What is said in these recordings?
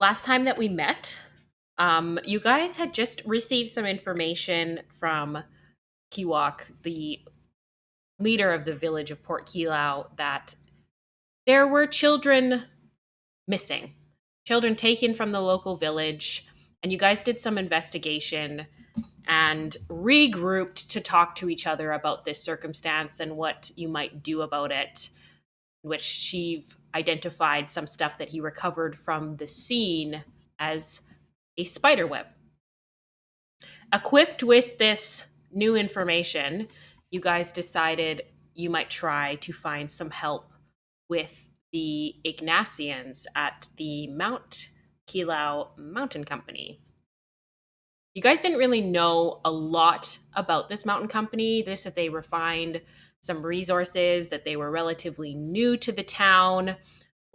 Last time that we met, you guys had just received some information from Kiwok, the leader of the village of Port Kilau, that there were children missing, children taken from the local village, and you guys did some investigation and regrouped to talk to each other about this circumstance and what you might do about it. In which Sheev identified some stuff that he recovered from the scene as a spider web. Equipped with this new information, you guys decided you might try to find some help with the Ingnasians at the Mount Kilau Mountain Company. You guys didn't really know a lot about this mountain company. This that they refined some resources, that they were relatively new to the town.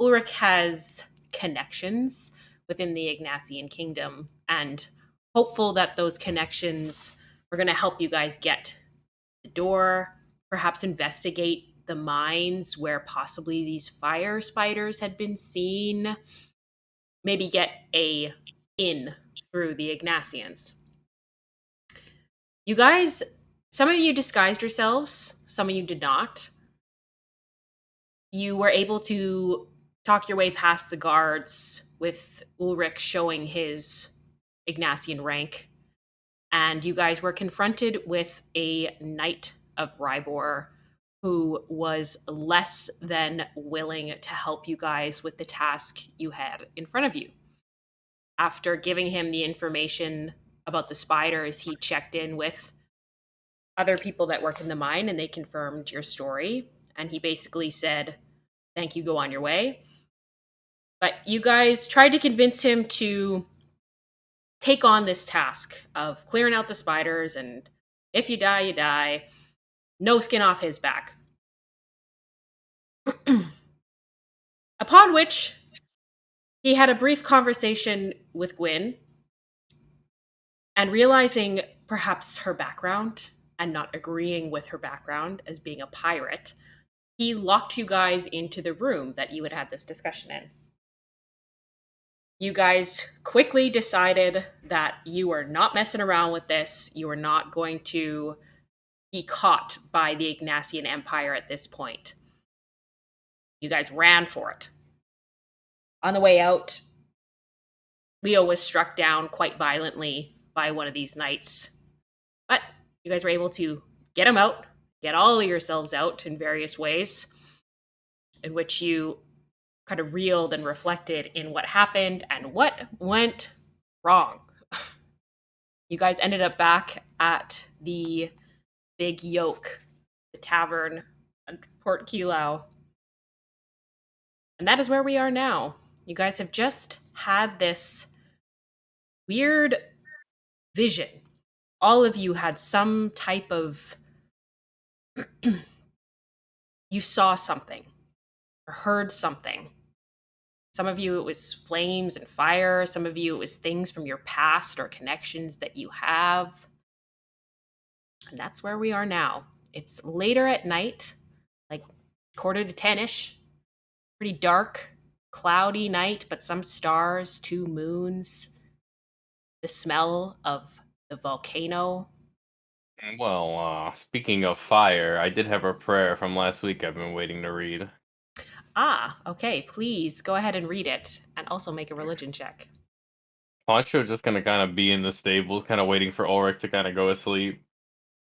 Ulrich has connections within the Ignasian kingdom and hopeful that those connections are going to help you guys get the door, perhaps investigate the mines where possibly these fire spiders had been seen, maybe get a in through the Ignasians. You guys, some of you disguised yourselves, some of you did not. You were able to talk your way past the guards with Ulrich showing his Ignasian rank, and you guys were confronted with a knight of Rhybohr who was less than willing to help you guys with the task you had in front of you. After giving him the information about the spiders, he checked in with other people that work in the mine and they confirmed your story. And he basically said, "Thank you, go on your way." But you guys tried to convince him to take on this task of clearing out the spiders, and if you die, you die. No skin off his back. Upon which he had a brief conversation with Gwyn, and realizing perhaps her background and not agreeing with her background as being a pirate, he locked you guys into the room that you had had this discussion in. You guys quickly decided that you were not messing around with this. You were not going to be caught by the Ignasian Empire at this point. You guys ran for it. On the way out, Leo was struck down quite violently by one of these knights. But you guys were able to get him out, get all of yourselves out in various ways, in which you kind of reeled and reflected in what happened and what went wrong. You guys ended up back at the Big Yoke, the tavern at Port Kilau. And that is where we are now. You guys have just had this weird vision. All of you had some type of. You saw something or heard something. Some of you, it was flames and fire. Some of you, it was things from your past or connections that you have. And that's where we are now. It's later at night, like 9:45-ish. Pretty dark, cloudy night, but some stars, 2 moons. The smell of the volcano. Well, speaking of fire, I did have a prayer from last week I've been waiting to read. Ah, okay, please go ahead and read it and also make a religion check. Poncho's just gonna kind of be in the stables, kind of waiting for Ulrich to kind of go asleep,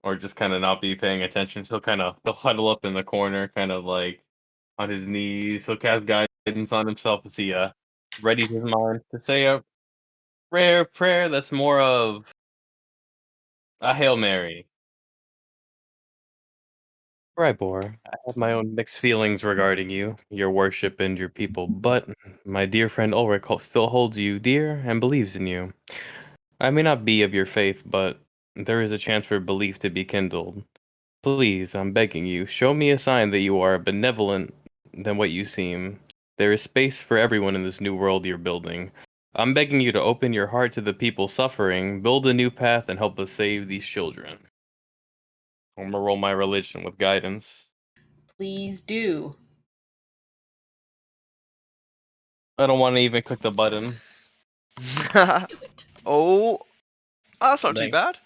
or just kind of not be paying attention. He'll huddle up in the corner, kind of like on his knees. He'll cast guidance on himself as he readies his mind to say a rare prayer that's more of a Hail Mary. Rybor, I have my own mixed feelings regarding you, your worship, and your people, but my dear friend Ulrich still holds you dear and believes in you. I may not be of your faith, but there is a chance for belief to be kindled. Please, I'm begging you, show me a sign that you are benevolent than what you seem. There is space for everyone in this new world you're building. I'm begging you to open your heart to the people suffering, build a new path, and help us save these children. I'm gonna roll my religion with guidance. Please do. I don't want to even click the button. Do it. Oh, that's not too Thank, bad.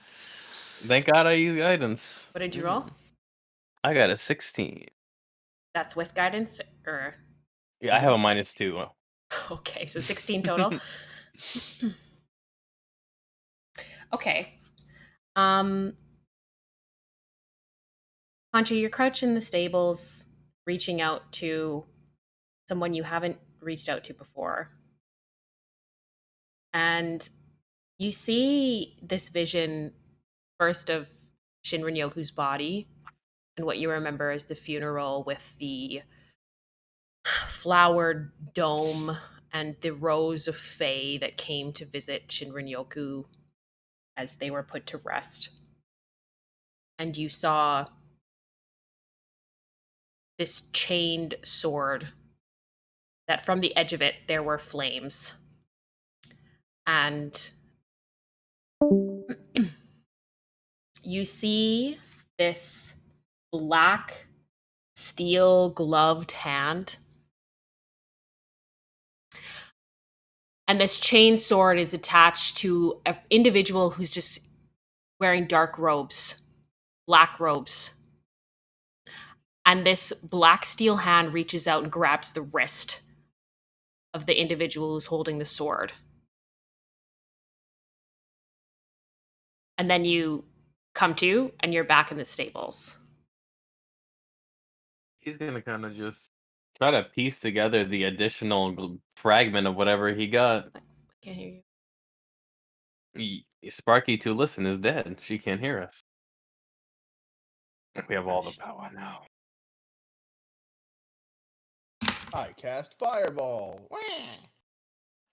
thank God I use guidance. What did you roll? I got a 16. That's with guidance, or Yeah, I have a -2. okay, so 16 total. Okay. Pancho, you're crouched in the stables, reaching out to someone you haven't reached out to before. And you see this vision first of Shinrin Yoku's body and what you remember as the funeral with the flowered dome and the rows of fae that came to visit Shinrin Yoku as they were put to rest. And you saw this chained sword that from the edge of it there were flames. And you see this black steel gloved hand. And this chain sword is attached to an individual who's just wearing dark robes, black robes. And this black steel hand reaches out and grabs the wrist of the individual who's holding the sword. And then you come to, and you're back in the stables. He's gonna kind of just try to piece together the additional fragment of whatever he got. I can't hear you. Sparky to listen is dead. She can't hear us. We have all the Gosh. power now. I cast Fireball.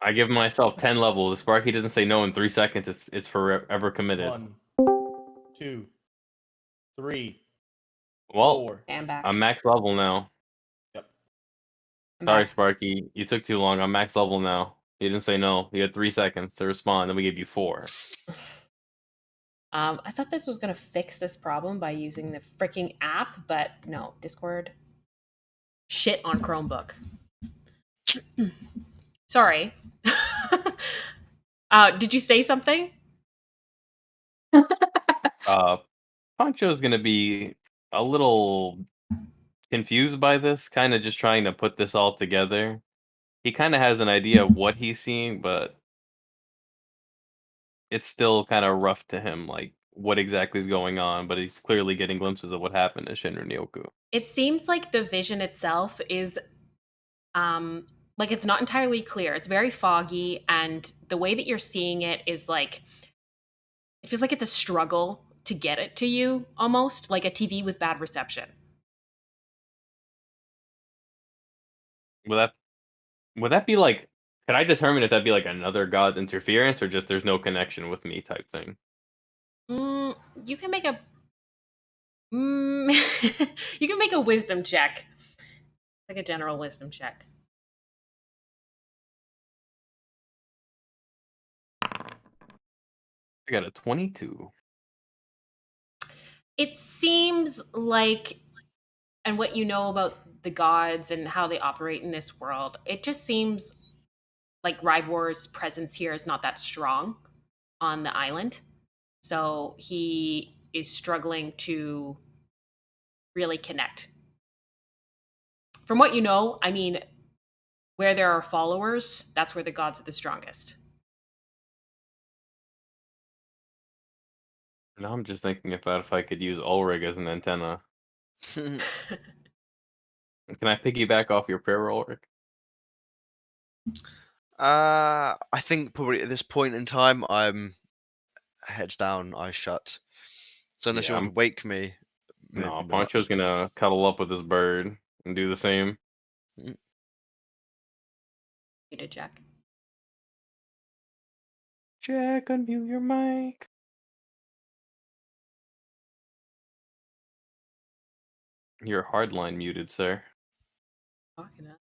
I give myself 10 levels. If Sparky doesn't say no in 3 seconds, it's forever committed. 1, 2, 3, Well, 4. I'm back. I'm max level now. Yep. I'm Sorry, back. Sparky. You took too long. I'm max level now. You didn't say no. You had 3 seconds to respond, then we gave you 4. I thought this was going to fix this problem by using the freaking app, but no, Discord. Shit on Chromebook. Sorry. Did you say something? Poncho's gonna be a little confused by this, kind of just trying to put this all together. He kind of has an idea of what he's seeing, but it's still kind of rough to him, like what exactly is going on. But he's clearly getting glimpses of what happened to Shinra Nyoku. It seems like the vision itself is like it's not entirely clear. It's very foggy, and the way that you're seeing it is like it feels like it's a struggle to get it to you, almost like a TV with bad reception. Would that be like? Can I determine if that'd be like another god's interference, or just there's no connection with me type thing? You can make a you can make a wisdom check, like a general wisdom check. I got a 22. It seems like, and what you know about the gods and how they operate in this world, it just seems like Rhybohr's presence here is not that strong on the island. So he is struggling to really connect. From what you know, I mean, where there are followers, that's where the gods are the strongest. Now I'm just thinking about if I could use Ulrig as an antenna. Can I piggyback off your prayer, Ulrig? I think probably at this point in time, I'm heads down, eyes shut. So unless Yeah, you want to wake me, no, maybe not. Poncho's gonna cuddle up with his bird and do the same. You did, Jack. Jack, unmute your mic. You're hardline muted, sir. Talking up.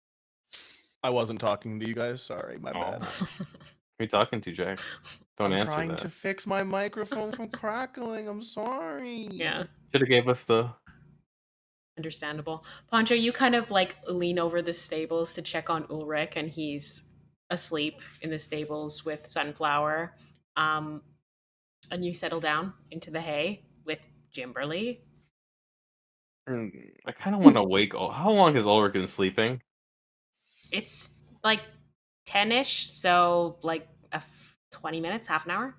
I wasn't talking to you guys. Sorry, my bad. Who are you talking to, Jack? Don't I'm answer trying that. to fix my microphone from crackling. I'm sorry. Yeah, Should have gave us the. understandable. Pancho, you kind of like lean over the stables to check on Ulrich, and he's asleep in the stables with Sunflower. And you settle down into the hay with Jimberly. I kind of want to wake. How long has Ulrich been sleeping? It's like 10-ish, so like 20 minutes, half an hour.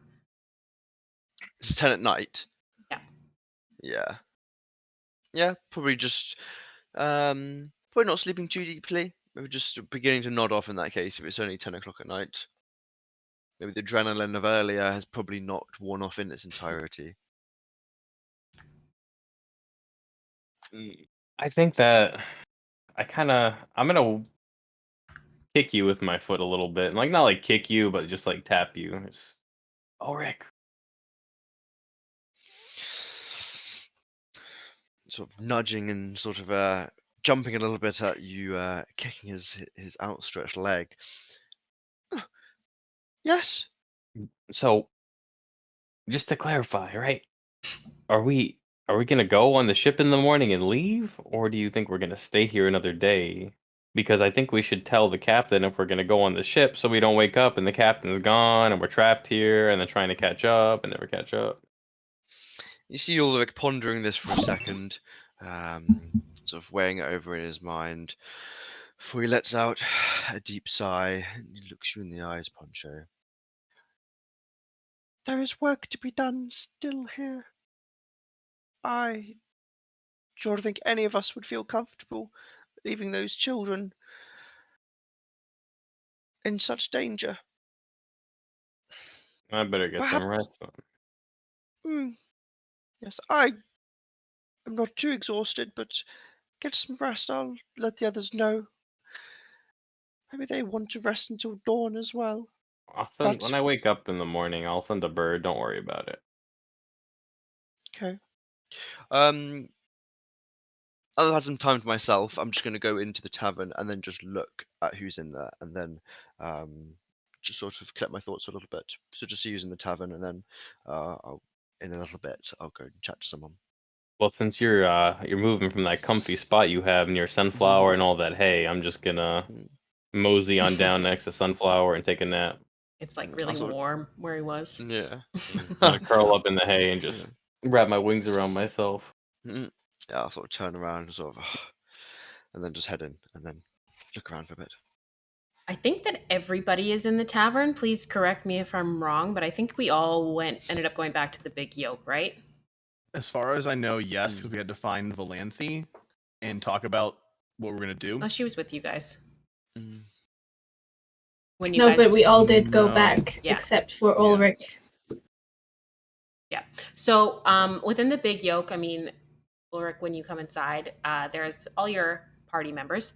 It's 10 at night. Yeah. Yeah. Yeah, probably just probably not sleeping too deeply. Maybe just beginning to nod off in that case if it's only 10 o'clock at night. Maybe the adrenaline of earlier has probably not worn off in its entirety. I think that I'm gonna kick you with my foot a little bit. Like, not like kick you, but just like tap you. Just, Ulrich. Sort of nudging and sort of jumping a little bit at you, kicking his outstretched leg. Yes. So, just to clarify, right? Are we gonna go on the ship in the morning and leave, or do you think we're gonna stay here another day? Because I think we should tell the captain if we're gonna go on the ship, so we don't wake up and the captain's gone and we're trapped here and then trying to catch up and never catch up. You see Ulrich pondering this for a second, sort of weighing it over in his mind, before he lets out a deep sigh and he looks you in the eyes, Poncho. There is work to be done still here. I don't think any of us would feel comfortable leaving those children in such danger. I better get some Perhaps, rest then. yes, I am not too exhausted, but get some rest. I'll let the others know. Maybe they want to rest until dawn as well. But, When I wake up in the morning, I'll send a bird. Don't worry about it. okay. Um, I'll have some time to myself. I'm just going to go into the tavern and then just look at who's in there and then just sort of collect my thoughts a little bit. So just see who's in the tavern and then in a little bit I'll go and chat to someone. Well, since you're moving from that comfy spot you have near Sunflower and all that hay, I'm just gonna mosey on down next to Sunflower and take a nap. It's like really warm where he was. Yeah. I'm gonna curl up in the hay and just wrap my wings around myself. Yeah, I'll sort of turn around and sort of, and then just head in and then look around for a bit. I think that everybody is in the tavern. Please correct me if I'm wrong, but I think we all ended up going back to the Big Yoke, right? As far as I know, yes, because we had to find Valanthe and talk about what we're gonna do. Oh, she was with you guys. Mm. When you No, guys but we all did go No. back, Yeah. except for Yeah. Ulrich. Yeah. So within the Big Yoke, I mean, Ulrich, when you come inside, there's all your party members,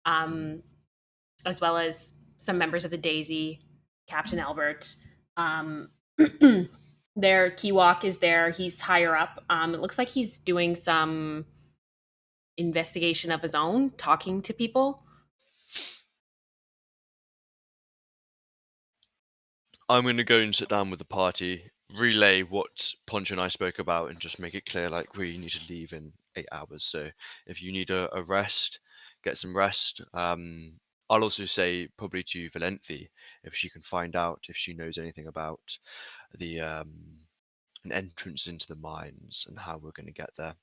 as well as some members of the Daisy, Captain Albert. Their Kiwok is there. He's higher up. It looks like he's doing some investigation of his own, talking to people. I'm going to go and sit down with the party, relay what Poncho and I spoke about, and just make it clear like we need to leave in 8 hours. So if you need a rest, get some rest. I'll also say probably to Valenthe if she can find out if she knows anything about the an entrance into the mines and how we're going to get there.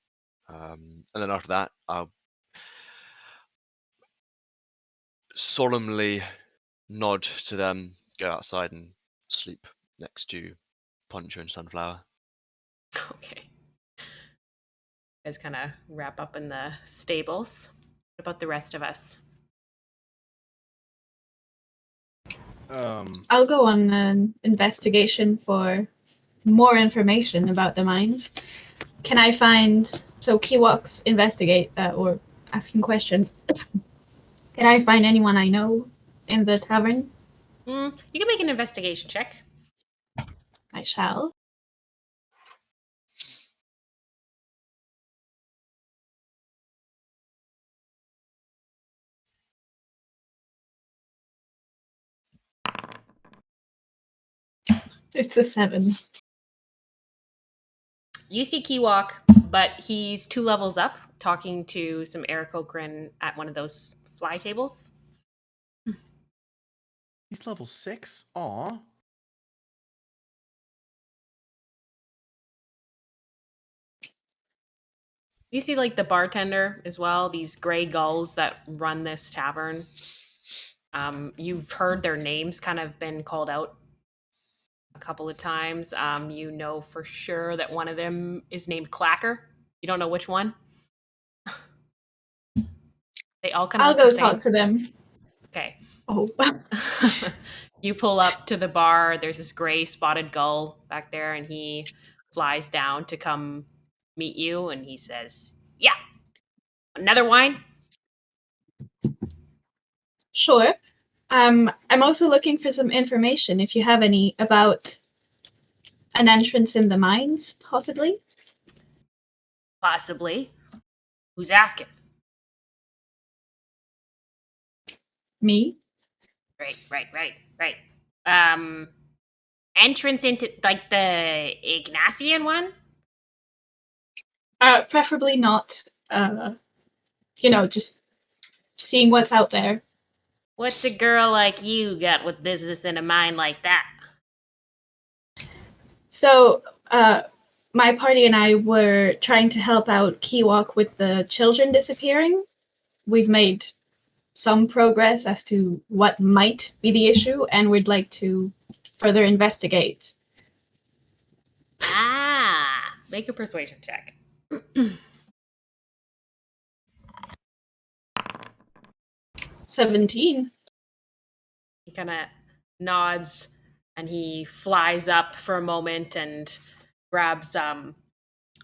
And then after that, I'll solemnly nod to them, go outside and sleep next to Poncho and Sunflower. Okay. Guys kind of wrap up in the stables. What about the rest of us? I'll go on an investigation for more information about the mines. Can I find Kiwoks investigate or asking questions? Can I find anyone I know in the tavern? You can make an investigation check. I shall. It's a 7. You see Kiwok, but he's 2 levels up, talking to some Aarakocran at one of those fly tables. He's level 6? Aw. You see, like, the bartender as well, these gray gulls that run this tavern. You've heard their names kind of been called out a couple of times. You know for sure that one of them is named Clacker. You don't know which one. They all kind of I'll look the go same. talk to them. Okay. Oh. You pull up to the bar. There's this gray spotted gull back there, and he flies down to come meet you, and he says, "Yeah, another wine." Sure. I'm also looking for some information, if you have any, about an entrance in the mines, possibly. Possibly. Who's asking? Me? Right. Entrance into, like, the Ingnasian one? Preferably not. Just seeing what's out there. What's a girl like you got with business in a mine like that? So, my party and I were trying to help out Kiwok with the children disappearing. We've made some progress as to what might be the issue, and we'd like to further investigate. Ah, make a persuasion check. 17. He kind of nods and he flies up for a moment and grabs a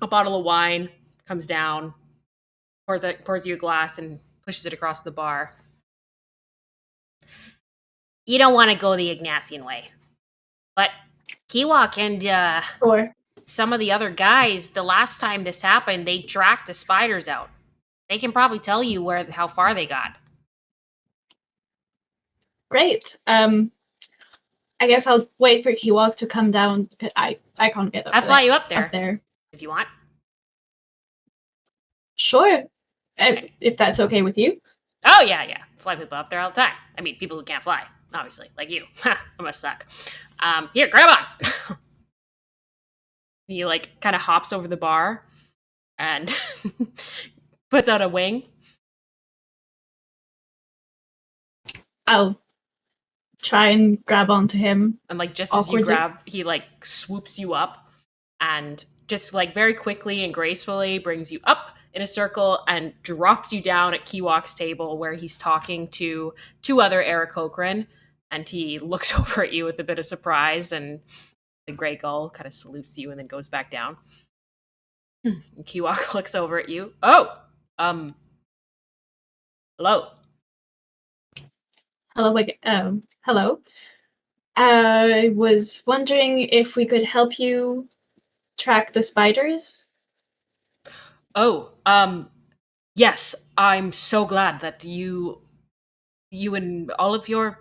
bottle of wine, comes down, pours you a glass, and pushes it across the bar. You don't want to go the Ingnasian way, but Kiwok and Or some of the other guys, the last time this happened, they tracked the spiders out. They can probably tell you how far they got. great. I guess I'll wait for Kiwok to come down. I can't get up I'll fly you up Up there there. if you want. Sure. If that's okay with you. Oh, yeah. Fly people up there all the time. I mean, people who can't fly, obviously, like you. I must suck. Here, grab on. He, like, kind of hops over the bar and puts out a wing. I'll try and grab onto him. And, like, just as you Awkwardly. grab, he, like, swoops you up and just, like, very quickly and gracefully brings you up in a circle and drops you down at Kiwok's table where he's talking to two other Aarakocran. And he looks over at you with a bit of surprise, and the gray gull kind of salutes you and then goes back down. And Kiwok looks over at you. Oh, hello. Hello. I was wondering if we could help you track the spiders. Oh, yes, I'm so glad that you and all of your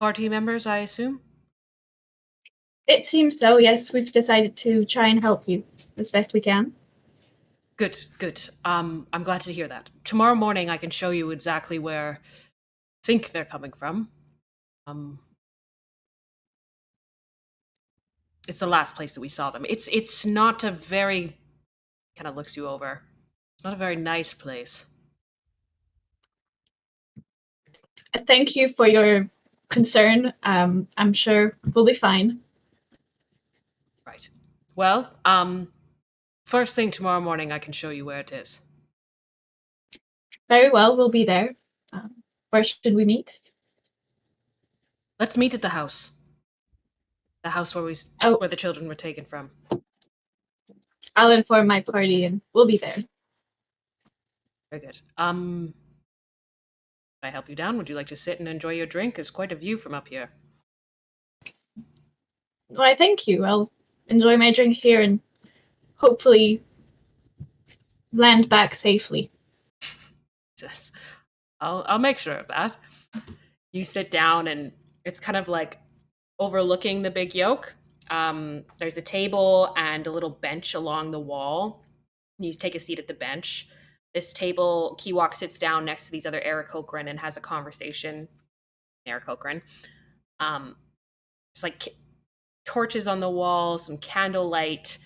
party members, I assume? It seems so, yes. We've decided to try and help you as best we can. Good. I'm glad to hear that. Tomorrow morning I can show you exactly where I think they're coming from. It's the last place that we saw them. It's not a very, kind of looks you over. It's not a very nice place. Thank you for your concern. I'm sure we'll be fine. Right. Well, first thing tomorrow morning I can show you where it is. Very well, we'll be there. Where should we meet? Let's meet at the house. The house where where the children were taken from. I'll inform my party and we'll be there. Very good. Can I help you down? Would you like to sit and enjoy your drink? There's quite a view from up here. Why, thank you. I'll enjoy my drink here and hopefully land back safely. Jesus. I'll make sure of that. You sit down and it's kind of like overlooking the big yoke. There's a table and a little bench along the wall. You take a seat at the bench. This table, Kiwok sits down next to these other Aarakocran and has a conversation. Aarakocran. It's like torches on the wall, some candlelight,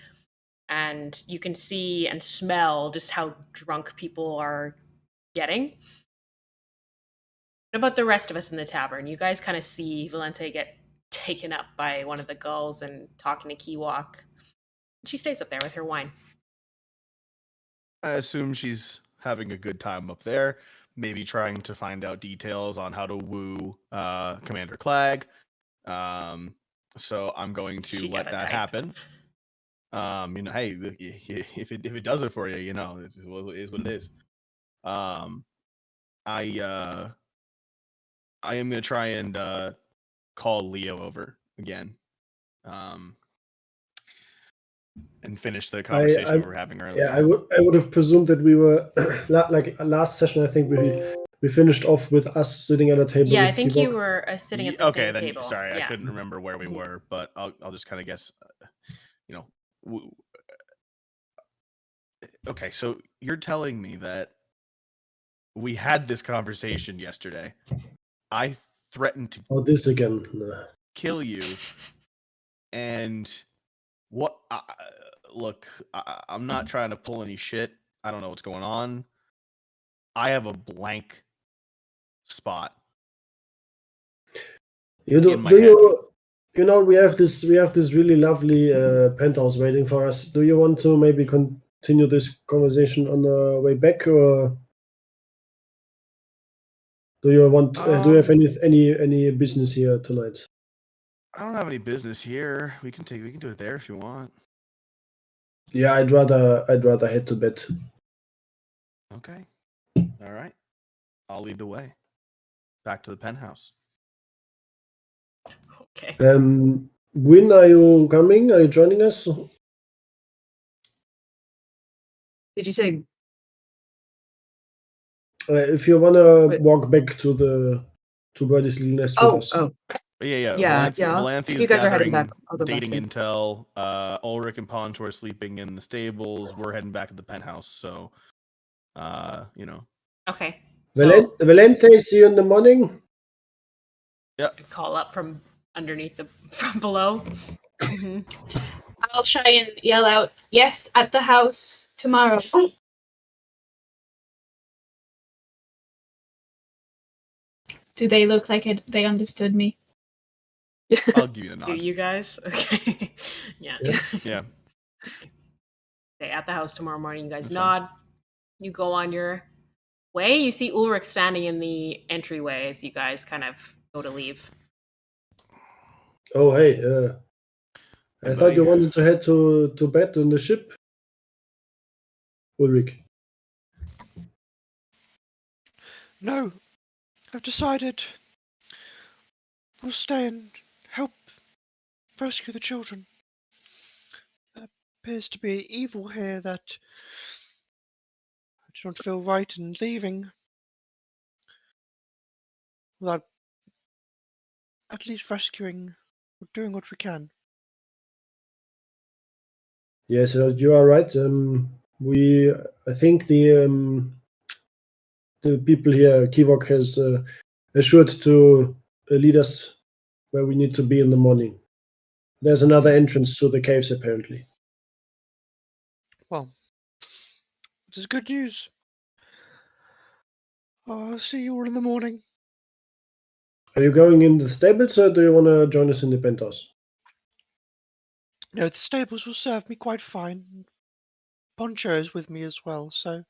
and you can see and smell just how drunk people are getting. What about the rest of us in the tavern? You guys kind of see Valente get taken up by one of the gulls and talking to Kiwok. She stays up there with her wine. I assume she's having a good time up there, maybe trying to find out details on how to woo Commander Clag. So I'm going to She let got a that type. happen. Hey, if it does it for you, it is what it is. I am gonna try and call Leo over again, and finish the conversation we were having earlier. Yeah, I would have presumed that we were like last session. I think we finished off with us sitting at a table. Yeah, I with think Kivok. you were sitting at the Okay, same then table. sorry, I Yeah. couldn't remember where we were, but I'll just kind of guess. Okay, so you're telling me that we had this conversation yesterday. I threatened to Oh, this again. kill you, and what? Look, I'm not trying to pull any shit. I don't know what's going on. I have a blank spot. You do, in my do head. you know we have this really lovely penthouse waiting for us. Do you want to maybe continue this conversation on the way back, or do you want? Do you have any business here tonight? I don't have any business here. We can do it there if you want. Yeah, I'd rather head to bed. Okay. All right. I'll lead the way. Back to the penthouse. Okay. Gwyn, are you coming? Are you joining us? Did you say? If you wanna walk back to Birdie's little nest with us. Oh. Yeah. Yeah. Valanthe If is you guys are heading gathering back, I'll go back dating too. intel. Ulrich and Pontor are sleeping in the stables. We're heading back to the penthouse. So, Okay. So Valente, see you in the morning. call up from underneath from below. Mm-hmm. I'll try and yell out, "Yes, at the house tomorrow." Do they look like they understood me? I'll give you the Do nod. you guys? Okay. Yeah. Yeah. Okay, at the house tomorrow morning, you guys That's nod. You go on your way. You see Ulrich standing in the entryway as you guys kind of go to leave. Oh, hey. I Hey, thought buddy. you wanted to head to bed on the ship, Ulrich. No, I've decided we'll stay and help rescue the children. There appears to be evil here that I do not feel right in leaving without at least rescuing or doing what we can. Yes, you are right. I think the people here, Kivok has assured to lead us where we need to be in the morning. There's another entrance to the caves, apparently. Well, it is good news. I'll see you all in the morning. Are you going in the stables, or do you want to join us in the penthouse? No, the stables will serve me quite fine. Poncho is with me as well, so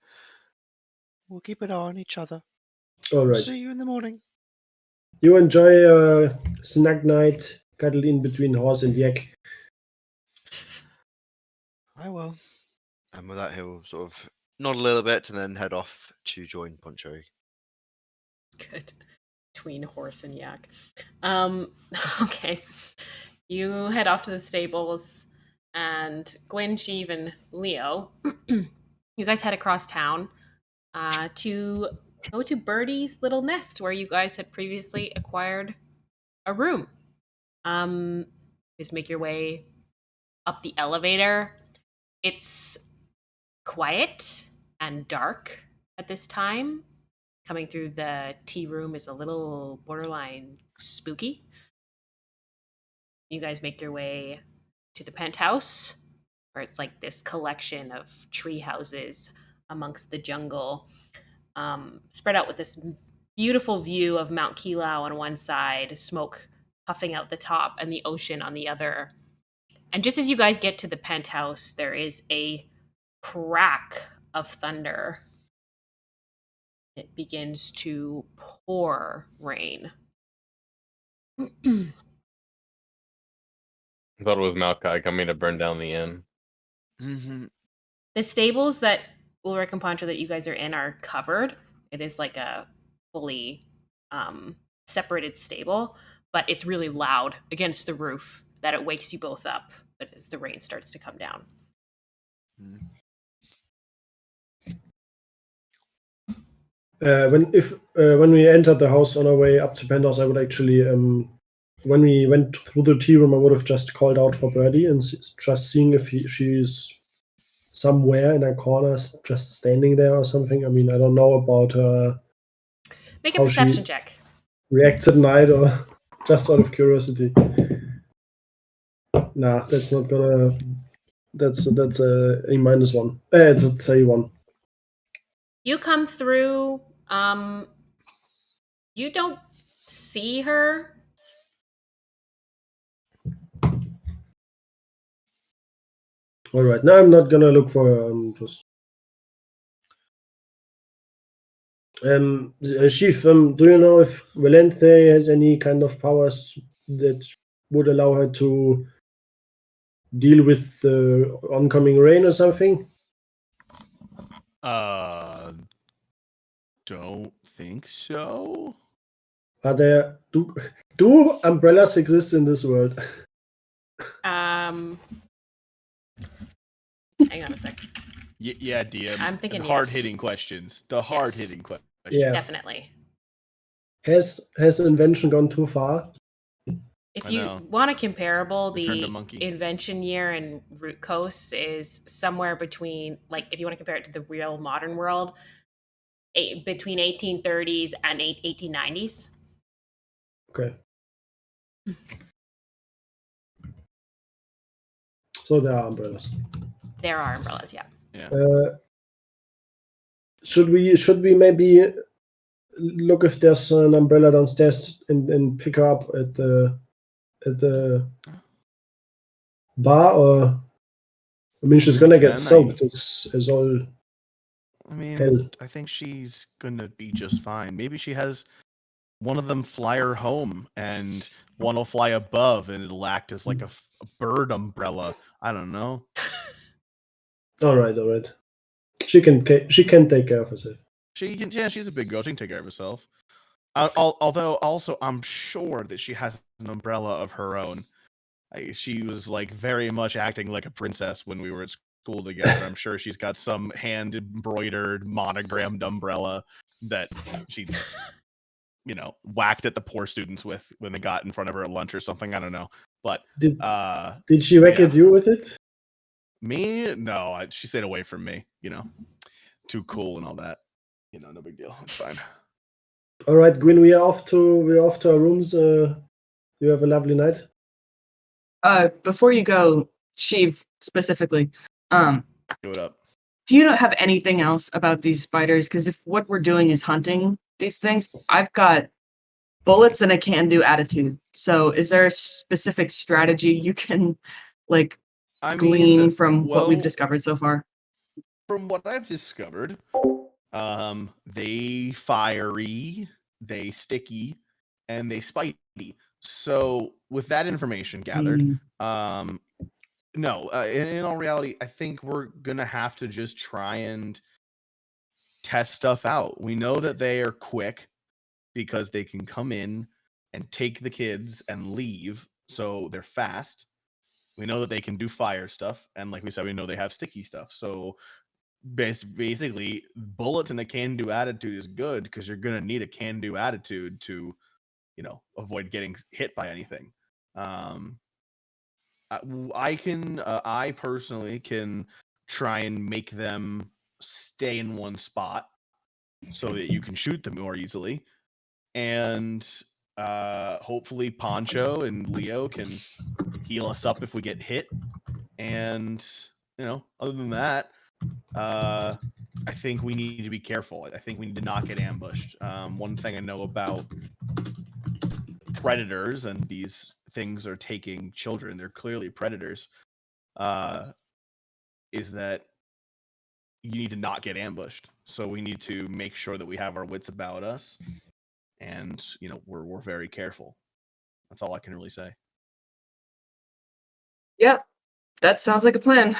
we'll keep an eye on each other. All I'll right. see you in the morning. You enjoy a snug night, cuddle in between horse and yak. I will. And with that, he'll sort of nod a little bit and then head off to join Poncho. Good. Between horse and yak. Okay. You head off to the stables, and Gwyn, Sheev, and Leo, you guys head across town to go to Birdie's little nest where you guys had previously acquired a room. Just make your way up the elevator. It's quiet and dark at this time. Coming through the tea room is a little borderline spooky. you guys make your way to the penthouse, where it's like this collection of tree houses amongst the jungle, spread out with this beautiful view of Mount Kilau on one side, smoke puffing out the top, and the ocean on the other. And just as you guys get to the penthouse, there is a crack of thunder. It begins to pour rain. I thought it was Malachi coming to burn down the inn. Mm-hmm. The stables that Ulrich and Pancho that you guys are in are covered. It is like a fully separated stable, but it's really loud against the roof that it wakes you both up as the rain starts to come down. When we entered the house on our way up to penthouse, I would actually, when we went through the tea room, I would have just called out for Birdie and just seeing if she's somewhere in a corner, just standing there or something. I mean, I don't know about her. Make a how perception she check. reacts at night, or just out of curiosity. Nah, that's not gonna. That's a -1. It's a 1. You come through. You don't see her. All right. Now I'm not gonna look for her. I'm just. Chief, do you know if Valente has any kind of powers that would allow her to deal with the oncoming rain or something? Don't think so. Are there do umbrellas exist in this world? Hang on a sec. Yeah, DM. I'm thinking the yes. hard-hitting questions. The hard-hitting questions. Yeah. Definitely. Has the invention gone too far? If I you know. want a comparable, Return to the monkey. invention year in Root Coast is somewhere between, like, if you want to compare it to the real modern world, between 1830s and 1890s. Okay. So there are umbrellas. There are umbrellas, yeah. Should we maybe look if there's an umbrella downstairs and pick her up at the bar? Or I mean, she's gonna get soaked. It's all. I mean, hell. I think she's gonna be just fine. Maybe she has one of them fly her home, and one will fly above, and it'll act as like a bird umbrella. I don't know. All right. She can take care of herself. She can. Yeah, she's a big girl. She can take care of herself. Although, also, I'm sure that she has an umbrella of her own. She was like very much acting like a princess when we were at school together. I'm sure she's got some hand embroidered monogrammed umbrella that she, whacked at the poor students with when they got in front of her at lunch or something. I don't know. But did she whack at you with it? Me? No, she stayed away from me. Too cool and all that. No big deal. It's fine. All right, Gwyn, we're off to our rooms. You have a lovely night. Before you go, Chief, specifically, Give it up. do you not have anything else about these spiders? Because if what we're doing is hunting these things, I've got bullets and a can-do attitude. So is there a specific strategy you can, glean from what we've discovered so far? From what I've discovered, they fiery, they sticky, and they spiky. So with that information gathered, no, in all reality, I think we're gonna have to just try and test stuff out. We know that they are quick because they can come in and take the kids and leave, so they're fast. We know that they can do fire stuff, and like we said, we know they have sticky stuff. So basically, bullets and a can-do attitude is good because you're gonna need a can-do attitude to, avoid getting hit by anything. I personally can try and make them stay in one spot so that you can shoot them more easily, and hopefully Poncho and Leo can heal us up if we get hit. And, other than that, I think we need to be careful. I think we need to not get ambushed. One thing I know about predators, and these things are taking children, they're clearly predators, is that you need to not get ambushed. So we need to make sure that we have our wits about us, and we're very careful. That's all I can really say. Yep, that sounds like a plan.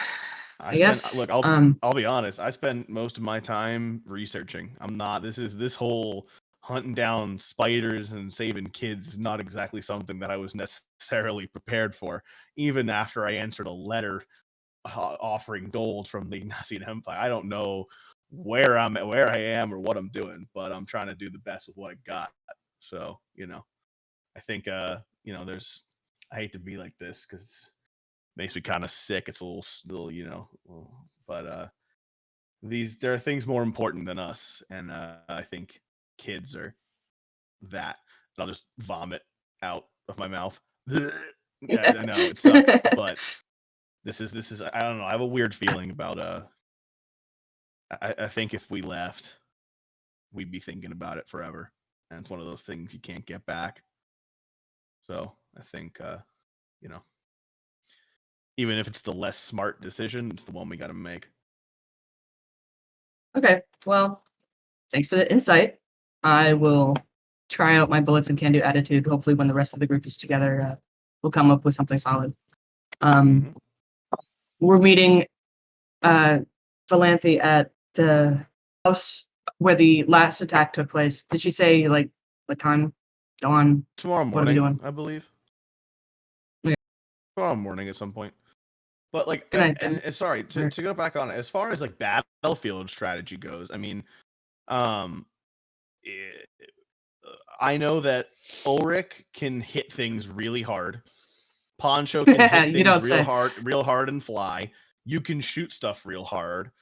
I guess. Look, I'll be honest. I spent most of my time researching. This whole hunting down spiders and saving kids is not exactly something that I was necessarily prepared for. Even after I answered a letter offering gold from the Ingnasian Empire, I don't know where I am or what I'm doing, but I'm trying to do the best with what I got. So I think there's. I hate to be like this because makes me kind of sick. It's a little, but there are things more important than us, and I think kids are that. And I'll just vomit out of my mouth. Yeah, I know it sucks, but this is. I don't know. I have a weird feeling about. I think if we left, we'd be thinking about it forever, and it's one of those things you can't get back. So I think, even if it's the less smart decision, it's the one we got to make. Okay, well, thanks for the insight. I will try out my bullets and can-do attitude. Hopefully when the rest of the group is together, we'll come up with something solid. We're meeting Valanthe at the house where the last attack took place. Did she say, like, what time? Dawn? Tomorrow What are we morning, doing? I believe. Okay. Tomorrow morning at some point. But like, Good night, and then. sorry to go back on it. As far as like battlefield strategy goes, I mean, I know that Ulrich can hit things really hard. Poncho can hit You things don't real say. hard and fly. You can shoot stuff real hard.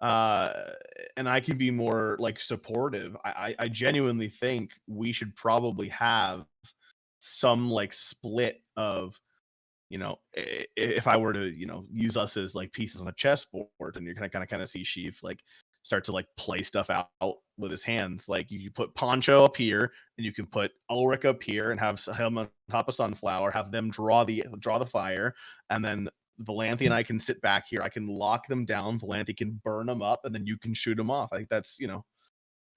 And I can be more like supportive. I genuinely think we should probably have some like split of, if I were to, use us as like pieces on a chessboard, and you're gonna kind of see Sheaf like start to like play stuff out with his hands. Like you put Poncho up here, and you can put Ulrich up here, and have him on top of Sunflower, have them draw the fire, and then Valanthe and I can sit back here. I can lock them down. Valanthe can burn them up, and then you can shoot them off. I think that's,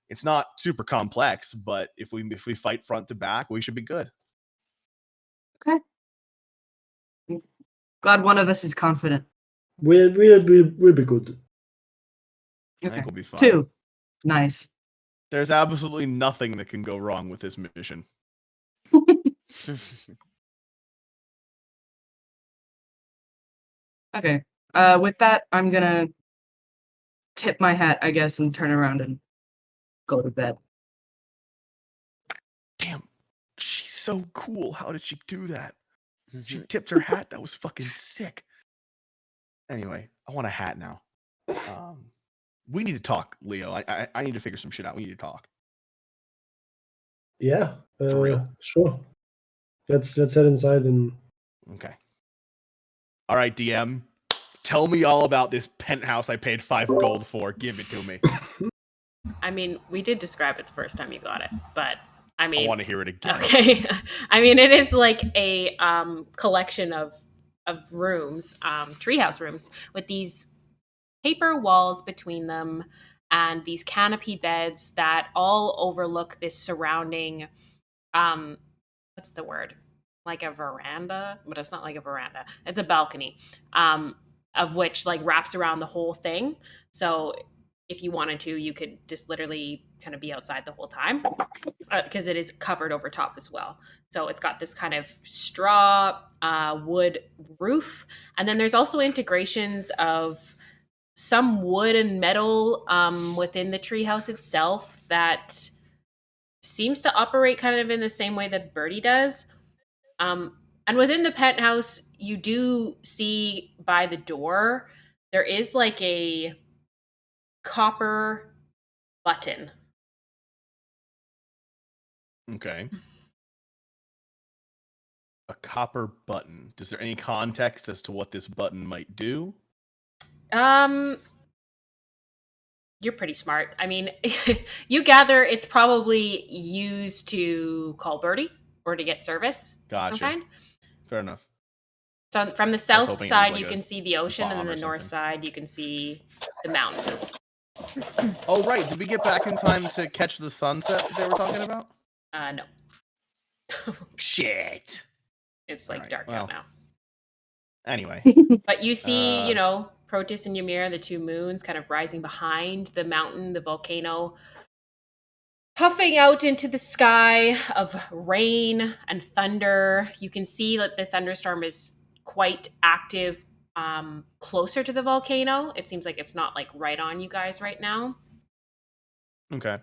it's not super complex, but if we fight front to back, we should be good. Okay. Glad one of us is confident. We'll be good. I think we'll be fine. 2. Nice. There's absolutely nothing that can go wrong with this mission. Okay. With that, I'm gonna tip my hat, I guess, and turn around and go to bed. Damn, she's so cool. How did she do that? She tipped her hat. That was fucking sick. Anyway, I want a hat now. We need to talk, Leo. I need to figure some shit out. We need to talk. Yeah. For real? Sure. Let's head inside and. Okay. All right, DM. Tell me all about this penthouse I paid 5 gold for. Give it to me. I mean, we did describe it the first time you got it, but I mean, I want to hear it again. Okay. I mean, it is like a collection of rooms, treehouse rooms, with these paper walls between them and these canopy beds that all overlook this surrounding, what's the word? Like a veranda, but it's not like a veranda. It's a balcony, of which like wraps around the whole thing. So if you wanted to, you could just literally kind of be outside the whole time, because it is covered over top as well. So it's got this kind of straw wood roof. And then there's also integrations of some wood and metal within the treehouse itself that seems to operate kind of in the same way that Birdie does. And within the penthouse, you do see by the door, there is like a copper button. Okay. A copper button. Is there any context as to what this button might do? You're pretty smart. I mean, you gather it's probably used to call Birdie or to get service of some Gotcha. kind. Fair enough. So from the was south hoping it was side, like you a can see the ocean, and bomb then or the north something. side, you can see the mountain. Oh, right. Did we get back in time to catch the sunset that they were talking about? No. Shit. It's like Alright, dark well. out now. Anyway. But you see, Uh, Proteus and Ymir, the two moons, kind of rising behind the mountain, the volcano, puffing out into the sky of rain and thunder. You can see that the thunderstorm is quite active closer to the volcano. It seems like it's not like right on you guys right now. Okay.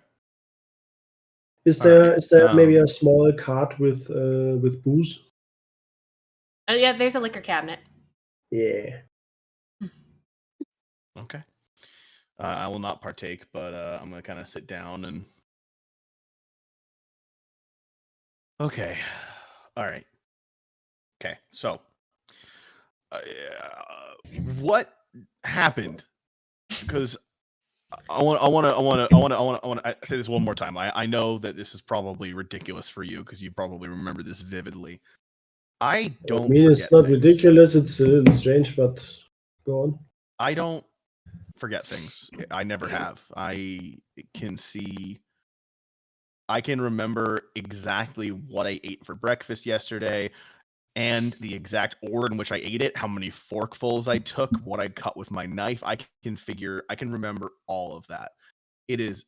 Is All there right, maybe a small cart with booze? Oh yeah, there's a liquor cabinet. Yeah. Okay. I will not partake, but I'm going to kind of sit down and... Okay. All right. Okay. So, what happened? Because I want to say this one more time. I know that this is probably ridiculous for you because you probably remember this vividly. I don't I mean, forget it's not things. ridiculous. It's a little strange, but go on. I don't forget things. I never have. I can remember exactly what I ate for breakfast yesterday and the exact order in which I ate it, how many forkfuls I took, what I cut with my knife. I can remember all of that. It is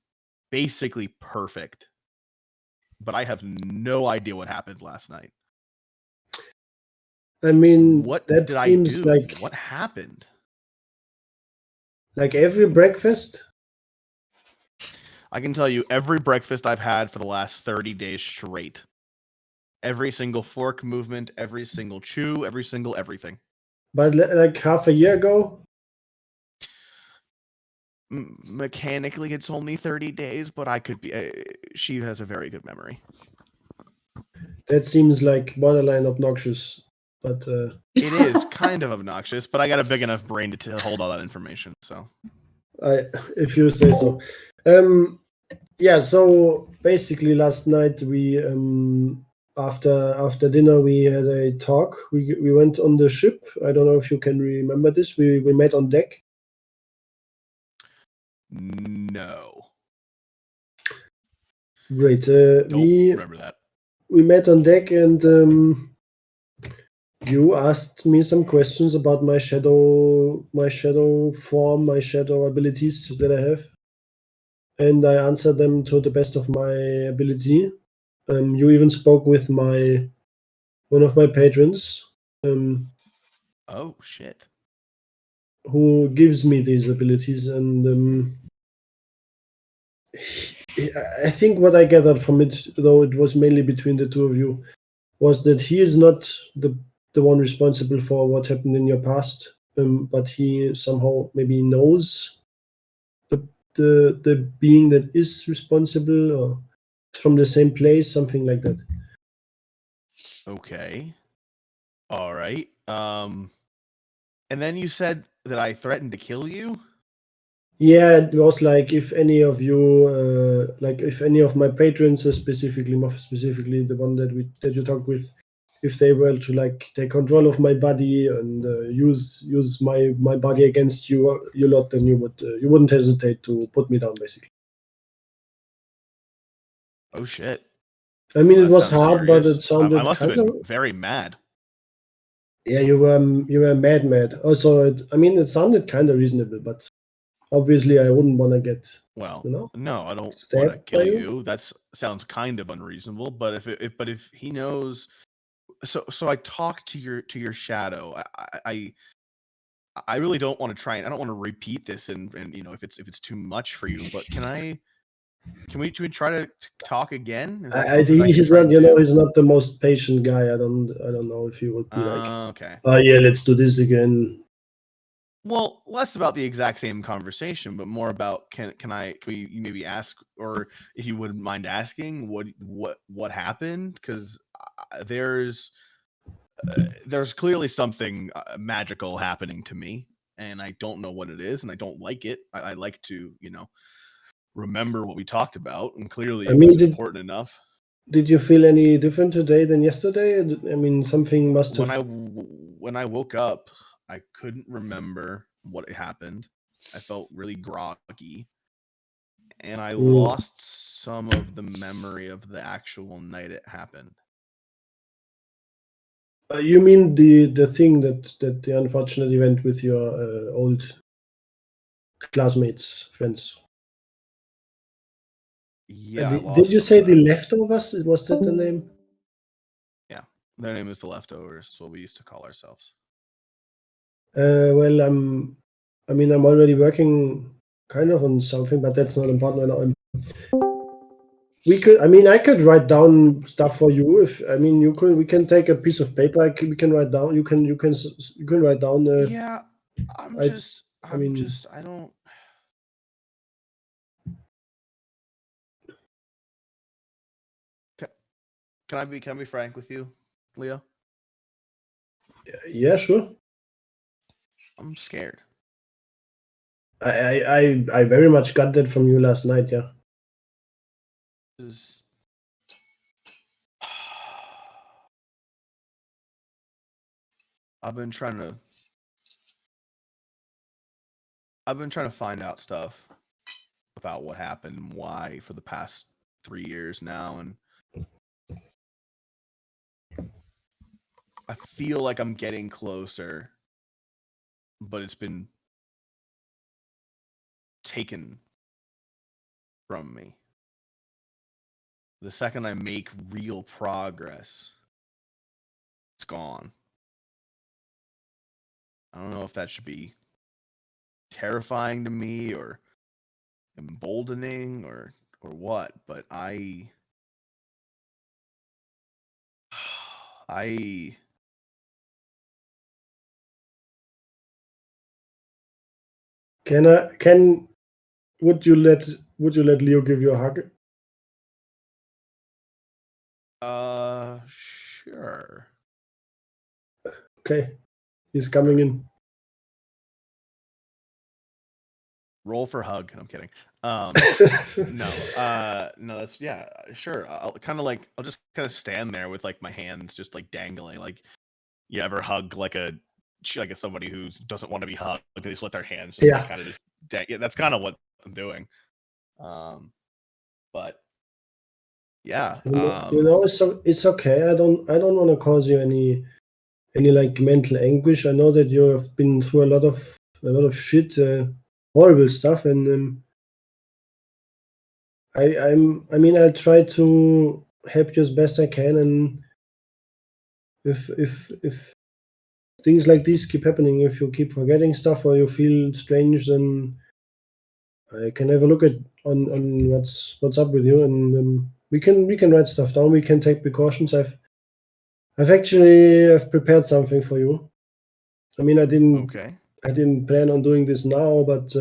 basically perfect. But I have no idea what happened last night. I mean, What that did I seems do? like What happened? every breakfast. I can tell you every breakfast I've had for the last 30 days straight. Every single fork movement, every single chew, every single everything. But like half a year ago. Mechanically, it's only 30 days, but I could be. She has a very good memory. That seems like borderline obnoxious. But It is kind of obnoxious, but I got a big enough brain to hold all that information. So, if you say so. Yeah. So basically, last night we after dinner we had a talk. We went on the ship. I don't know if you can remember this. We met on deck. no. Great. Don't we remember that. we met on deck, and you asked me some questions about my shadow form, my shadow abilities that I have, and I answered them to the best of my ability. You even spoke with one of my patrons, Oh shit. who gives me these abilities, and I think what I gathered from it, though it was mainly between the two of you, was that he is not the one responsible for what happened in your past, but he somehow maybe knows the being that is responsible, or from the same place, something like that. Okay. All right. And then you said that I threatened to kill you? Yeah, it was like if any of you, like if any of my patrons, more specifically the one that you talked with, if they were to like take control of my body and use my body against you lot, then you wouldn't hesitate to put me down, basically. Oh shit. I mean, Well, it that was sounds hard, but serious. it sounded I must have kind of. been very mad. Yeah, you were mad. Also, it sounded kind of reasonable, but obviously, I wouldn't want to get Well, you know no, I don't want to stabbed by kill you. you. That sounds kind of unreasonable. But if he knows, so I talked to your shadow. I really don't want to try and I don't want to repeat this and if it's too much for you. But can we try to talk again? Is that something I can He's try not, and do? he's not the most patient guy. I don't know if he would be like, Okay. oh yeah, let's do this again. Well, less about the exact same conversation, but more about can we maybe ask, or if you wouldn't mind asking what happened, because there's there's clearly something magical happening to me, and I don't know what it is, and I don't like it. I like to, remember what we talked about, and clearly it was important enough. Did you feel any different today than yesterday? I mean, something must have. When I woke up, I couldn't remember what happened. I felt really groggy, and I lost some of the memory of the actual night it happened. You mean the thing that the unfortunate event with your old classmates, friends? Yeah. Did you say the leftovers? Was that the name? Yeah, their name is the leftovers. That's what we used to call ourselves. Well, I'm already working kind of on something, but that's not important right now. I could write down stuff for you. We can take a piece of paper. We can write down. You can write down. Yeah, I don't. Can I be frank with you, Leo? Yeah, sure. I'm scared. I very much got that from you last night. Yeah. I've been trying to find out stuff about what happened and why for the past 3 years now, and I feel like I'm getting closer, but it's been taken from me. The second I make real progress, it's gone. I don't know if that should be terrifying to me or emboldening or what, but I would you let Leo give you a hug? Sure. Okay, he's coming in. Roll for hug. I'm kidding. No, that's sure. I'll just kind of stand there with like my hands just like dangling. Like, you ever hug like somebody who doesn't want to be hugged? They just let their hands just like kind of just that's kind of what I'm doing. But yeah, it's okay. I don't want to cause you any like mental anguish. I know that you have been through a lot of shit, horrible stuff, and I'll try to help you as best I can, and if things like these keep happening, if you keep forgetting stuff or you feel strange, then I can have a look on what's up with you, and we can write stuff down. We can take precautions. I've prepared something for you. I mean, I didn't plan on doing this now, but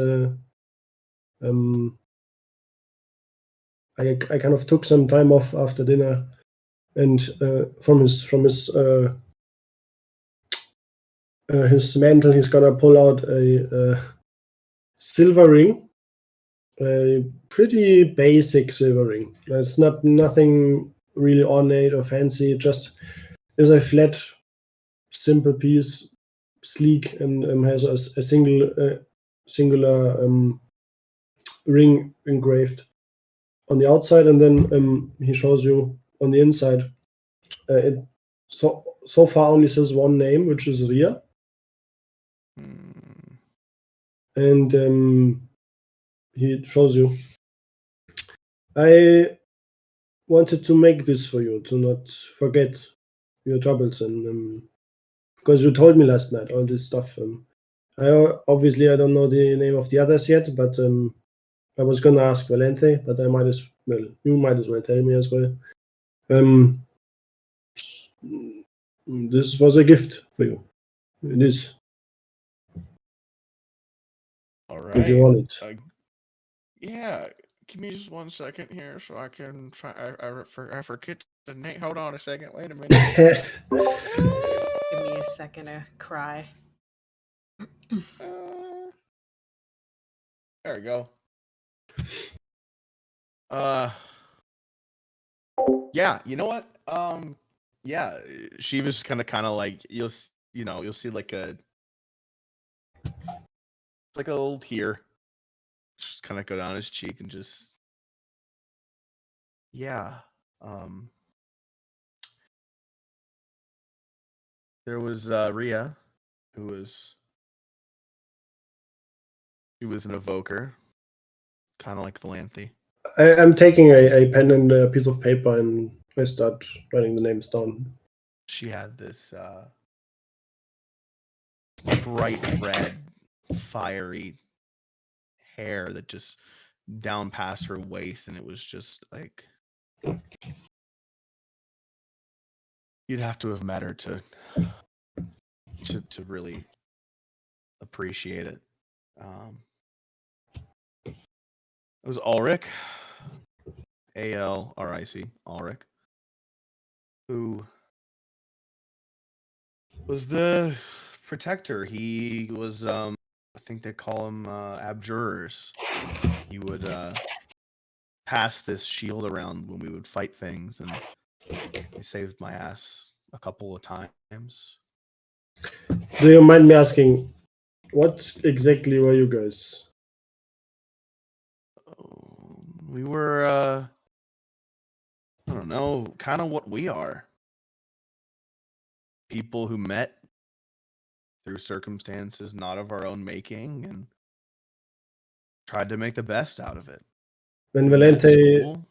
I kind of took some time off after dinner, and from his mantle, he's gonna pull out a silver ring, a pretty basic silver ring. It's nothing really ornate or fancy. It just is a flat, simple piece, sleek, and has a singular ring engraved on the outside, and then he shows you on the inside. It so far only says one name, which is Ria. And he shows you. I wanted to make this for you to not forget your troubles, and because you told me last night all this stuff. I don't know the name of the others yet, but I was gonna ask Valente, but you might as well tell me as well. This was a gift for you. It is. All right. If you want it. Yeah. Give me just 1 second here so I can try. I forget the name. Hold on a second. Wait a minute. Give me a second to cry. There we go. Yeah, you know what? Yeah, she was kind of like you'll see like it's like a little tear, just kind of go down his cheek and just yeah. There was Rhea, she was an evoker, kind of like Valanthe. I'm taking a pen and a piece of paper and I start writing the names down. She had this bright red, fiery hair that just down past her waist, and it was just like you'd have to have met her to really appreciate it. It was Ulrich, Alric, Ulrich, who was the protector. He was, I think they call him abjurers. He would pass this shield around when we would fight things, and he saved my ass a couple of times. Do you mind me asking, what exactly were you guys? We were, I don't know, kind of what we are. People who met through circumstances not of our own making and tried to make the best out of it. When We met at Valente, school,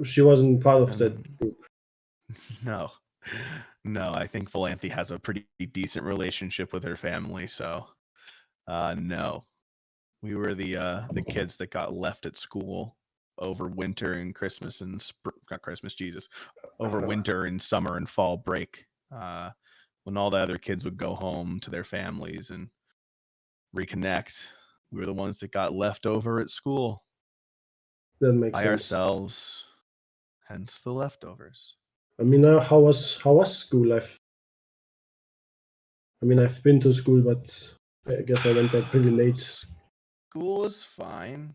she wasn't part of that and group. no, I think Valanthe has a pretty decent relationship with her family, so no. We were the kids that got left at school over winter and Christmas and not Christmas, Jesus, over winter and summer and fall break, when all the other kids would go home to their families and reconnect. We were the ones that got left over at school That makes by sense. ourselves, hence the leftovers. I mean, how was school life? I mean, I've been to school, but I guess I went there pretty late. School is fine.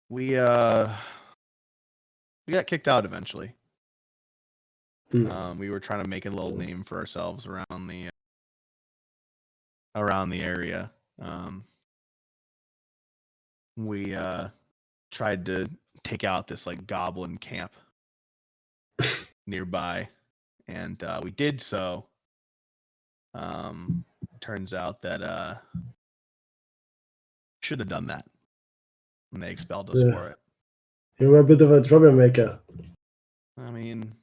We got kicked out eventually. We were trying to make a little name for ourselves around the area. We tried to take out this like goblin camp nearby, and we did so. Turns out that should have done that, and they expelled us for it. You were a bit of a troublemaker. I mean,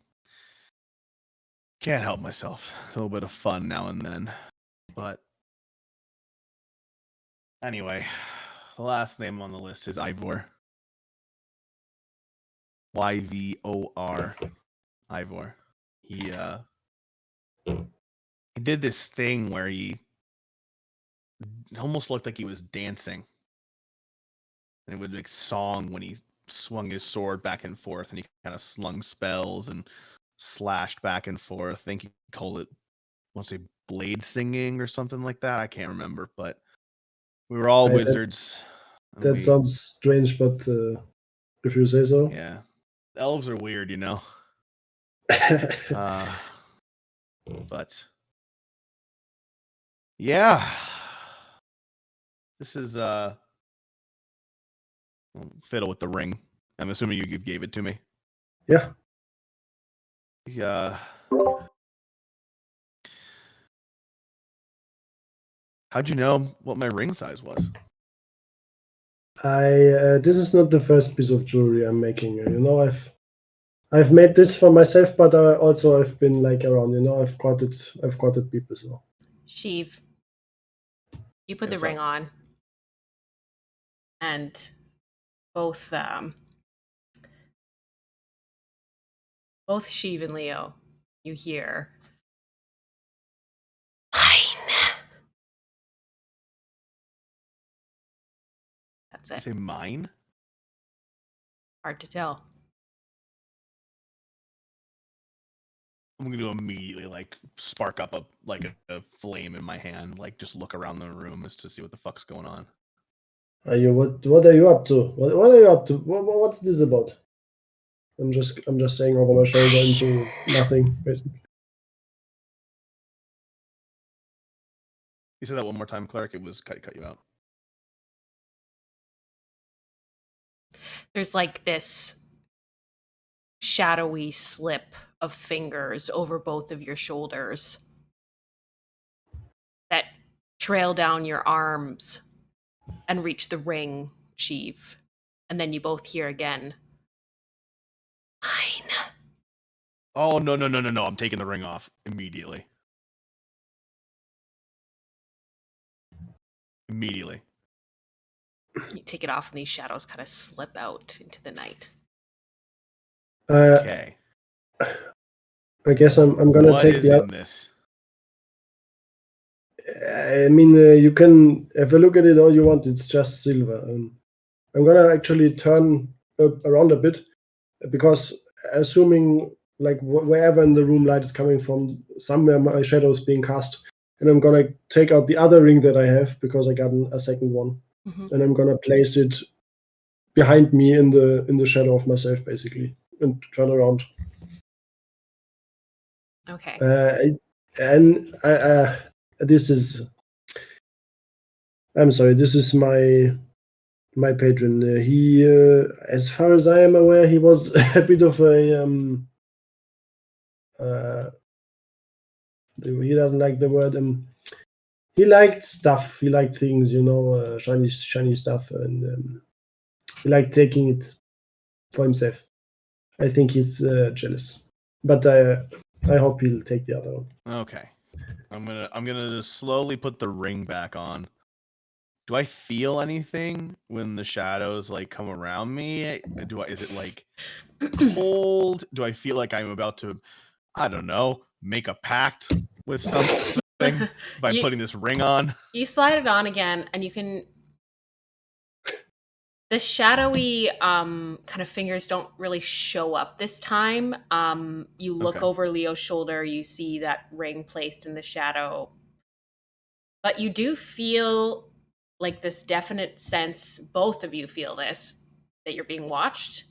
can't help myself. A little bit of fun now and then, but anyway, the last name on the list is Ivor. Yvor. Ivor. He did this thing where he almost looked like he was dancing, and it would make song when he swung his sword back and forth, and he kind of slung spells and slashed back and forth. I think he called it, I want to say, blade singing or something like that. I can't remember, but we were all wizards. That sounds strange, but if you say so. Yeah, elves are weird, you know. But yeah, this is fiddle with the ring. I'm assuming you gave it to me. Yeah. Yeah. How'd you know what my ring size was? This is not the first piece of jewelry I'm making. You know, I've made this for myself, but also I've been like around. You know, I've courted people. So, Sheev, you put Yes, the ring on, and both Sheev and Leo, you hear mine. That's You it. say mine? Hard to tell. I'm gonna immediately like spark up a flame in my hand, like just look around the room as to see what the fuck's going on. What are you up to? What are you up to? What's this about? I'm just saying over my shoulder into nothing, basically. You said that one more time, Cleric. It was cut you out. There's like this shadowy slip of fingers over both of your shoulders that trail down your arms and reach the ring sheath. And then you both hear again, mine. Oh, no. I'm taking the ring off immediately. Immediately. You take it off and these shadows kind of slip out into the night. Okay. I guess I'm gonna What take is the. in this? I mean, you can have a look at it all you want. It's just silver. I'm gonna actually turn around a bit because assuming like wherever in the room light is coming from, somewhere my shadow is being cast, and I'm gonna take out the other ring that I have because I got a second one, and I'm gonna place it behind me in the shadow of myself, basically, and turn around. Okay. This is. I'm sorry. This is my patron. He, as far as I am aware, he was a bit of a. He doesn't like the word. He liked stuff. He liked things, shiny stuff, and he liked taking it for himself. I think he's jealous, but I hope he'll take the other one. Okay. I'm gonna just slowly put the ring back on. Do I feel anything when the shadows like come around me? Is it like cold? Do I feel like I'm about to, I don't know, make a pact with something by putting this ring on? You slide it on again, and you can. The shadowy kind of fingers don't really show up this time. You look over Leo's shoulder, you see that ring placed in the shadow. But you do feel like this definite sense, both of you feel this, that you're being watched,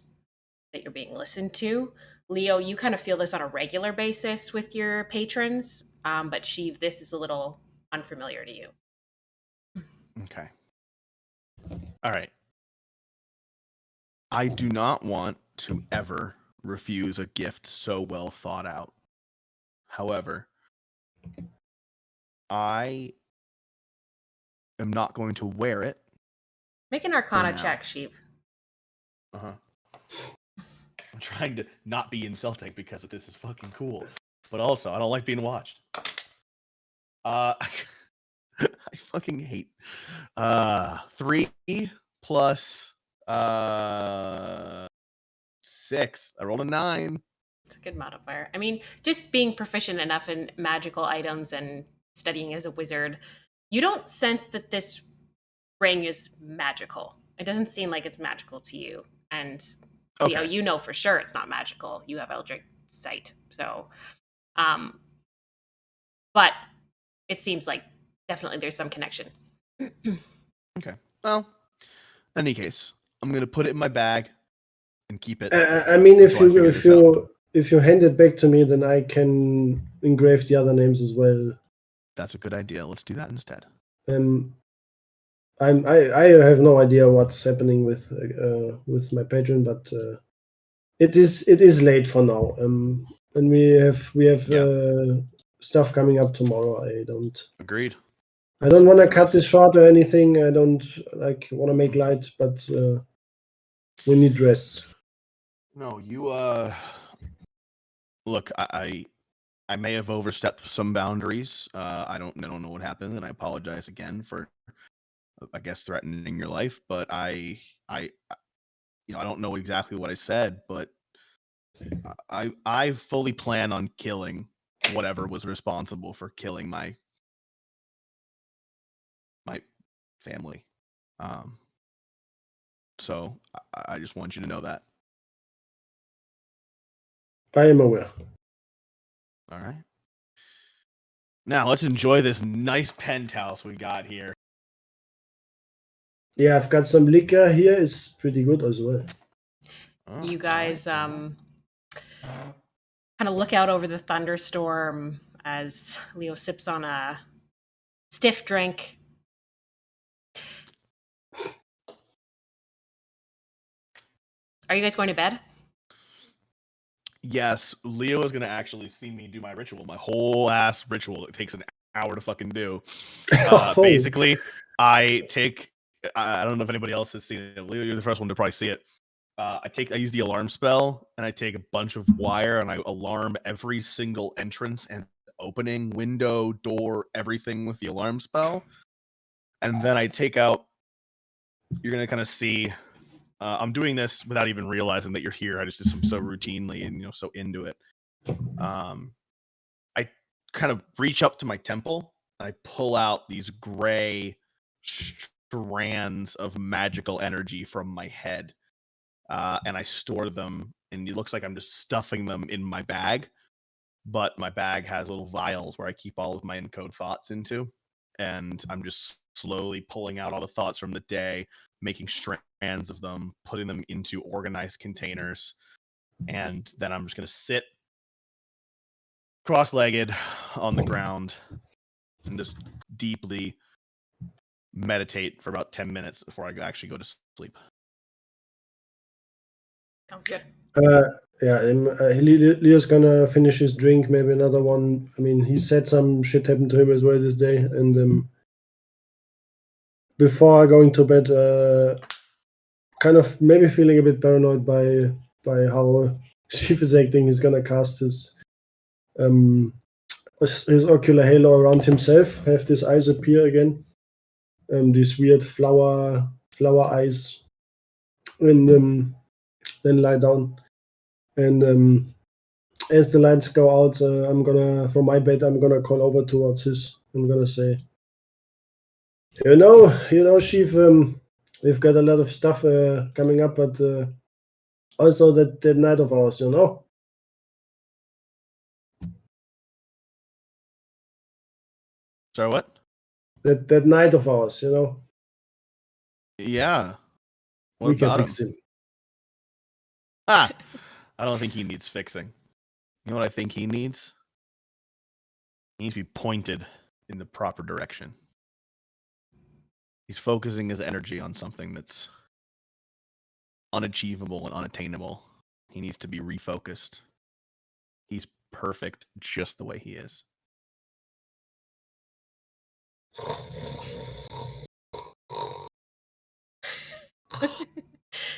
that you're being listened to. Leo, you kind of feel this on a regular basis with your patrons, but Sheev, this is a little unfamiliar to you. Okay. All right. I do not want to ever refuse a gift so well thought out. However, I am not going to wear it. Make an Arcana check, Sheev. Uh-huh. I'm trying to not be insulting because this is fucking cool. But also, I don't like being watched. I fucking hate 3 plus 6. I rolled a 9. It's a good modifier. I mean, just being proficient enough in magical items and studying as a wizard, you don't sense that this ring is magical. It doesn't seem like it's magical to you. And Leo, you know for sure it's not magical. You have Eldritch Sight. So, but it seems like definitely there's some connection. Okay. Well, in any case, I'm gonna put it in my bag and keep it. I mean, if you hand it back to me, then I can engrave the other names as well. That's a good idea. Let's do that instead. I have no idea what's happening with my patron, but it is late for now. And we have stuff coming up tomorrow. Agreed. I don't want to cut this short or anything. I don't want to make light, but we need rest. No, you look, I may have overstepped some boundaries. I don't know what happened, and I apologize again for, I guess, threatening your life. But I don't know exactly what I said, but I fully plan on killing whatever was responsible for killing my family. So I just want you to know that. I am aware. All right. Now let's enjoy this nice penthouse we got here. Yeah, I've got some liquor here. It's pretty good as well. Oh, You all guys right, all right. kind of look out over the thunderstorm as Leo sips on a stiff drink. Are you guys going to bed? Yes, Leo is gonna actually see me do my ritual, my whole ass ritual. It takes an hour to fucking do. Oh. Basically, I take. I don't know if anybody else has seen it. Leo, you're the first one to probably see it. I use the alarm spell, and I take a bunch of wire, and I alarm every single entrance and opening, window, door, everything with the alarm spell. And then I take out. You're gonna kind of see. I'm doing this without even realizing that you're here. I just do some so routinely and so into it. I kind of reach up to my temple. And I pull out these gray strands of magical energy from my head, and I store them. And it looks like I'm just stuffing them in my bag, but my bag has little vials where I keep all of my encode thoughts into, and I'm just slowly pulling out all the thoughts from the day, making strands of them, putting them into organized containers, and then I'm just going to sit cross-legged on the ground and just deeply meditate for about 10 minutes before I actually go to sleep. Sounds good. Yeah, Leo's gonna finish his drink, maybe another one. I mean, he said some shit happened to him as well this day, and before going to bed, kind of maybe feeling a bit paranoid by how Chief is acting. He's gonna cast his ocular halo around himself, have these eyes appear again, these weird flower eyes, and then lie down. And as the lights go out, I'm gonna, from my bed, I'm gonna call over towards his. I'm gonna say, Chief, we've got a lot of stuff coming up, but also that night of ours, Sorry, what? that night of ours, Yeah. What we can about him? fix him. I don't think he needs fixing. You know what I think he needs? He needs to be pointed in the proper direction. He's focusing his energy on something that's unachievable and unattainable. He needs to be refocused. He's perfect just the way he is.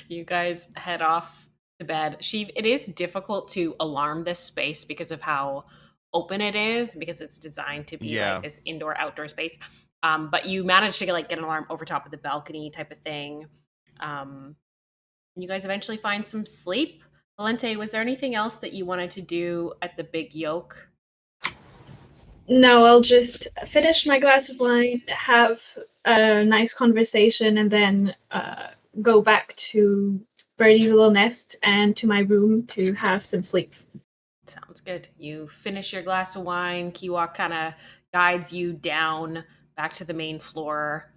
You guys head off to bed. Sheev, it is difficult to alarm this space because of how open it is, because it's designed to be like this indoor-outdoor space. But you managed to get an alarm over top of the balcony type of thing. You guys eventually find some sleep. Valente, was there anything else that you wanted to do at the Big Yoke? No, I'll just finish my glass of wine, have a nice conversation, and then go back to Birdie's little nest and to my room to have some sleep. Sounds good. You finish your glass of wine. Kiwok kind of guides you down back to the main floor,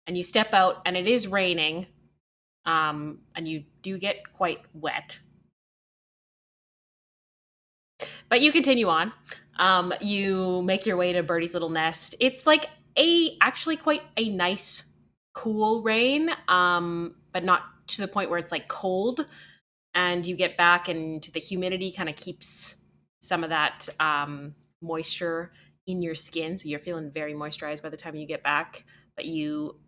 and you step out, and it is raining, and you do get quite wet. But you continue on. You make your way to Birdie's little nest. It's like actually quite a nice, cool rain, but not to the point where it's like cold. And you get back, and the humidity kind of keeps some of that moisture in your skin, so you're feeling very moisturized by the time you get back. But you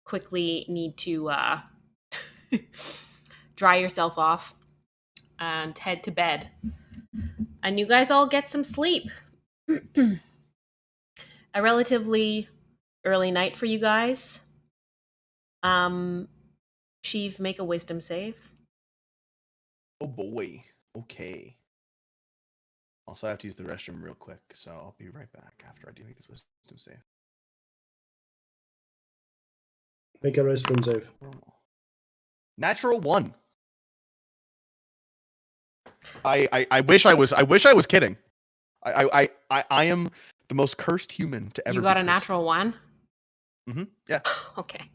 quickly need to dry yourself off and head to bed. And you guys all get some sleep. A relatively early night for you guys. Sheev, make a wisdom save. Oh boy. Okay. Also, I have to use the restroom real quick, so I'll be right back after I do make this wisdom save. Make a restroom save. Natural 1. I wish I was kidding. I am the most cursed human to ever. You got be a natural one? Yeah. Okay.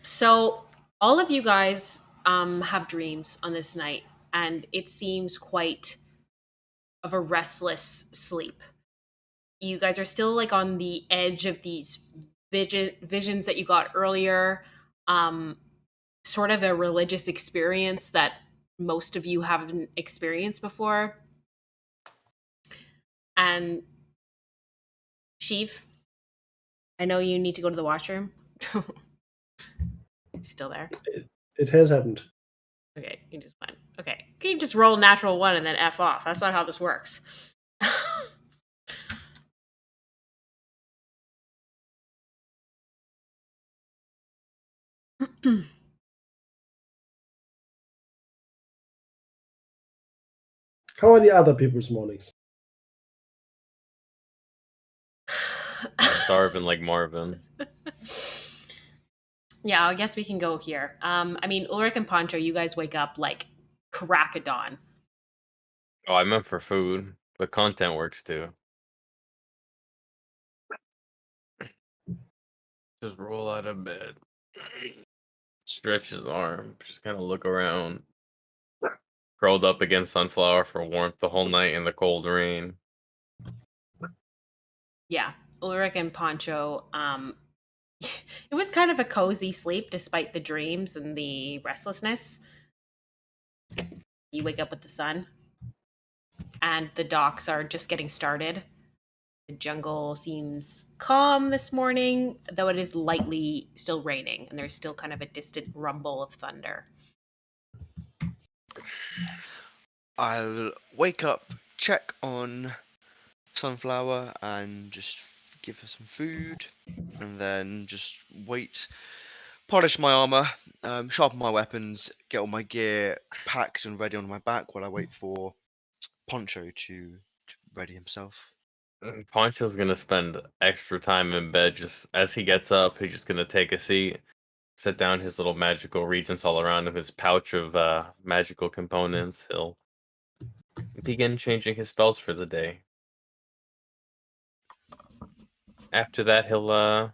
So all of you guys have dreams on this night, and it seems quite of a restless sleep. You guys are still like on the edge of these visions that you got earlier. Sort of a religious experience that most of you haven't experienced before. And Sheev, I know you need to go to the washroom. Still there? It has happened. Okay, you just went. Okay, can you just roll natural one and then F off? That's not how this works. How are the other people's mornings? Starving like Marvin. Yeah, I guess we can go here. I mean, Ulrich and Pancho, you guys wake up like crack of dawn. Oh, I meant for food, but content works too. Just roll out of bed. Stretch his arm. Just kind of look around. Curled up against Sunflower for warmth the whole night in the cold rain. Yeah, Ulrich and Pancho. It was kind of a cozy sleep despite the dreams and the restlessness. You wake up with the sun, and the docks are just getting started. The jungle seems calm this morning, though it is lightly still raining, and there's still kind of a distant rumble of thunder. I'll wake up, check on Sunflower, and just give her some food, and then just wait, polish my armor, sharpen my weapons, get all my gear packed and ready on my back while I wait for Poncho to ready himself. Poncho's gonna spend extra time in bed. Just as he gets up, he's just gonna take a seat, set down his little magical regents all around him, his pouch of magical components. He'll begin changing his spells for the day. After that, he'll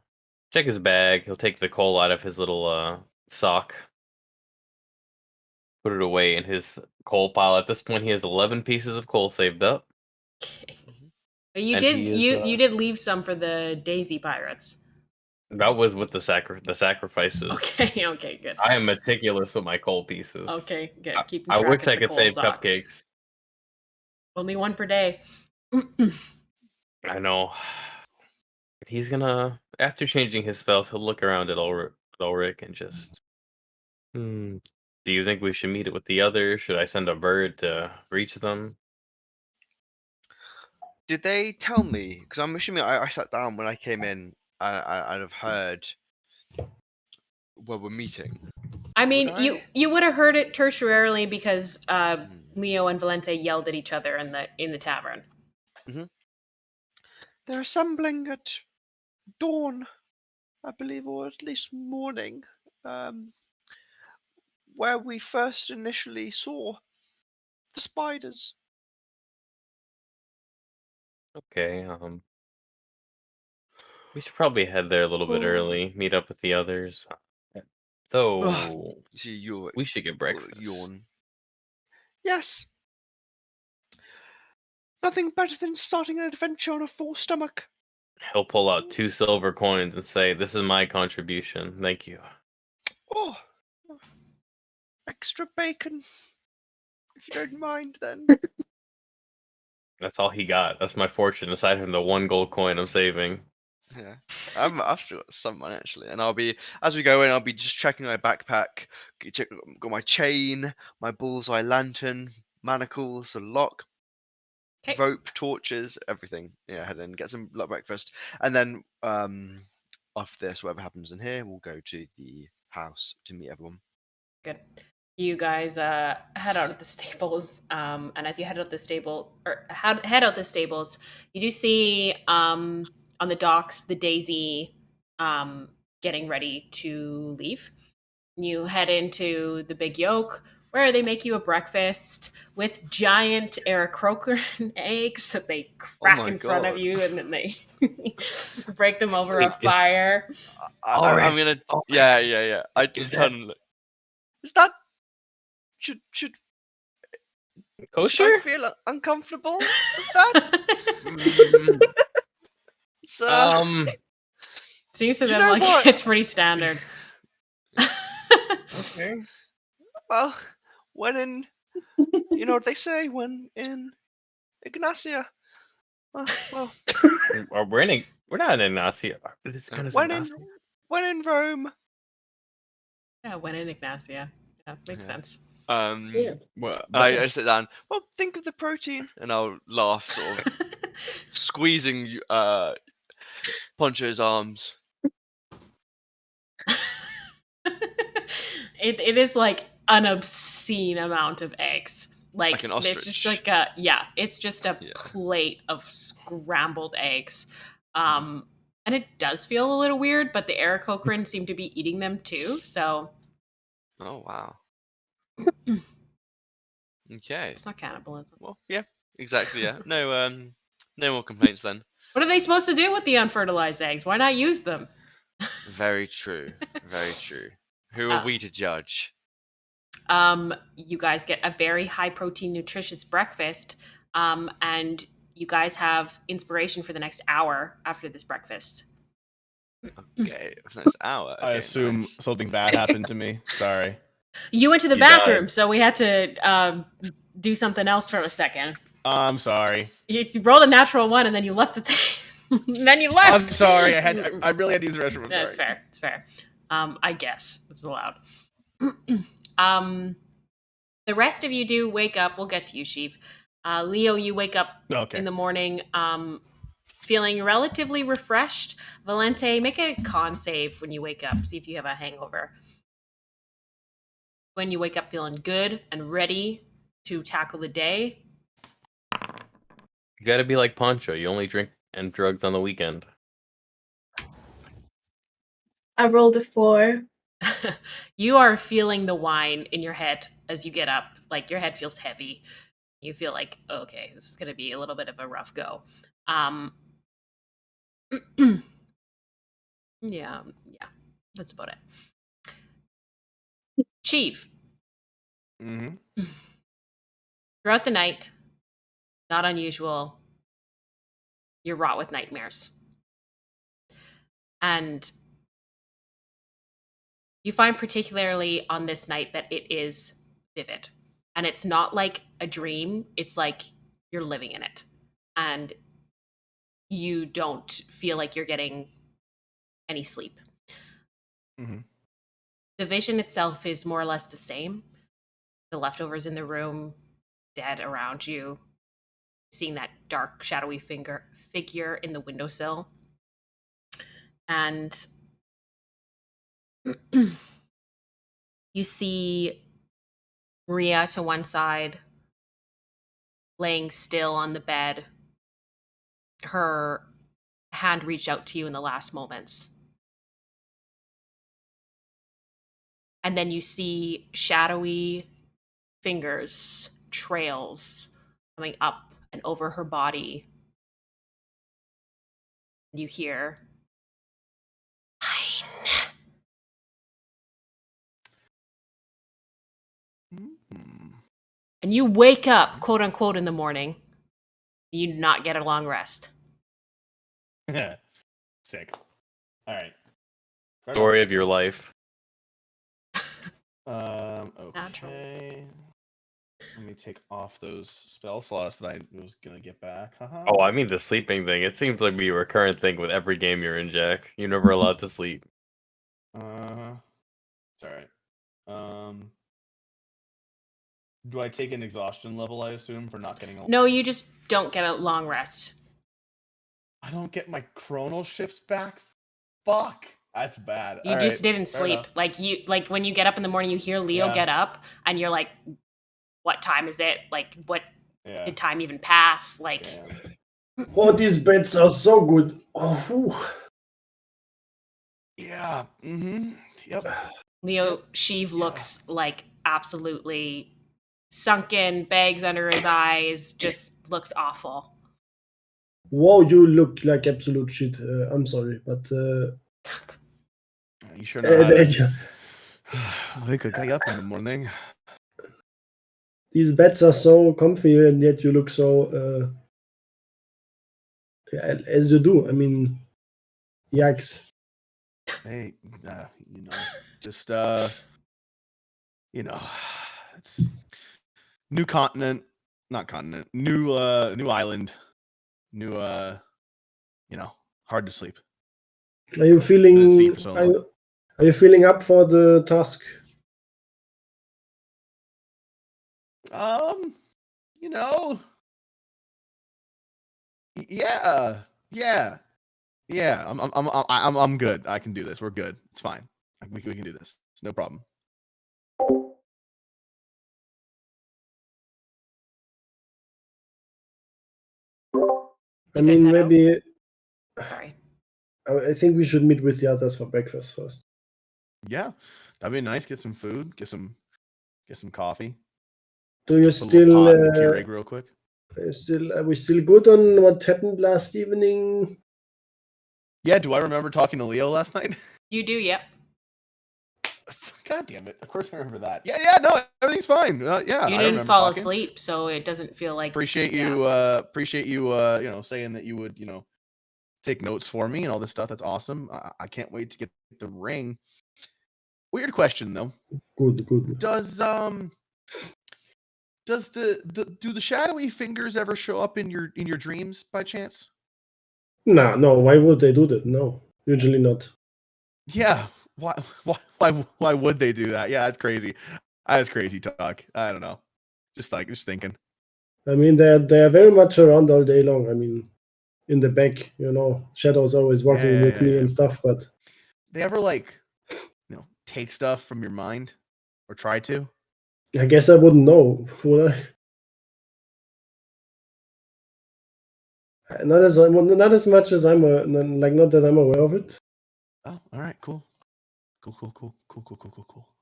check his bag. He'll take the coal out of his little sock, put it away in his coal pile. At this point, he has 11 pieces of coal saved up, But you and did he is. you did leave some for the Daisy Pirates. That was with the sacrifices. Okay, okay, good. I am meticulous with my coal pieces. Okay, good. Keeping I track wish of I the could coal save sock. cupcakes. Only one per day. I know. He's gonna, after changing his spells, he'll look around at Ulrich and just, do you think we should meet it with the others? Should I send a bird to reach them? Did they tell me? Because I'm assuming I sat down when I came in. I'd have heard where we're meeting. I mean, Would I? you would have heard it tertiarily because Hmm. Leo and Valente yelled at each other in the tavern. They're assembling at dawn, I believe, or at least morning, where we first initially saw the spiders. Okay, we should probably head there a little bit early, meet up with the others. So, See, you we should get breakfast. yawn. Yes. Nothing better than starting an adventure on a full stomach. He'll pull out 2 silver coins and say, "This is my contribution. Thank you." Oh, extra bacon, if you don't mind, then. That's all he got. That's my fortune, aside from the 1 gold coin I'm saving. Yeah, I've still got some money actually, and I'll be as we go in. I'll be just checking my backpack. Got my chain, my bullseye lantern, manacles, a lock, 'Kay. rope, torches, everything. Yeah, head in, get some breakfast, and then after this, whatever happens in here, we'll go to the house to meet everyone. Good. You guys head out of the stables, and as you head out the stables, you do see on the docks the Daisy getting ready to leave. You head into the big yoke, where they make you a breakfast with giant Aarakocran eggs that they crack my in front of God. you, and then they break them over Wait, a fire. I'm gonna. Yeah. I Is turn and look. Is that? Should I kosher? feel uncomfortable with that? Mm, It's, Seems to You them know like what? it's pretty standard. okay. well, when in, you know what they say, when in Ingnasia. Well, We're not in Ignacia. This kind of when in Ignacia. Rome. Yeah, when in Ignacia. Yeah, makes Yeah. sense. Well, I sit down. Well, think of the protein, and I'll laugh, sort of squeezing Poncho's arms. It is like an obscene amount of eggs. Like an It's just ostrich. like it's just a Yeah. plate of scrambled eggs. And it does feel a little weird, but the Aarakocran seem to be eating them too, so Oh wow. Okay. it's not cannibalism. Well, yeah, exactly. Yeah. No more complaints then. What are they supposed to do with the unfertilized eggs? Why not use them? Very true. Very true. Who are we to judge? You guys get a very high protein, nutritious breakfast, and you guys have inspiration for the next hour after this breakfast. Okay, next hour. I Okay, assume nice. something bad happened to me. Sorry. You went to the You bathroom, died. so we had to do something else for a second. I'm sorry. You rolled a natural one, and then you left and then you left. I'm sorry. I really had to use the restroom. I'm That's sorry. fair. It's fair. I guess it's allowed. The rest of you do wake up. We'll get to you, Sheep. Leo, you wake up Okay. in the morning, feeling relatively refreshed. Valente, make a con save when you wake up. See if you have a hangover. When you wake up feeling good and ready to tackle the day. You gotta be like Poncho. You only drink and drugs on the weekend. I rolled a 4. You are feeling the wine in your head as you get up. Like your head feels heavy. You feel like, okay, this is going to be a little bit of a rough go. Yeah, that's about it. Chief, Mm-hmm. throughout the night, not unusual, you're wrought with nightmares. And you find particularly on this night that it is vivid. And it's not like a dream, it's like you're living in it. And you don't feel like you're getting any sleep. Mm-hmm. The vision itself is more or less the same. The leftovers in the room, dead around you, seeing that dark, shadowy figure in the windowsill. And you see Maria to one side, laying still on the bed. Her hand reached out to you in the last moments. And then you see shadowy fingers, trails coming up and over her body. You hear, Mm-hmm. and you wake up, quote unquote, in the morning. You do not get a long rest. Sick. All right. Story of your life. Natural. Okay. Let me take off those spell slots that I was gonna get back. Oh, I mean the sleeping thing. It seems like be a recurrent thing with every game you're in, Jack. You're never allowed to sleep. It's all right. Do I take an exhaustion level? I assume for not getting. No, you just don't get a long rest. I don't get my chronal shifts back. Fuck, that's bad. You All just right, didn't fair sleep. enough. Like when you get up in the morning, you hear Leo Yeah. get up, and you're like, "What time is it? Like, what Yeah. did time even pass?" Like, Damn. Oh, these beds are so good. Oh, whew. Yeah. Mm-hmm. Yep. Leo Sheev looks like absolutely sunken, bags under his eyes, just looks awful. Whoa, you look like absolute shit. I'm sorry, but You sure know how to uh, wake a guy up in the morning. these beds are so comfy, and yet you look so as you do. I mean, yikes. Hey, you know, just you know, it's new continent, not continent, new island, new you know, hard to sleep. Are you Been at sea feeling? for so long. Are you feeling up for the task? You know, yeah. I'm good. I can do this. We're good. It's fine. We can do this. It's no problem. I You guys mean, head out? maybe Sorry. I think we should meet with the others for breakfast first. Yeah, that'd be nice. Get some food. Get some coffee. Do you Put a little pot in the still? Keurig real quick. Are we still good on what happened last evening? Yeah. Do I remember talking to Leo last night? You do, yep. God damn it! Of course I remember that. Yeah. No, everything's fine. Yeah, You I didn't remember fall talking. asleep, so it doesn't feel like Appreciate yeah. you. You know, saying that you would, you know, take notes for me and all this stuff. That's awesome. I can't wait to get the ring. Weird question though. Good. Does do the shadowy fingers ever show up in your dreams by chance? No. Why would they do that? No, usually not. Yeah. Why would they do that? Yeah, that's crazy. That's crazy talk. I don't know. Just thinking. I mean, they're very much around all day long. I mean, in the back, Shadow's always walking with me Yeah. and stuff. But They ever take stuff from your mind or try to? I guess I wouldn't know, would I? Not as much as not that I'm aware of it. Oh, all right, cool. All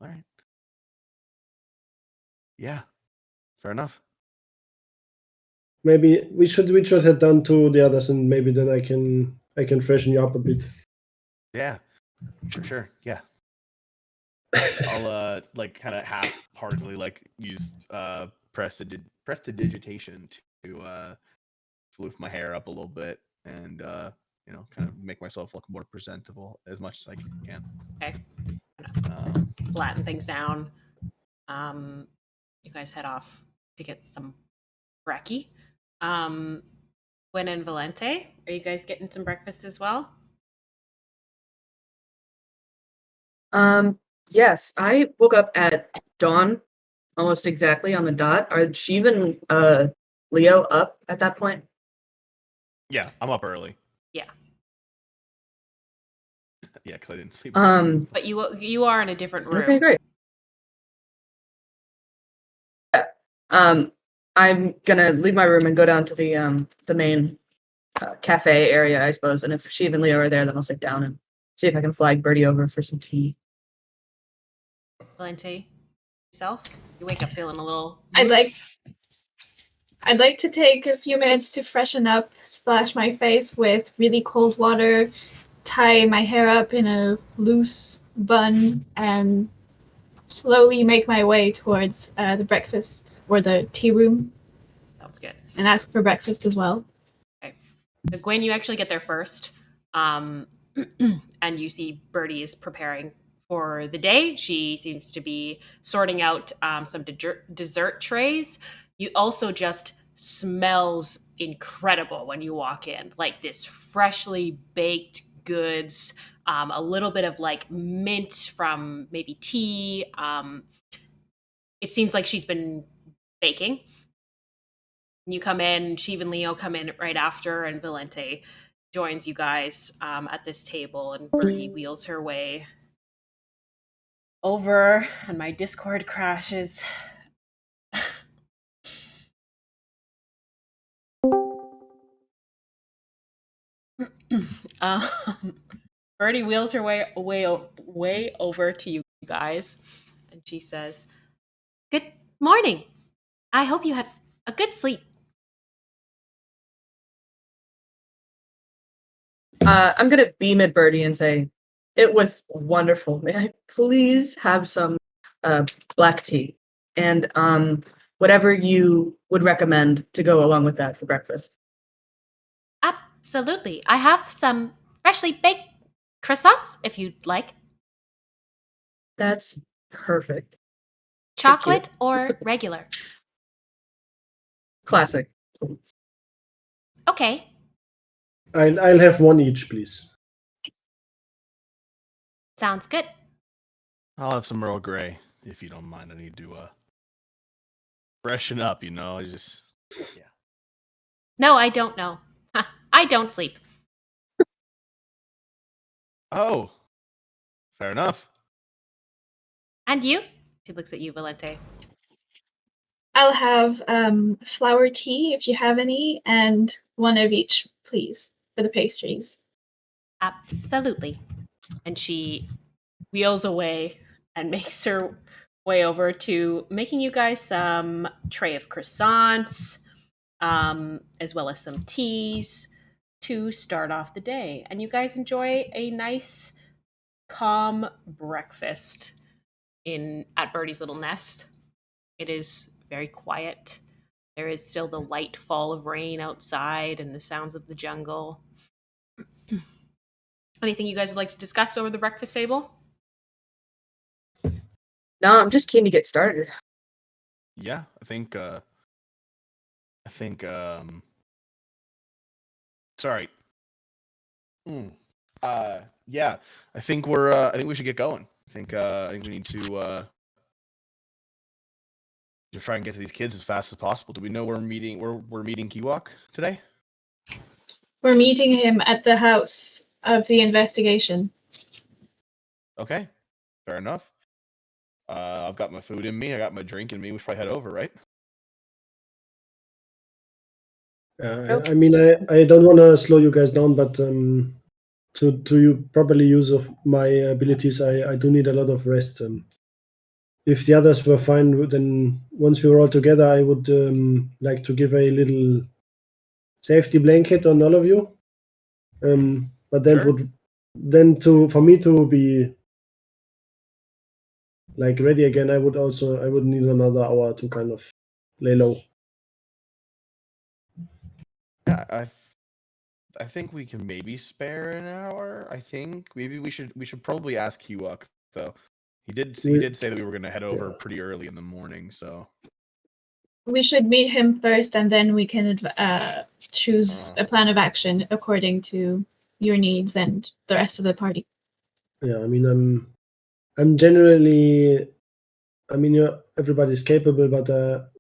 right. Yeah, fair enough. Maybe we should head down to the others, and maybe then I can freshen you up a bit. Yeah, sure. Yeah, I'll kind of half-heartedly use prestidigitation to floof my hair up a little bit and kind of make myself look more presentable as much as I can. Okay. Flatten things down. You guys head off to get some brekkie. Gwen and Valente, are you guys getting some breakfast as well? Yes, I woke up at dawn, almost exactly on the dot. Are Sheev and Leo up at that point? Yeah, I'm up early. Yeah. Yeah, because I didn't sleep. But you are in a different room. Okay, great. Yeah. I'm gonna leave my room and go down to the main cafe area, I suppose. And if Sheev and Leo are there, then I'll sit down and see if I can flag Birdie over for some tea. Valente, yourself? You wake up feeling a little. I'd like to take a few minutes to freshen up, splash my face with really cold water, tie my hair up in a loose bun, and slowly make my way towards the breakfast or the tea room. Sounds good. And ask for breakfast as well. Okay. So Gwen, you actually get there first. And you see Birdie is preparing for the day. She seems to be sorting out some dessert trays. You also just smells incredible when you walk in, like this freshly baked goods, a little bit of mint from maybe tea. It seems like she's been baking. You come in, Sheev and Leo come in right after, and Valente joins you guys at this table, and Birdie wheels her way over, and my Discord crashes. Birdie wheels her way over to you guys. And she says, "Good morning. I hope you had a good sleep." I'm gonna beam at Birdie and say, "It was wonderful. May I please have some black tea and whatever you would recommend to go along with that for breakfast?" Absolutely. I have some freshly baked croissants if you'd like. That's perfect. Chocolate or regular? Classic. Okay. I'll have one each, please. Sounds good. I'll have some Earl Grey, if you don't mind. I need to freshen up, I just... Yeah. No, I don't know. I don't sleep. Oh, fair enough. And you? She looks at you, Valente. I'll have flower tea if you have any, and one of each, please, for the pastries. Absolutely. And she wheels away and makes her way over to making you guys some tray of croissants, as well as some teas to start off the day. And you guys enjoy a nice, calm breakfast at Birdie's little nest. It is very quiet. There is still the light fall of rain outside and the sounds of the jungle. Anything you guys would like to discuss over the breakfast table? No, I'm just keen to get started. Yeah, I think sorry. Yeah, I think I think we should get going. I think we need to try and get to these kids as fast as possible. Do we know we're meeting Kiwok today? We're meeting him at the house of the investigation. Okay, fair enough. I've got my food in me. I got my drink in me. We should probably head over, right? I mean, I don't want to slow you guys down, but to you properly use of my abilities, I do need a lot of rest. If the others were fine, then once we were all together, I would like to give a little safety blanket on all of you. But then Sure. for me to be like ready again, I would need another hour to kind of lay low. Yeah, I think we can maybe spare an hour. I think maybe we should probably ask Kiwok though. He did say that we were going to head over pretty early in the morning, so We should meet him first, and then we can choose a plan of action according to your needs and the rest of the party. Yeah, I mean, I'm generally, I mean, everybody's capable, but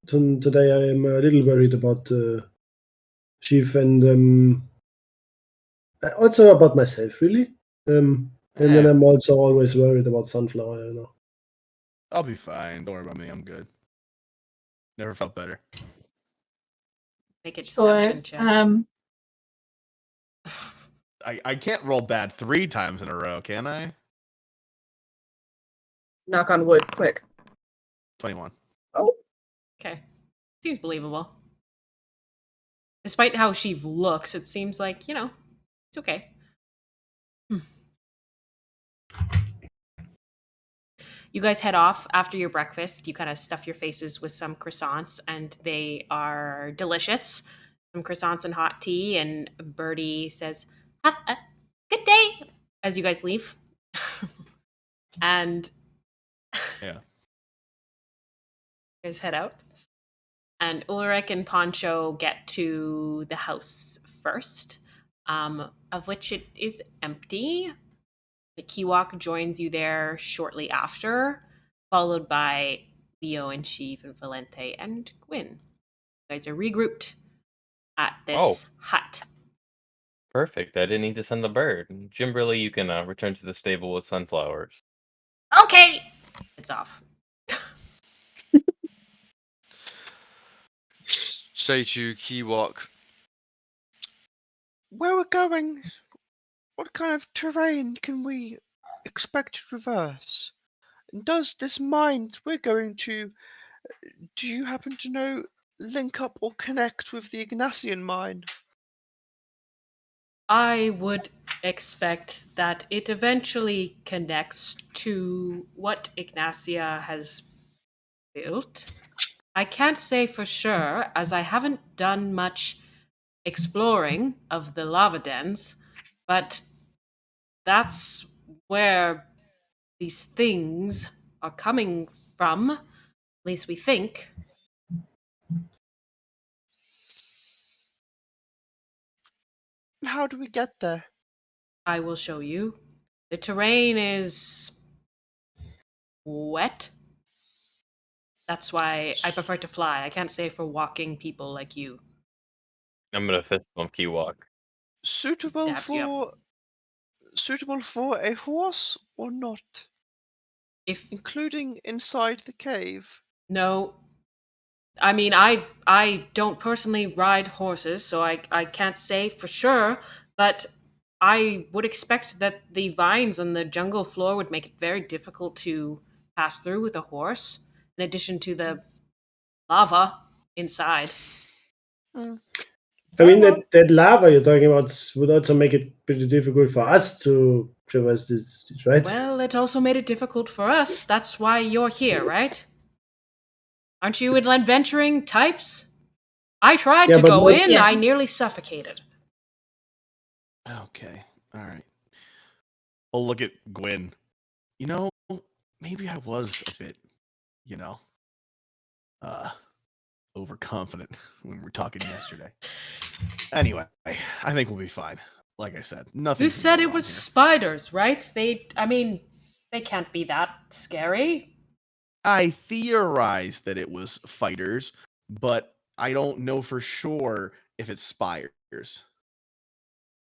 today I am a little worried about Chief and also about myself, really. And then I'm also always worried about Sunflower. I'll be fine. Don't worry about me. I'm good. Never felt better. Make a deception check. I can't roll bad 3 times in a row, can I? Knock on wood, quick. 21. Oh. Okay. Seems believable. Despite how she looks, it seems like, it's okay. You guys head off after your breakfast. You kind of stuff your faces with some croissants, and they are delicious. Some croissants and hot tea, and Birdie says, "Have a good day," as you guys leave. And yeah, you guys head out. And Ulrich and Poncho get to the house first, of which it is empty. The Kiwok joins you there shortly after, followed by Leo and Sheev and Valente and Gwyn. You guys are regrouped at this hut. Perfect. I didn't need to send the bird. Jimberly, you can return to the stable with sunflowers. Okay! It's off. Say to Kiwok, where we're going, what kind of terrain can we expect to traverse? And does this mine we're going to, do you happen to know, link up or connect with the Ignasian mine? I would expect that it eventually connects to what Ignacia has built. I can't say for sure, as I haven't done much exploring of the lava dens, but that's where these things are coming from, at least we think. How do we get there? I will show you. The terrain is wet. That's why I prefer to fly. I can't say for walking people like you. I'm gonna fist bump Kiwok. Suitable Dabs you up. for a horse or not? If Including inside the cave? no, I mean I don't personally ride horses, so I can't say for sure, but I would expect that the vines on the jungle floor would make it very difficult to pass through with a horse, in addition to the lava inside. Mm. I mean, Very well. that lava you're talking about would also make it pretty difficult for us to traverse this, right? Well, it also made it difficult for us. That's why you're here, right? Aren't you adventuring types? I tried Yeah, to but go not- in, I Yes. nearly suffocated. Okay. All right. I'll look at Gwen. You know, maybe I was a bit, you know, overconfident when we were talking yesterday. Anyway, I think we'll be fine. Like I said, nothing. You can said go it wrong was here. spiders, right? They can't be that scary. I theorized that it was fighters, but I don't know for sure if it's spiders.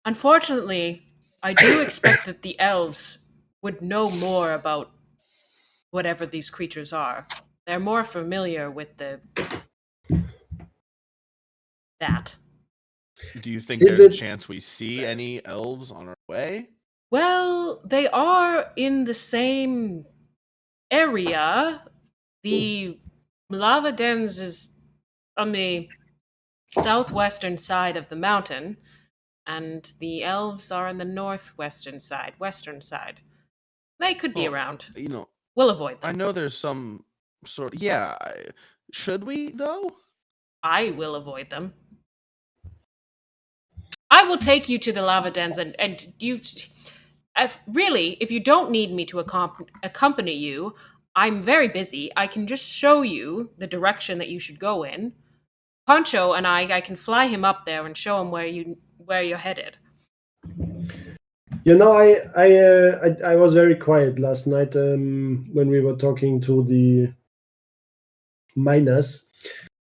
Unfortunately, I do expect that the elves would know more about whatever these creatures are. They're more familiar with that. Do you think See, there's a the- chance we see any elves on our way? Well, they are in the same area. The lava dens is on the southwestern side of the mountain, and the elves are on the northwestern side, western side. They could be Well, around. You know, We'll avoid I them. know there's some sort. Yeah, should we though? I will avoid them. I will take you to the lava dens, and you. Really, if you don't need me to accompany you, I'm very busy. I can just show you the direction that you should go in. Pancho and I can fly him up there and show him where you're headed. You know, I was very quiet last night when we were talking to the miners,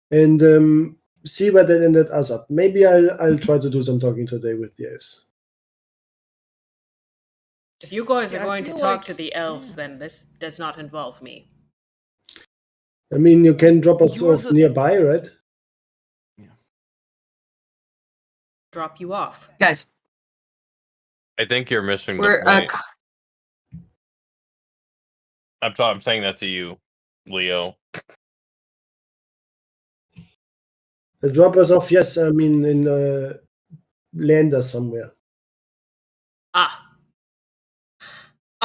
and see where that ended us up. Maybe I'll try to do some talking today with the elves. If you guys are Yeah, I going to feel talk like- to the elves, yeah. then this does not involve me. I mean, you can drop us You're off the- nearby, right? Drop you off. Guys, I think you're missing the we're point. I'm saying that to you, Leo. Drop us off, yes. I mean, in land us somewhere. Ah.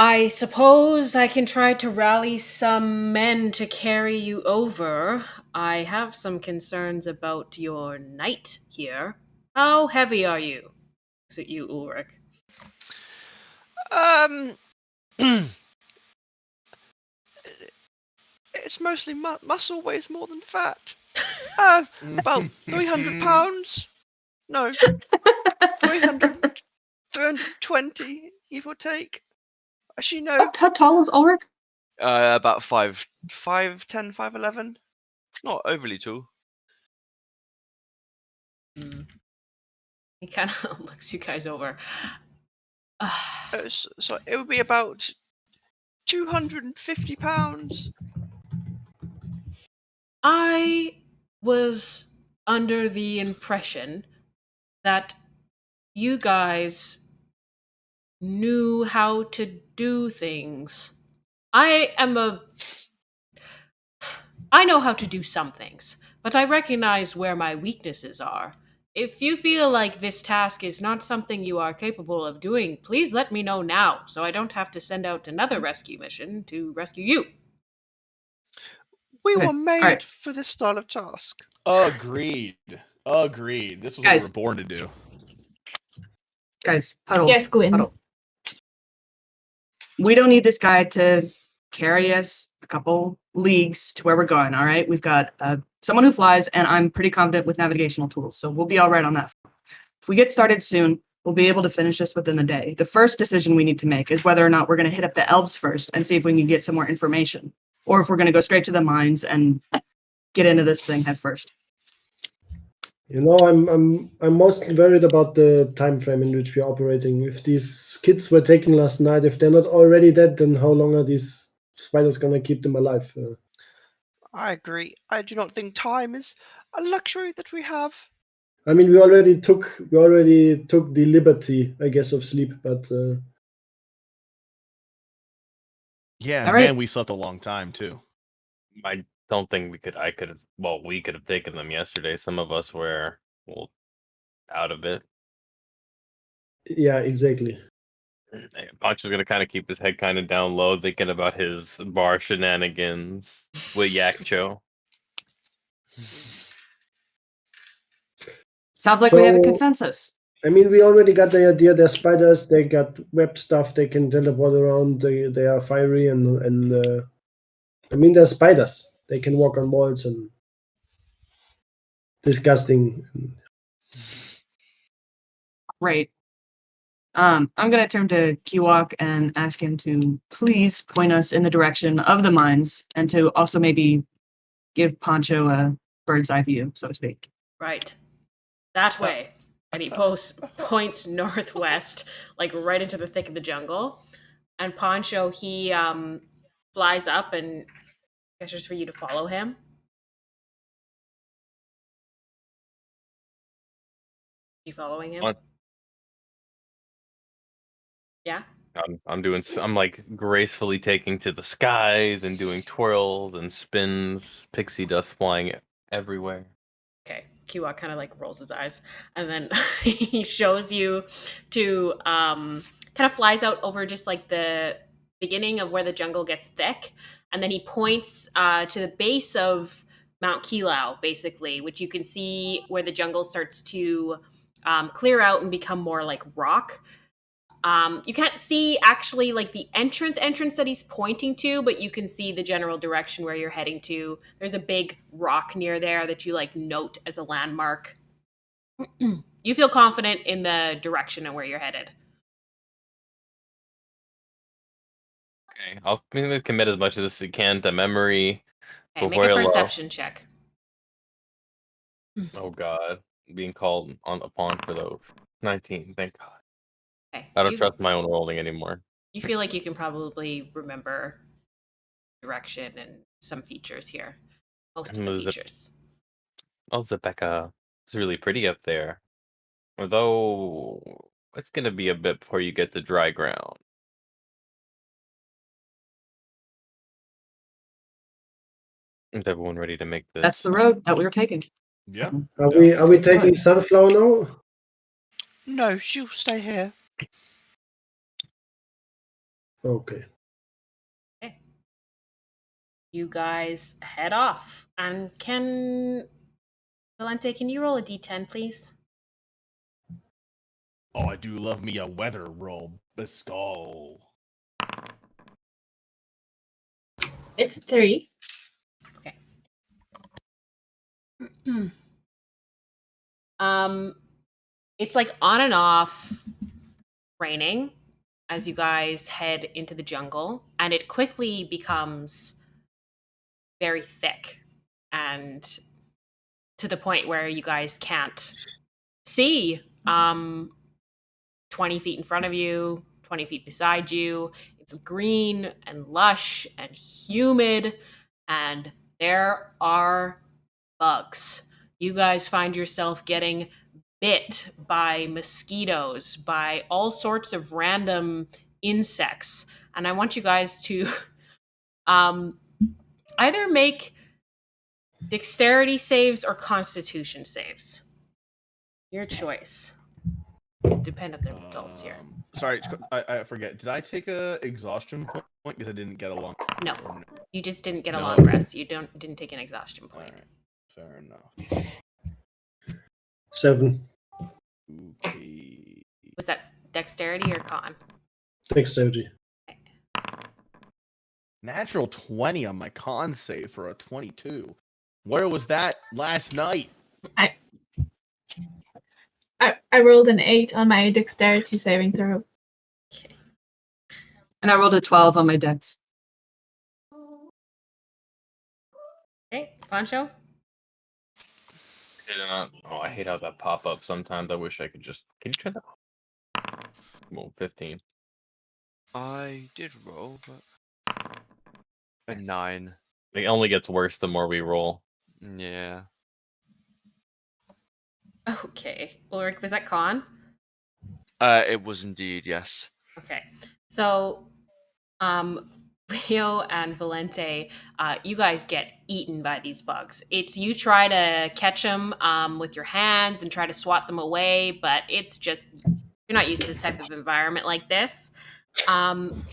I suppose I can try to rally some men to carry you over. I have some concerns about your knight here. How heavy are you? Looks at you, Ulrich. It's mostly muscle weighs more than fat. About 300 pounds. No, 300, 320, give or take. Actually, no. how tall is Ulrich? About 5'10", 5'11". Not overly tall. He kind of looks you guys over. So it would be about 250 pounds. I was under the impression that you guys knew how to do things. I know how to do some things, but I recognize where my weaknesses are. If you feel like this task is not something you are capable of doing, please let me know now so I don't have to send out another rescue mission to rescue you. We Okay, were made alright. for this style of task. Agreed. Agreed. This was what we Guys. were born to do. Guys, huddle. Yes, Gwyn. Huddle. We don't need this guy to carry us a couple leagues to where we're going, all right? We've got someone who flies, and I'm pretty confident with navigational tools, so we'll be all right on that. If we get started soon, we'll be able to finish this within the day. The first decision we need to make is whether or not we're going to hit up the elves first and see if we can get some more information, or if we're going to go straight to the mines and get into this thing head first. You know, I'm mostly worried about the time frame in which we are operating. If these kids were taken last night, if they're not already dead, then how long are these spiders gonna keep them alive? I agree. I do not think time is a luxury that we have. I mean, we already took the liberty, I guess, of sleep, but Yeah, All right. man, we slept a long time too. I don't think we could have taken them yesterday. Some of us were out of it. yeah, exactly. Pancho's gonna kind of keep his head kind of down low, thinking about his bar shenanigans with Yakcho. Sounds like we have a So- consensus. I mean, we already got the idea. They're spiders. They got web stuff. They can teleport around. They are fiery and I mean, they're spiders. They can walk on walls and disgusting. Great. I'm gonna turn to Kiwok and ask him to please point us in the direction of the mines, and to also maybe give Pancho a bird's eye view, so to speak. Right. That way. And he points northwest, like right into the thick of the jungle. And Poncho, he flies up and gestures for you to follow him. You following him? What? Yeah? I'm like gracefully taking to the skies and doing twirls and spins, pixie dust flying everywhere. Okay. Kiwa kind of like rolls his eyes. And then he shows you to kind of flies out over just like the beginning of where the jungle gets thick. And then he points to the base of Mount Kilau, basically, which you can see where the jungle starts to clear out and become more like rock. You can't see actually like the entrance that he's pointing to, but you can see the general direction where you're heading to. There's a big rock near there that you like note as a landmark. You feel confident in the direction and where you're headed. Okay, I'm gonna commit as much of this as I can to memory. Okay, make Before a I love. perception check. Oh God, being called upon for those 19. Thank God. Okay, I don't trust my own rolling anymore. you feel like you can probably remember direction and some features here. Most of the features. Oh, Zebecca, it's really pretty up there. Although it's gonna be a bit before you get to dry ground. Is everyone ready to make this? That's the road that we were taking. Yeah. Are we taking Sunflower now? No, she'll stay here. Okay. You guys head off. And Valente, can you roll a d10, please? Oh, I do love me a weather roll. Let's go. It's 3. It's like on and off raining as you guys head into the jungle, and it quickly becomes very thick and to the point where you guys can't see 20 feet in front of you, 20 feet beside you. It's green and lush and humid, and there are bugs. You guys find yourself getting bit by mosquitoes, by all sorts of random insects. And I want you guys to Either make dexterity saves or constitution saves. Your choice. Depend on the results here. Sorry, I forget. Did I take a exhaustion point because I didn't get along? No, you just didn't get a No. long rest. You didn't take an exhaustion point. Alright, fair enough. 7. Okay. Was that dexterity or con? Dexterity. Natural 20 on my con save for a 22. Where was that last night? I rolled an 8 on my dexterity saving throw. Okay. And I rolled a 12 on my dex. Okay, Poncho? Oh, I hate how that pop up sometimes. I wish I could just. Can you try that? Well, 15. I did roll, but a 9. It only gets worse the more we roll. Yeah. Okay. Ulrich, was that con? It was indeed, yes. Okay. So, Leo and Valente, you guys get eaten by these bugs. It's you try to catch them with your hands and try to swat them away, but it's just you're not used to this type of environment like this. Would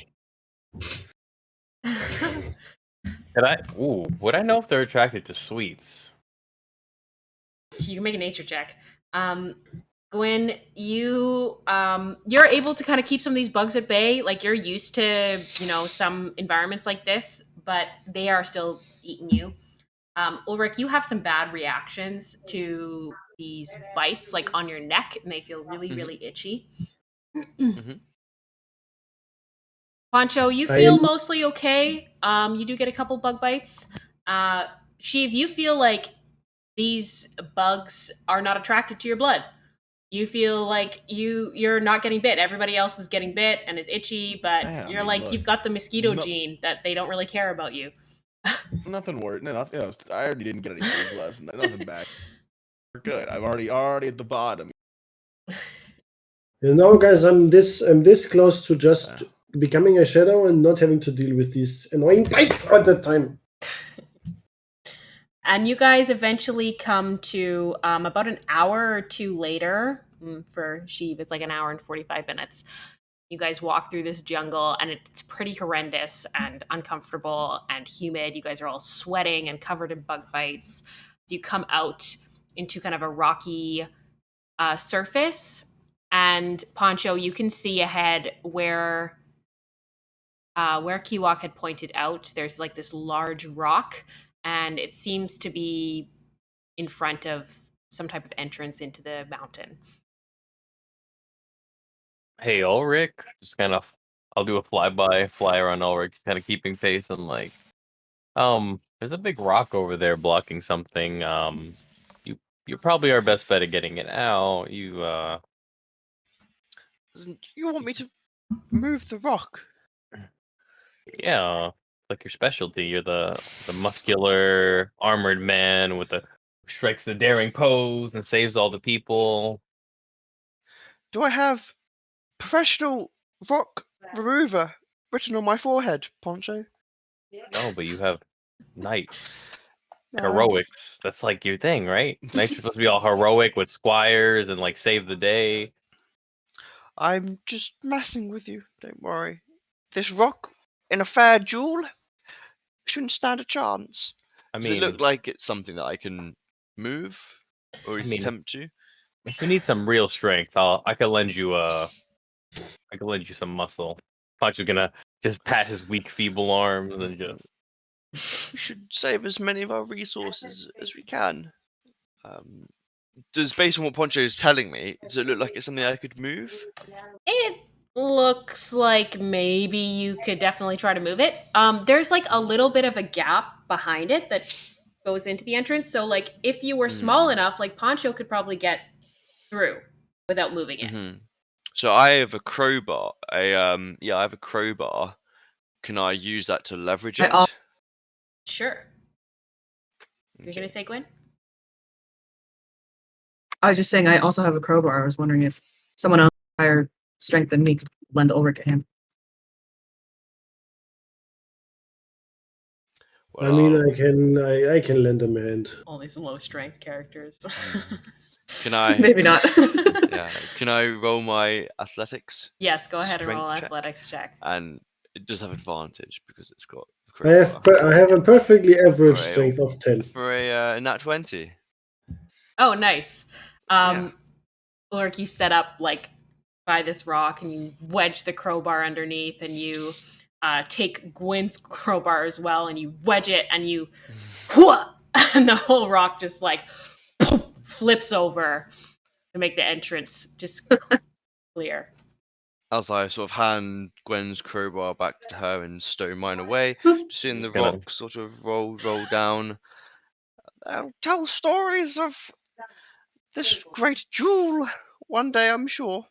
I know if they're attracted to sweets? You can make a nature check. Gwen, you're able to kind of keep some of these bugs at bay. Like you're used to, some environments like this, but they are still eating you. Ulrich, you have some bad reactions to these bites, like on your neck, and they feel really, really itchy. Poncho, you feel mostly okay. You do get a couple bug bites. Sheev, you feel like these bugs are not attracted to your blood. You feel like you're not getting bit. Everybody else is getting bit and is itchy, but you've got the mosquito gene that they don't really care about you. Nothing worse. No, nothing. I already didn't get any bugs last night. Nothing bad. We're good. I'm already at the bottom. Guys, I'm this close to just becoming a shadow and not having to deal with these annoying bites all the time. And you guys eventually come to about an hour or two later. For Sheev, it's like an hour and 45 minutes. You guys walk through this jungle, and it's pretty horrendous and uncomfortable and humid. You guys are all sweating and covered in bug bites. You come out into kind of a rocky surface, and Poncho, you can see ahead where Kiwok had pointed out. There's like this large rock, and it seems to be in front of some type of entrance into the mountain. Hey, Ulrich, just kind of, I'll do a flyby, fly around Ulrich, kind of keeping pace, and there's a big rock over there blocking something. You're probably our best bet at getting it out. You want me to move the rock? Yeah, like your specialty. You're the muscular armored man with the strikes the daring pose and saves all the people. Do I have professional rock remover written on my forehead, Poncho? No, but you have knights. Heroics. That's like your thing, right? Knights are supposed to be all heroic with squires and like save the day. I'm just messing with you. Don't worry. This rock in a fair duel shouldn't stand a chance. Does it look like it's something that I can move or attempt to? If you need some real strength, I can lend you some muscle. Poncho's gonna just pat his weak, feeble arms and just. We should save as many of our resources as we can. Based on what Poncho is telling me, does it look like it's something I could move? It looks like maybe you could definitely try to move it. There's like a little bit of a gap behind it that goes into the entrance. So like if you were small enough, like Poncho could probably get through without moving it. So I have a crowbar. I have a crowbar. Can I use that to leverage it? Sure. You're gonna say, Gwen? I was just saying I also have a crowbar. I was wondering if someone else with higher strength than me could lend Ulrich a hand. I mean, Well, I can lend a hand. Only some low strength characters. can I? Maybe not. Yeah. Can I roll my athletics? Yes, go ahead and roll Strength an check? athletics check. And it does have advantage because it's got. I have a perfectly average Alright, strength of 10. for a nat 20. Oh, nice. Yeah. Ulrich, you set up like by this rock and you wedge the crowbar underneath and you take Gwyn's crowbar as well and you wedge it and you and the whole rock just like flips over to make the entrance just clear. As I sort of hand Gwen's crowbar back to her and stow mine away, just seeing the Just gonna- rock sort of roll down. I'll tell stories of this great jewel one day, I'm sure.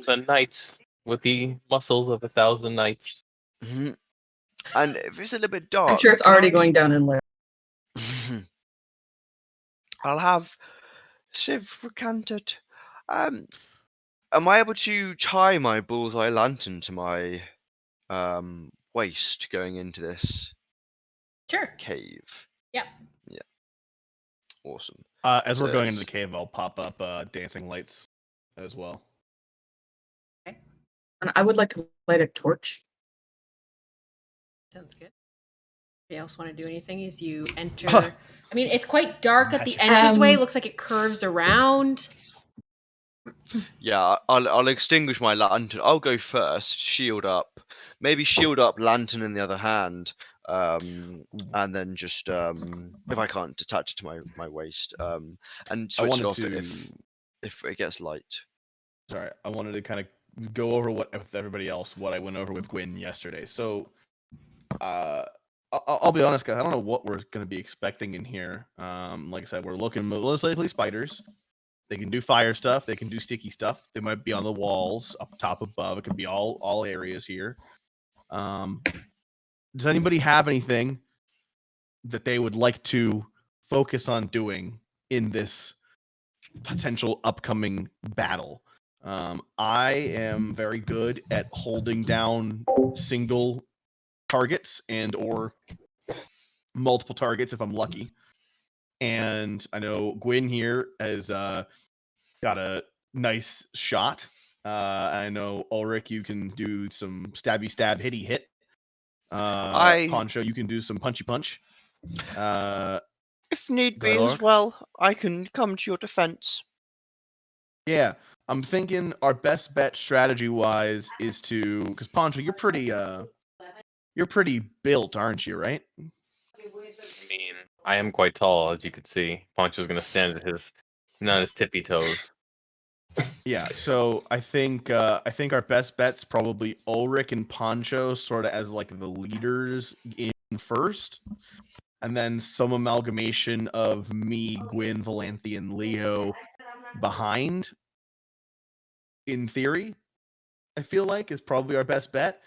The knights with the muscles of 1,000 knights. Mhm. And if it's a little bit dark, I'm sure it's already going down in layer. I'll have Civ recant it. Am I able to tie my bullseye lantern to my waist going into this Sure. cave? Yep. Yeah. Awesome. As we're going into the Says- cave, I'll pop up dancing lights as well. And I would like to light a torch. Sounds good. Anybody else want to do anything as you enter? I mean, it's quite dark at the Magic. entranceway. It looks like it curves around. Yeah, I'll extinguish my lantern. I'll go first. Shield up. Maybe shield up, lantern in the other hand. And then just if I can't attach it to my waist, and I switch it wanted off to. if it gets light. Sorry, I wanted to kind of go over with everybody else what I went over with Gwyn yesterday. So, I'll be honest, guys. I don't know what we're going to be expecting in here. Like I said, we're looking most likely spiders. They can do fire stuff. They can do sticky stuff. They might be on the walls, up top, above. It could be all areas here. Does anybody have anything that they would like to focus on doing in this potential upcoming battle? I am very good at holding down single targets and or multiple targets if I'm lucky. And I know Gwyn here has got a nice shot. I know Ulrich, you can do some stabby stab, hitty hit. Poncho, you can do some punchy punch. If need Go ahead, be as Ulrich. well, I can come to your defense. Yeah, I'm thinking our best bet strategy wise is to, because Poncho, you're pretty built, aren't you? Right? I mean, I am quite tall, as you could see. Poncho's gonna stand at not his tippy toes. Yeah. So I think our best bet's probably Ulrich and Poncho, sort of as like the leaders in first, and then some amalgamation of me, Gwyn, Valanthe, and Leo behind. In theory, I feel like is probably our best bet.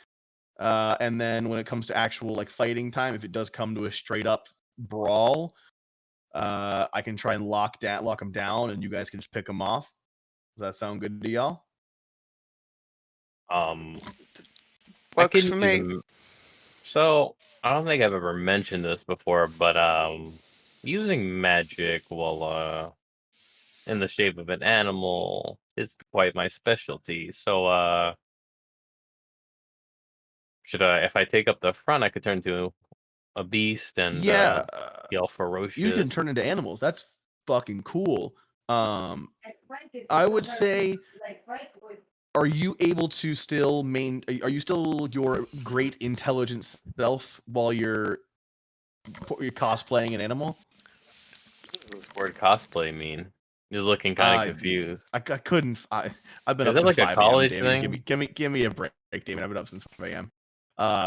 And then when it comes to actual like fighting time, if it does come to a straight up brawl, I can try and lock them down, and you guys can just pick them off. Does that sound good to y'all? I Works can for me. even- So I don't think I've ever mentioned this before, but using magic while in the shape of an animal is quite my specialty. So should I, if I take up the front, I could turn to a beast and Yeah, yell ferocious. you can turn into animals. That's fucking cool. I would say, are you able to still are you still your great intelligent self while you're cosplaying an animal? What does this word cosplay mean? You're looking kind of confused. I couldn't. I've been Is up that since like a 5 a.m. college David. thing? Give me a break, David. I've been up since 5 a.m.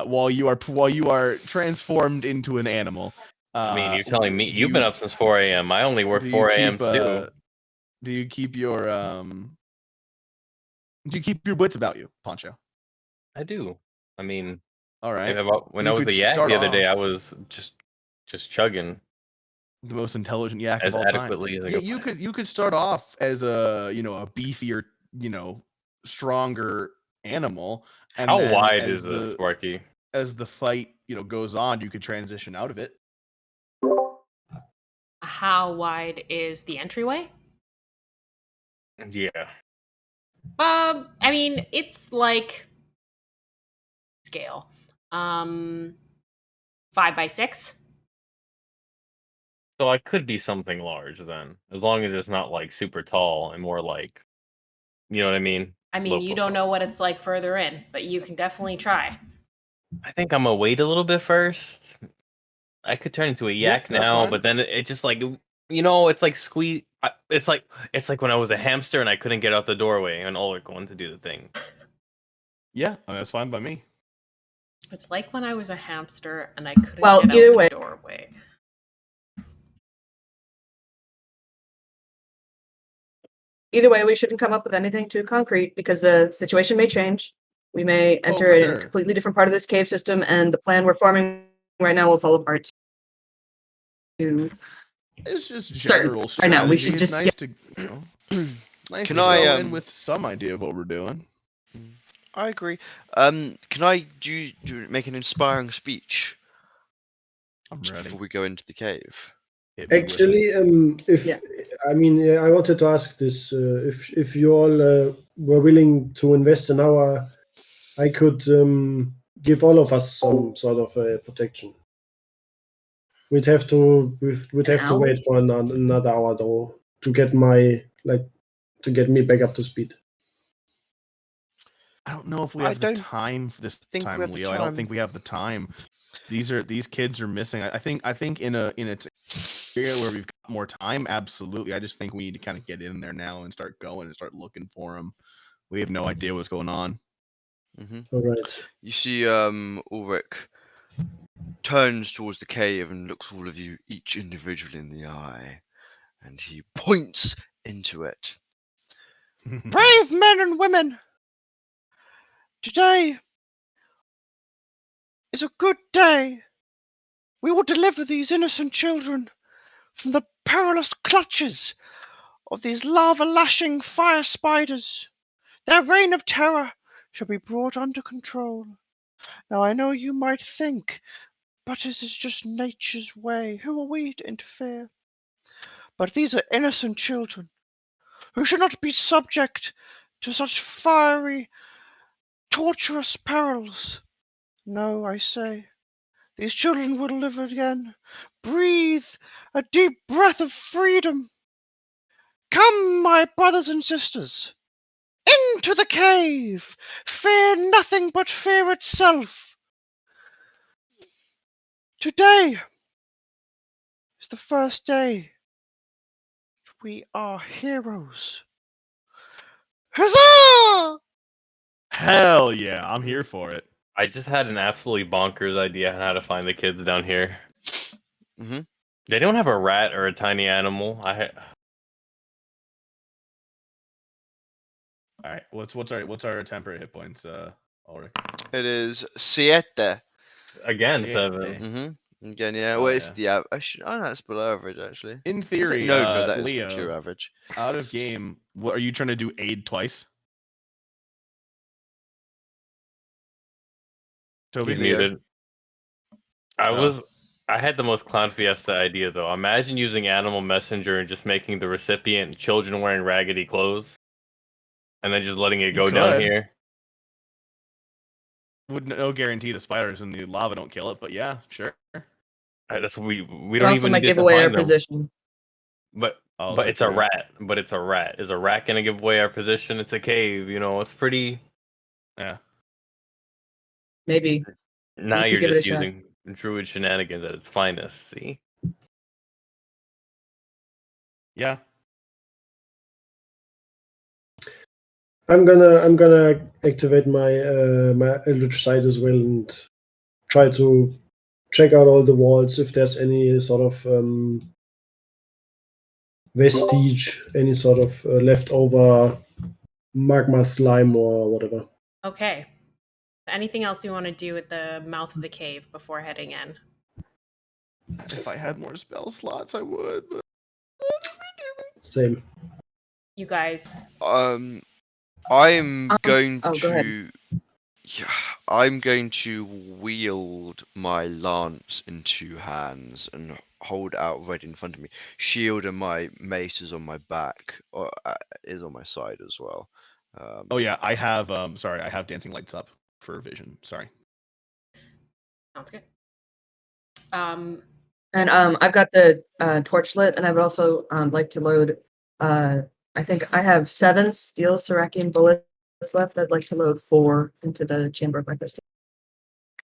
While you are transformed into an animal. I mean, you're telling me do you've been up since 4 a.m. I only work do you 4 a.m. keep, too. Do you keep your wits about you, Poncho? I do. I mean, All right. when You I was could a yak start the other day, I off was just chugging the most intelligent yak as of all time. adequately as I Yeah, could. you could start off as a beefier, stronger animal. And How then wide as is this, Sparky? as the fight, goes on, you could transition out of it. How wide is the entryway? Yeah. I mean, it's like scale. 5x6. So I could be something large then, as long as it's not like super tall and more like, you know what I mean? I mean, Low you don't profile. know what it's like further in, but you can definitely try. I think I'm gonna wait a little bit first. I could turn into a Yeah, yak that's now, fine. but then it just like it's like squeeze. It's like when I was a hamster and I couldn't get out the doorway, and Ulrich wanted to do the thing. Yeah, that's fine by me. It's like when I was a hamster and I couldn't Well, get out either the way. doorway. Either way, we shouldn't come up with anything too concrete because the situation may change. We may enter for in sure. a completely different part of this cave system, and the plan we're forming right now will fall apart. It's just Certain. general Right strategy. now, we should It's just nice to, it's nice Can to I, go in with some idea of what we're doing. I agree. Can I make an inspiring speech I'm just ready. before we go into the cave? Hit me with it. Actually, if Yeah. I mean, I wanted to ask this: if you all were willing to invest an hour, I could give all of us some sort of protection. We'd have to hour? wait for another hour though to get me back up to speed. I don't know if we I have the don't time for this think we time, have the Leo. I don't time. think we have the time. These kids are missing. I think in a area where we've got more time, absolutely. I just think we need to kind of get in there now and start going and start looking for them. We have no idea what's going on. All right. You see, Ulrich turns towards the cave and looks all of you each individually in the eye, and he points into it. Brave men and women, today is a good day. We will deliver these innocent children from the perilous clutches of these lava-lashing fire spiders. Their reign of terror shall be brought under control. Now I know you might think, but this is just nature's way. Who are we to interfere? But these are innocent children who should not be subject to such fiery, torturous perils. No, I say, these children will live again, breathe a deep breath of freedom. Come, my brothers and sisters, into the cave. Fear nothing but fear itself. Today is the first day. We are heroes. Huzzah! Hell yeah, I'm here for it. I just had an absolutely bonkers idea on how to find the kids down here. Mhm. They don't have a rat or a tiny animal. All right, what's our temporary hit points, Ulrich? It is siete. Again, Yeah. 7. Again, yeah. Oh, Well, it's yeah. the oh no, it's below average actually. In Was it theory, Nova? That is Leo, true average. out of game, what are you trying to do? Aid twice? Toby? He's Leo. muted. I had the most clown fiesta idea though. Imagine using animal messenger and just making the recipient children wearing raggedy clothes, and then just letting it go down could. here. Would no guarantee the spiders in the lava don't kill it, but yeah, sure. That's we It don't also even might need give to away our find them. position. But Also it's a true. rat. But it's a rat. Is a rat gonna give away our position? It's a cave. It's pretty. Yeah. Maybe. Now We could you're give it a just shot. using druid shenanigans at its finest. See. Yeah. I'm gonna activate my my Eldritch Sight as well and try to check out all the walls if there's any sort of vestige, any sort of leftover magma slime or whatever. Okay. Anything else you want to do at the mouth of the cave before heading in? If I had more spell slots, I would. But... Same. You guys. I'm go going ahead. to. Yeah, I'm going to wield my lance in two hands and hold it out right in front of me. Shield and my mace is on my back, or is on my side as well. Oh yeah, I have I have dancing lights up for vision. Sorry. Sounds good. And I've got the torch lit, and I would also like to load. I think I have 7 steel Surakian bullets left. I'd like to load 4 into the chamber of my pistol.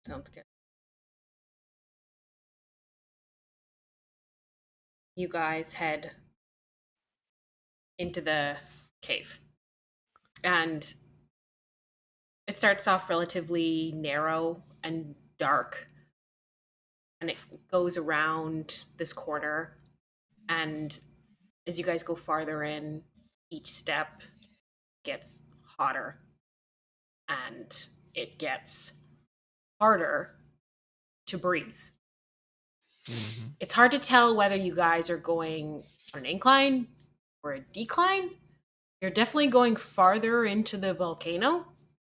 Sounds good. You guys head into the cave. And it starts off relatively narrow and dark. And it goes around this corner. And as you guys go farther in, each step gets hotter. And it gets harder to breathe. Mm-hmm. It's hard to tell whether you guys are going on an incline or a decline. You're definitely going farther into the volcano,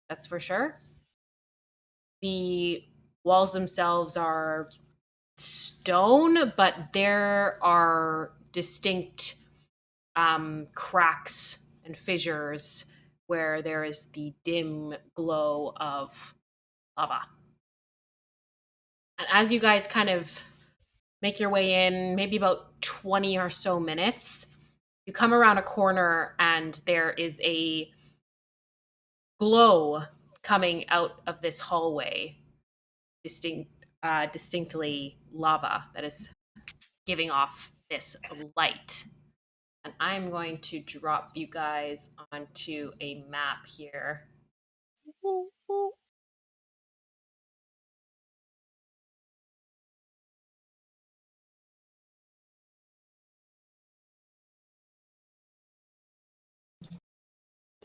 that's for sure. The walls themselves are stone, but there are distinct cracks and fissures where there is the dim glow of lava. And as you guys kind of make your way in, maybe about 20 or so minutes, you come around a corner and there is a glow coming out of this hallway, distinctly lava that is giving off this light. And I'm going to drop you guys onto a map here.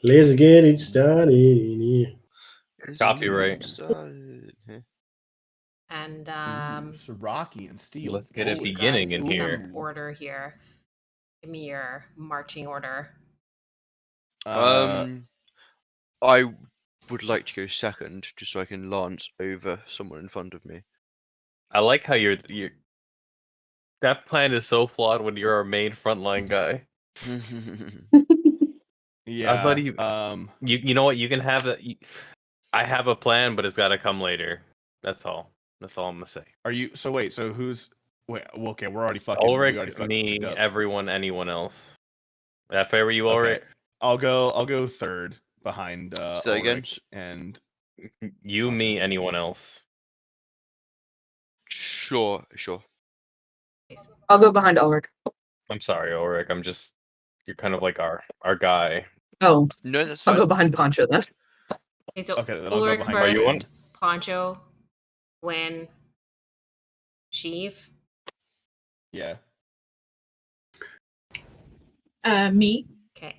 Let's get it started. Copyright. And Siraki and steel. Let's get it put you beginning guys in in here. some order here. Give me your marching order. I would like to go second, just so I can lance over someone in front of me. I like how you're that plan is so flawed when you're our main frontline guy. Yeah. I thought you know what, you can have that. I have a plan, but it's got to come later. That's all. That's all I'm gonna say. Are you? So wait. So who's? Wait. Well, okay, we're already fucking. Ulrich, we already fucking me, fucked up. everyone, anyone else. That fair with you, Okay. Ulrich? I'll go third behind Say again? Ulrich and You, Awesome. me, anyone else. Sure. I'll go behind Ulrich. I'm sorry, Ulrich. You're kind of like our guy. Oh, No, that's I'll fine. go behind Poncho then. Okay, so Okay, then I'll go Ulrich behind you. first, You want- Poncho, Gwen, Sheev. yeah. Me. Okay.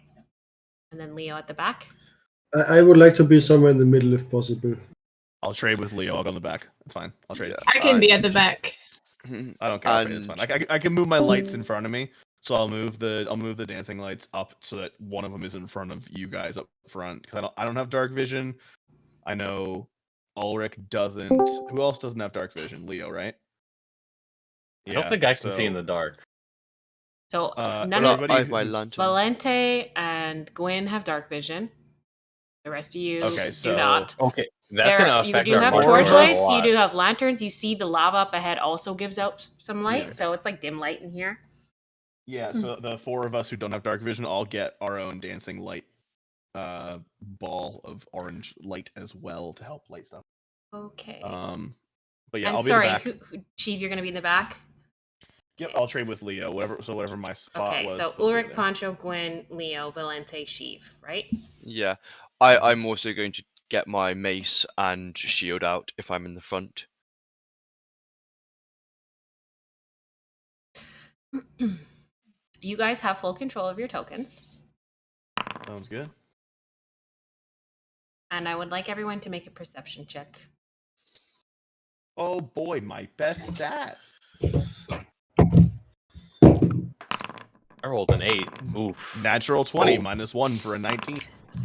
And then Leo at the back. I would like to be somewhere in the middle if possible. I'll trade with Leo. I'll go in the back. That's fine. I'll trade. Yeah. I can be at the back. I don't care. I'll trade. It's fine. I can move my lights in front of me, so I'll move the dancing lights up so that one of them is in front of you guys up front. Because I don't have dark vision. I know Ulrich doesn't. Who else doesn't have dark vision? Leo, right? I don't think I can see in the dark. So But none Well, of everybody I have who- my lantern. Valente and Gwen have dark vision. The rest of you Okay, do so- not. Okay, that's gonna You affect do our have marching torchlights, order a torchlights, you lot. do have lanterns, you see the lava up ahead also gives out some light, Yeah. so it's like dim light in here. Yeah, so the 4 of us who don't have dark vision all get our own dancing light ball of orange light as well to help light stuff. Okay. But yeah, and I'll sorry, be in the back. Chief, you're gonna be in the back? Yep, I'll trade with Leo. Whatever my spot Okay, was. so put Leo Ulrich, there. Poncho, Gwen, Leo, Valente, Sheev, right? Yeah. I'm also going to get my mace and shield out if I'm in the front. You guys have full control of your tokens, Sounds good. and I would like everyone to make a perception check. Oh boy, my best stat. I rolled an 8. Oof. Natural 20 Oh. -1 for a 19.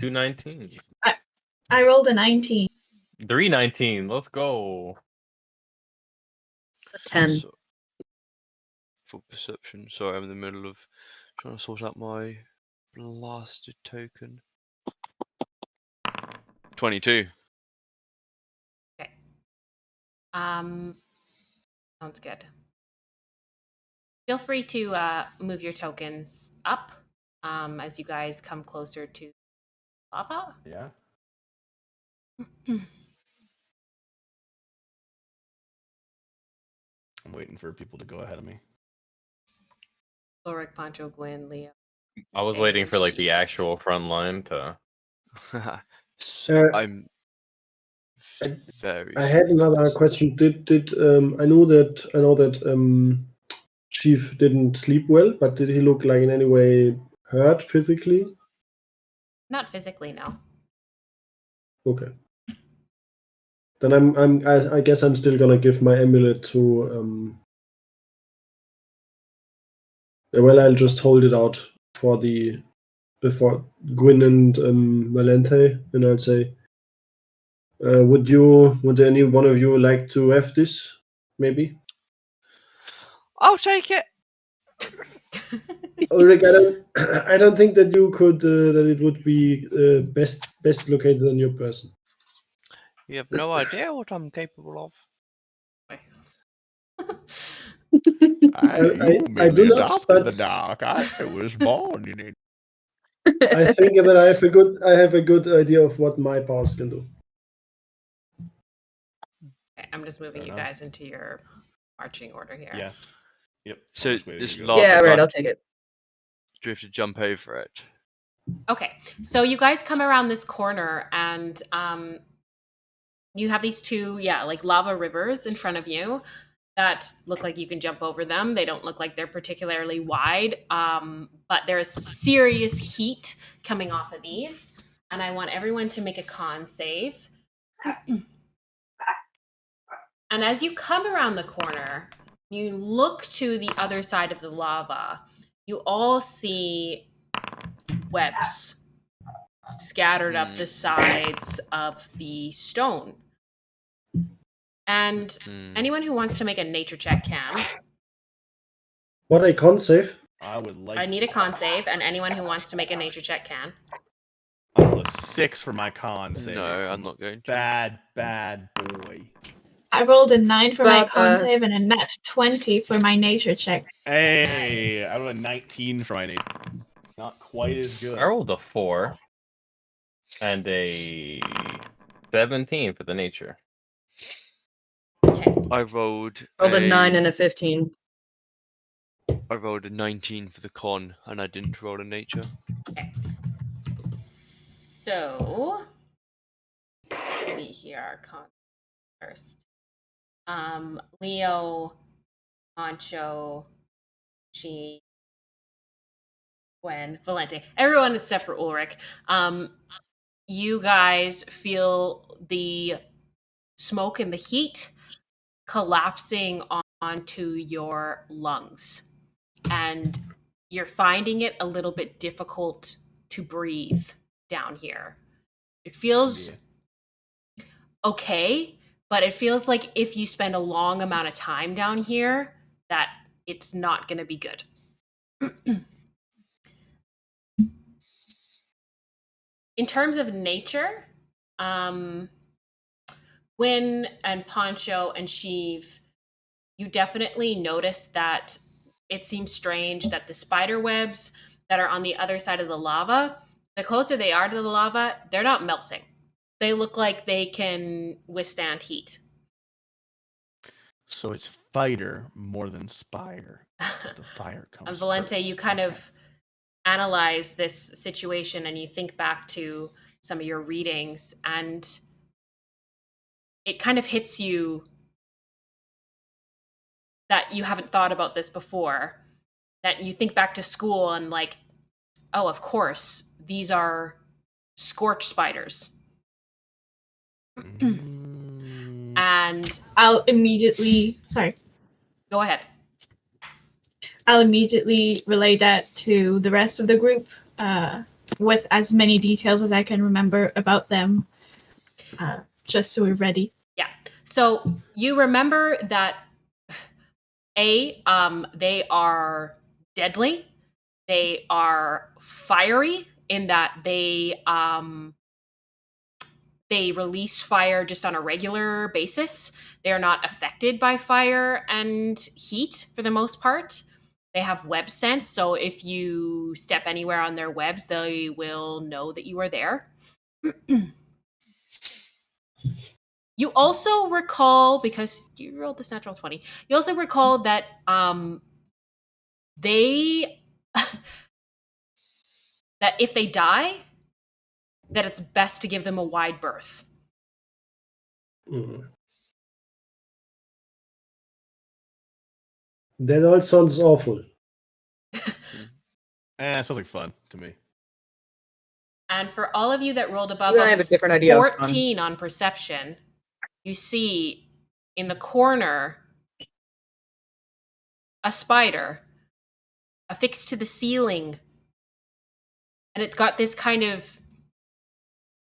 2 19s. I rolled a 19. 319. Let's go. 10. So, for perception, sorry, I'm in the middle of trying to sort out my blasted token. 22. Okay. Sounds good. Feel free to move your tokens up as you guys come closer to lava. Yeah. I'm waiting for people to go ahead of me. Ulrich, Pancho, Gwyn, Leo. I was Okay, waiting and for like she- the actual front line to. I'm very I had another question. Did I know that Chief didn't sleep well, but did he look like in any way hurt physically? Not physically, no. Okay. Then I guess I'm still gonna give my amulet to well, I'll just hold it out before Gwyn and Valente, and I'll say, would any one of you like to have this? Maybe. I'll take it. Ulrich, I don't think that you could that it would be best located on your person. You have no idea what I'm capable of. I do not, but dark. I was born in it. I think that I have a good idea of what my powers can do. Okay, I'm just moving Fair you enough. guys into your marching order here. Yeah. Yep. So I'm just waiting this to go. lava Yeah, right, guy- I'll take it. Do we have to jump over it? Okay, so you guys come around this corner and you have these two, like lava rivers in front of you that look like you can jump over them. They don't look like they're particularly wide, but there's serious heat coming off of these. And I want everyone to make a con save. And as you come around the corner, you look to the other side of the lava. You all see webs scattered up the sides of the stone. And anyone who wants to make a nature check can. What a con save. I would like. I need a con save, and anyone who wants to make a nature check can. I roll a 6 for my con save. No, so I'm not going to. Bad boy. I rolled a 9 for my But, con save and a nat 20 for my nature check. Hey, I rolled a Nice. 19 for my name. Not quite as good. I rolled a 4 and a 17 for the nature. Okay. I rolled Rolled a 9 and a 15. I rolled a 19 for the con, and I didn't roll a nature. So, let's see here, our con first. Leo, Pancho, Chi, Gwen, Valente, everyone except for Ulrich. You guys feel the smoke and the heat collapsing onto your lungs, and you're finding it a little bit difficult to breathe down here. It feels okay, but it feels like if you spend a long amount of time down here, that it's not going to be good. In terms of nature, Gwyn and Pancho and Sheev, you definitely notice that it seems strange that the spider webs that are on the other side of the lava, the closer they are to the lava, they're not melting. They look like they can withstand heat. So it's fighter more than spire. The fire comes. And Valente, first. you kind Okay. of analyze this situation and you think back to some of your readings, and it kind of hits you that you haven't thought about this before, that you think back to school and like, oh, of course, these are Scorch Spiders. And I'll immediately go ahead. I'll immediately relay that to the rest of the group with as many details as I can remember about them. just so we're ready. Yeah. So you remember that they are deadly. They are fiery in that they release fire just on a regular basis. They're not affected by fire and heat for the most part. They have web sense, so if you step anywhere on their webs, they will know that you are there. You also recall, because you rolled this natural 20, you also recall that they that if they die, that it's best to give them a wide berth. Mm. That all sounds awful. Sounds like fun to me. And for all of you that rolled above You and I have a different idea of fun. 14 on perception, you see in the corner a spider affixed to the ceiling. And it's got this kind of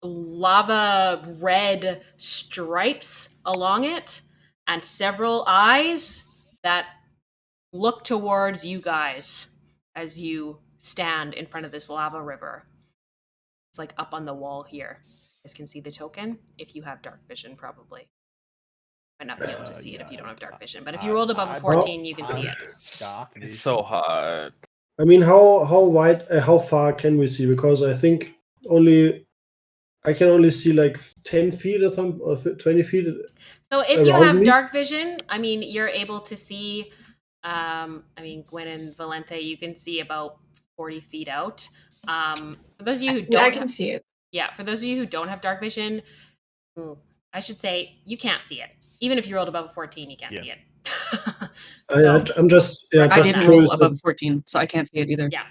lava red stripes along it and several eyes that look towards you guys as you stand in front of this lava river. It's like up on the wall here. You guys can see the token if you have dark vision, probably. Might not be able to see it if you don't have dark vision, but if you rolled above a 14, you can see it. It's so hot. I mean, how wide, how far can we see? Because I think I can only see like 10 feet or something, or 20 feet. So if you around have me. dark vision, I mean, you're able to see. Gwen and Valente, you can see about 40 feet out. For those of you who don't, I can see it. Yeah, for those of you who don't have dark vision, I should say you can't see it. Even if you rolled above a 14, you can't see it. I'm just I just didn't roll curious. above 14, so I can't see it either. Yeah.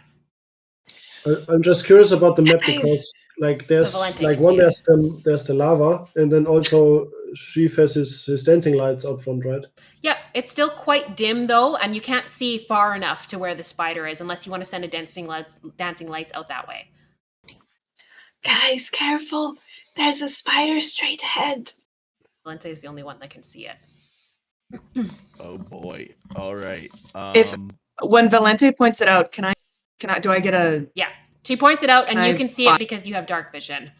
I'm just curious about the map Guys. because like there's Valente like can one see it. there's the lava, and then also Sheaf has his dancing lights out front, right? Yeah, it's still quite dim though, and you can't see far enough to where the spider is unless you want to send a dancing lights out that way. Guys, careful. There's a spider straight ahead. Valente is the only one that can see it. Oh boy. All right. When Valente points it out, do I get a... Yeah. She points it out, and you I can see it because you have dark vision.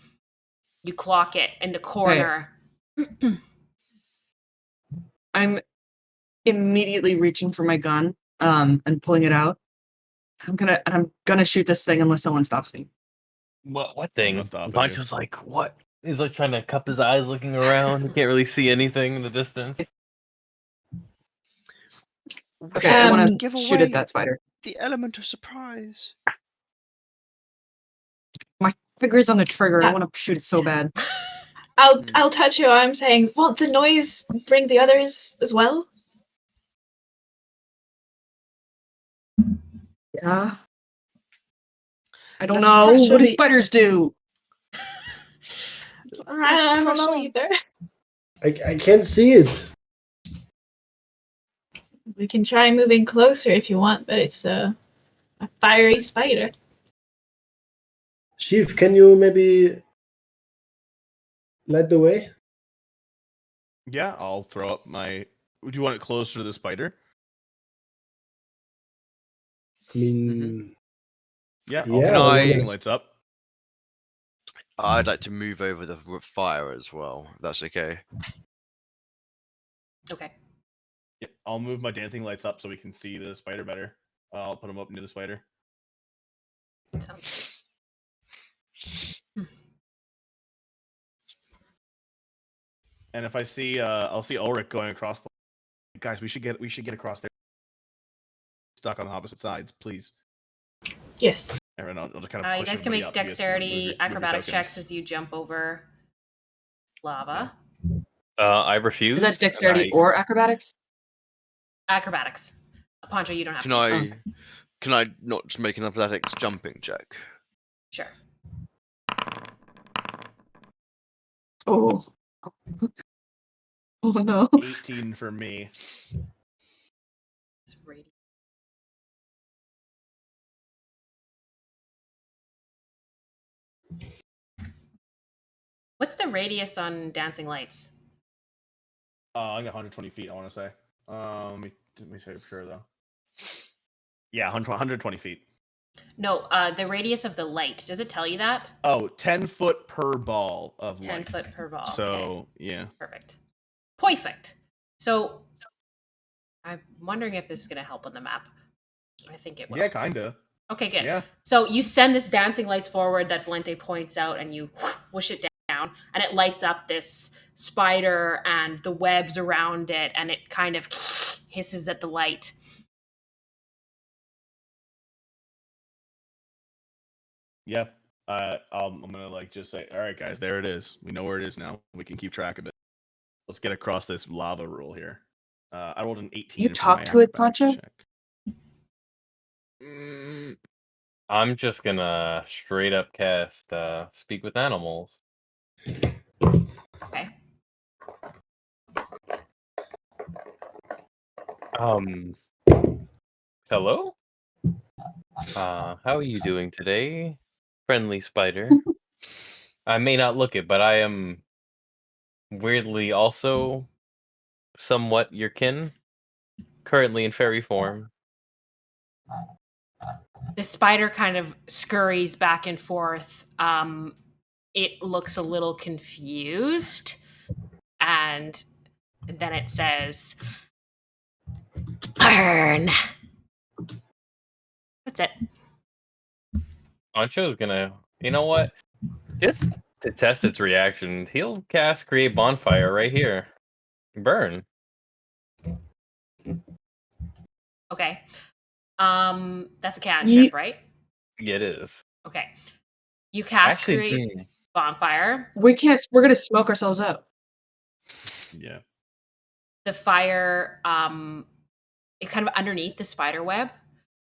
You clock it in the corner. I'm immediately reaching for my gun, and pulling it out. I'm gonna shoot this thing unless someone stops me. What thing? What's stopping Pancho's like, what? He's like trying to cup his eyes, looking around. He can't really see anything in the distance. Okay, I want to Give shoot away at that spider. the element of surprise. My finger is on the trigger. I want to shoot it so bad. I'll touch your arm, saying, "Won't the noise bring the others as well?" Yeah. I don't Let's know. pressure What do the- spiders do? I don't know either. I can't see it. We can try moving closer if you want, but it's a fiery spider. Sheaf, can you maybe light the way? Yeah, I'll throw up my. Would you want it closer to the spider? I mean, Yeah, I'll Yeah, throw I my mean, dancing lights up. I'd like to move over the fire as well. If that's okay. Okay. Yeah, I'll move my dancing lights up so we can see the spider better. I'll put them up near the spider. Sounds And if I see, I'll see Ulrich going across. Guys, we should get across there. Stuck on the opposite sides, please. Yes. Everyone, I'll just kind of you push guys can everybody make up. You guys can move dexterity your acrobatics tokens. checks as you jump over lava. I refuse. Is that dexterity or acrobatics? Acrobatics. Pancho, you don't have Can to. I? Can I not just make an athletics jumping check? Sure. Oh. Oh no. 18 for me. It's radiant. What's the radius on dancing lights? I got 120 feet, I want to say. Let me say for sure, though. Yeah, 120 feet. No, the radius of the light. Does it tell you that? Oh, 10 foot per ball of 10 light. foot per ball. So, Okay. yeah. Perfect. Perfect. So, I'm wondering if this is going to help on the map. I think it will. Yeah, kind of. Okay, good. Yeah. So you send this dancing lights forward that Valente points out, and you whoosh it down, and it lights up this spider and the webs around it, and it kind of hisses at the light. Yeah. I'm gonna like just say, all right, guys, there it is. We know where it is now. We can keep track of it. Let's get across this lava rule here. I rolled an 18. You for talk my to it, acrobatics Pancho? check. I'm just gonna straight up cast Speak with Animals. Okay. Hello? How are you doing today, friendly spider? I may not look it, but I am weirdly also somewhat your kin, currently in fairy form. The spider kind of scurries back and forth. It looks a little confused, and then it says, "Burn." That's it. Pancho's gonna, you know what? Just to test its reaction, he'll cast Create Bonfire right here. Burn. Okay. That's a cantrip, right? Yeah, it is. Okay. You cast Actually, create bonfire. We can't. We're gonna smoke ourselves out. Yeah. The fire, it's kind of underneath the spider web,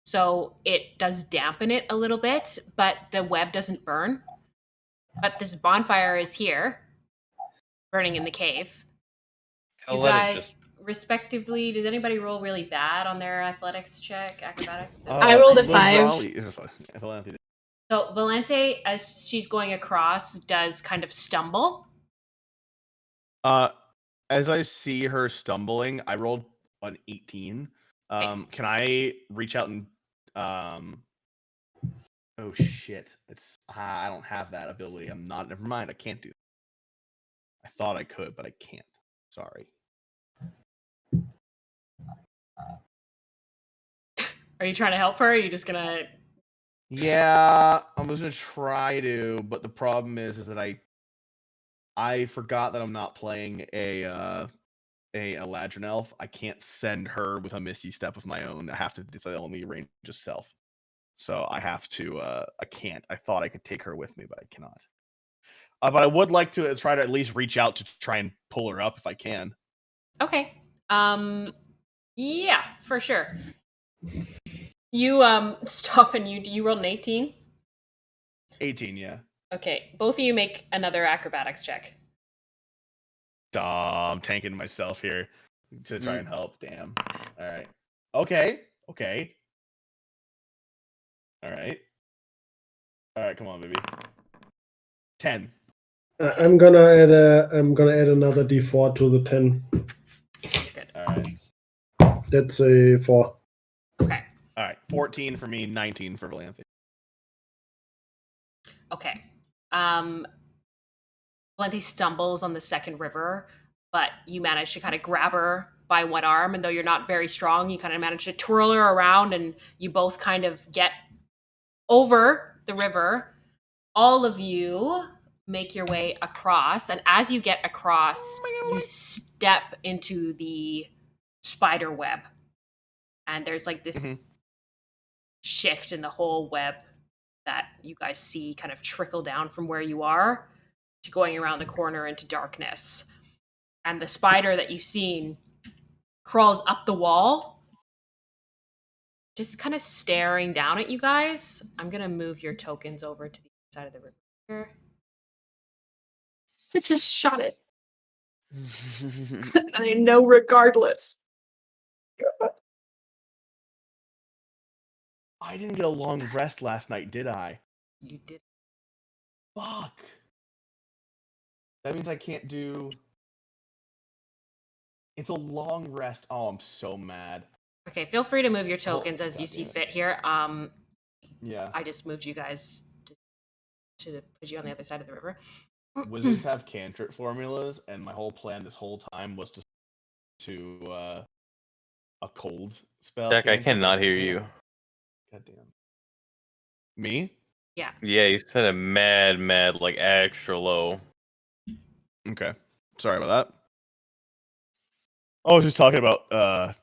so it does dampen it a little bit, but the web doesn't burn. But this bonfire is here, burning in the cave. I'll You let it guys, just. respectively, does anybody roll really bad on their athletics check, acrobatics? I rolled a Liv 5. Valente- So Valente, as she's going across, does kind of stumble. As I see her stumbling, I rolled an 18. Can I reach out and oh shit. It's I don't have that ability. Never mind, I can't do that. I thought I could, but I can't. Sorry. Are you trying to help her? Or are you just gonna? Yeah, I was gonna try to, but the problem is that I forgot that I'm not playing a Eladrin elf. I can't send her with a Misty Step of my own. I have to. It's only range of self, so I have to. I can't. I thought I could take her with me, but I cannot. But I would like to try to at least reach out to try and pull her up if I can. Okay. Yeah, for sure. You stop and you roll an 18. 18, yeah. Okay, both of you make another acrobatics check. I'm tanking myself here to try and help. Damn. All right. Okay. All right. Come on, baby. 10. I'm gonna add another D4 to the 10. Good. All right. That's a 4. Okay. All right. 14 for me, 19 for Valanthe. Okay. Valente stumbles on the second river, but you manage to kind of grab her by one arm, and though you're not very strong, you kind of manage to twirl her around, and you both kind of get over the river. All of you make your way across, and as you get across, you step into the spider web, and there's like this shift in the whole web that you guys see kind of trickle down from where you are to going around the corner into darkness. And the spider that you've seen crawls up the wall, just kind of staring down at you guys. I'm gonna move your tokens over to the side of the river. I just shot it. And I know regardless. I didn't get a long rest last night, did I? You did. Fuck. That means I can't do. It's a long rest. Oh, I'm so mad. Okay, feel free to move your Oh, tokens as you God see damn it. fit here. Yeah. I just moved you guys to put you on the other side of the river. Wizards have cantrip formulas, and my whole plan this whole time was to a cold spell. Jack, I cantrip, but cannot hear can't. you. God damn. Me? Yeah. Yeah, you said it mad, like extra low. Okay. Sorry about that. I was just talking about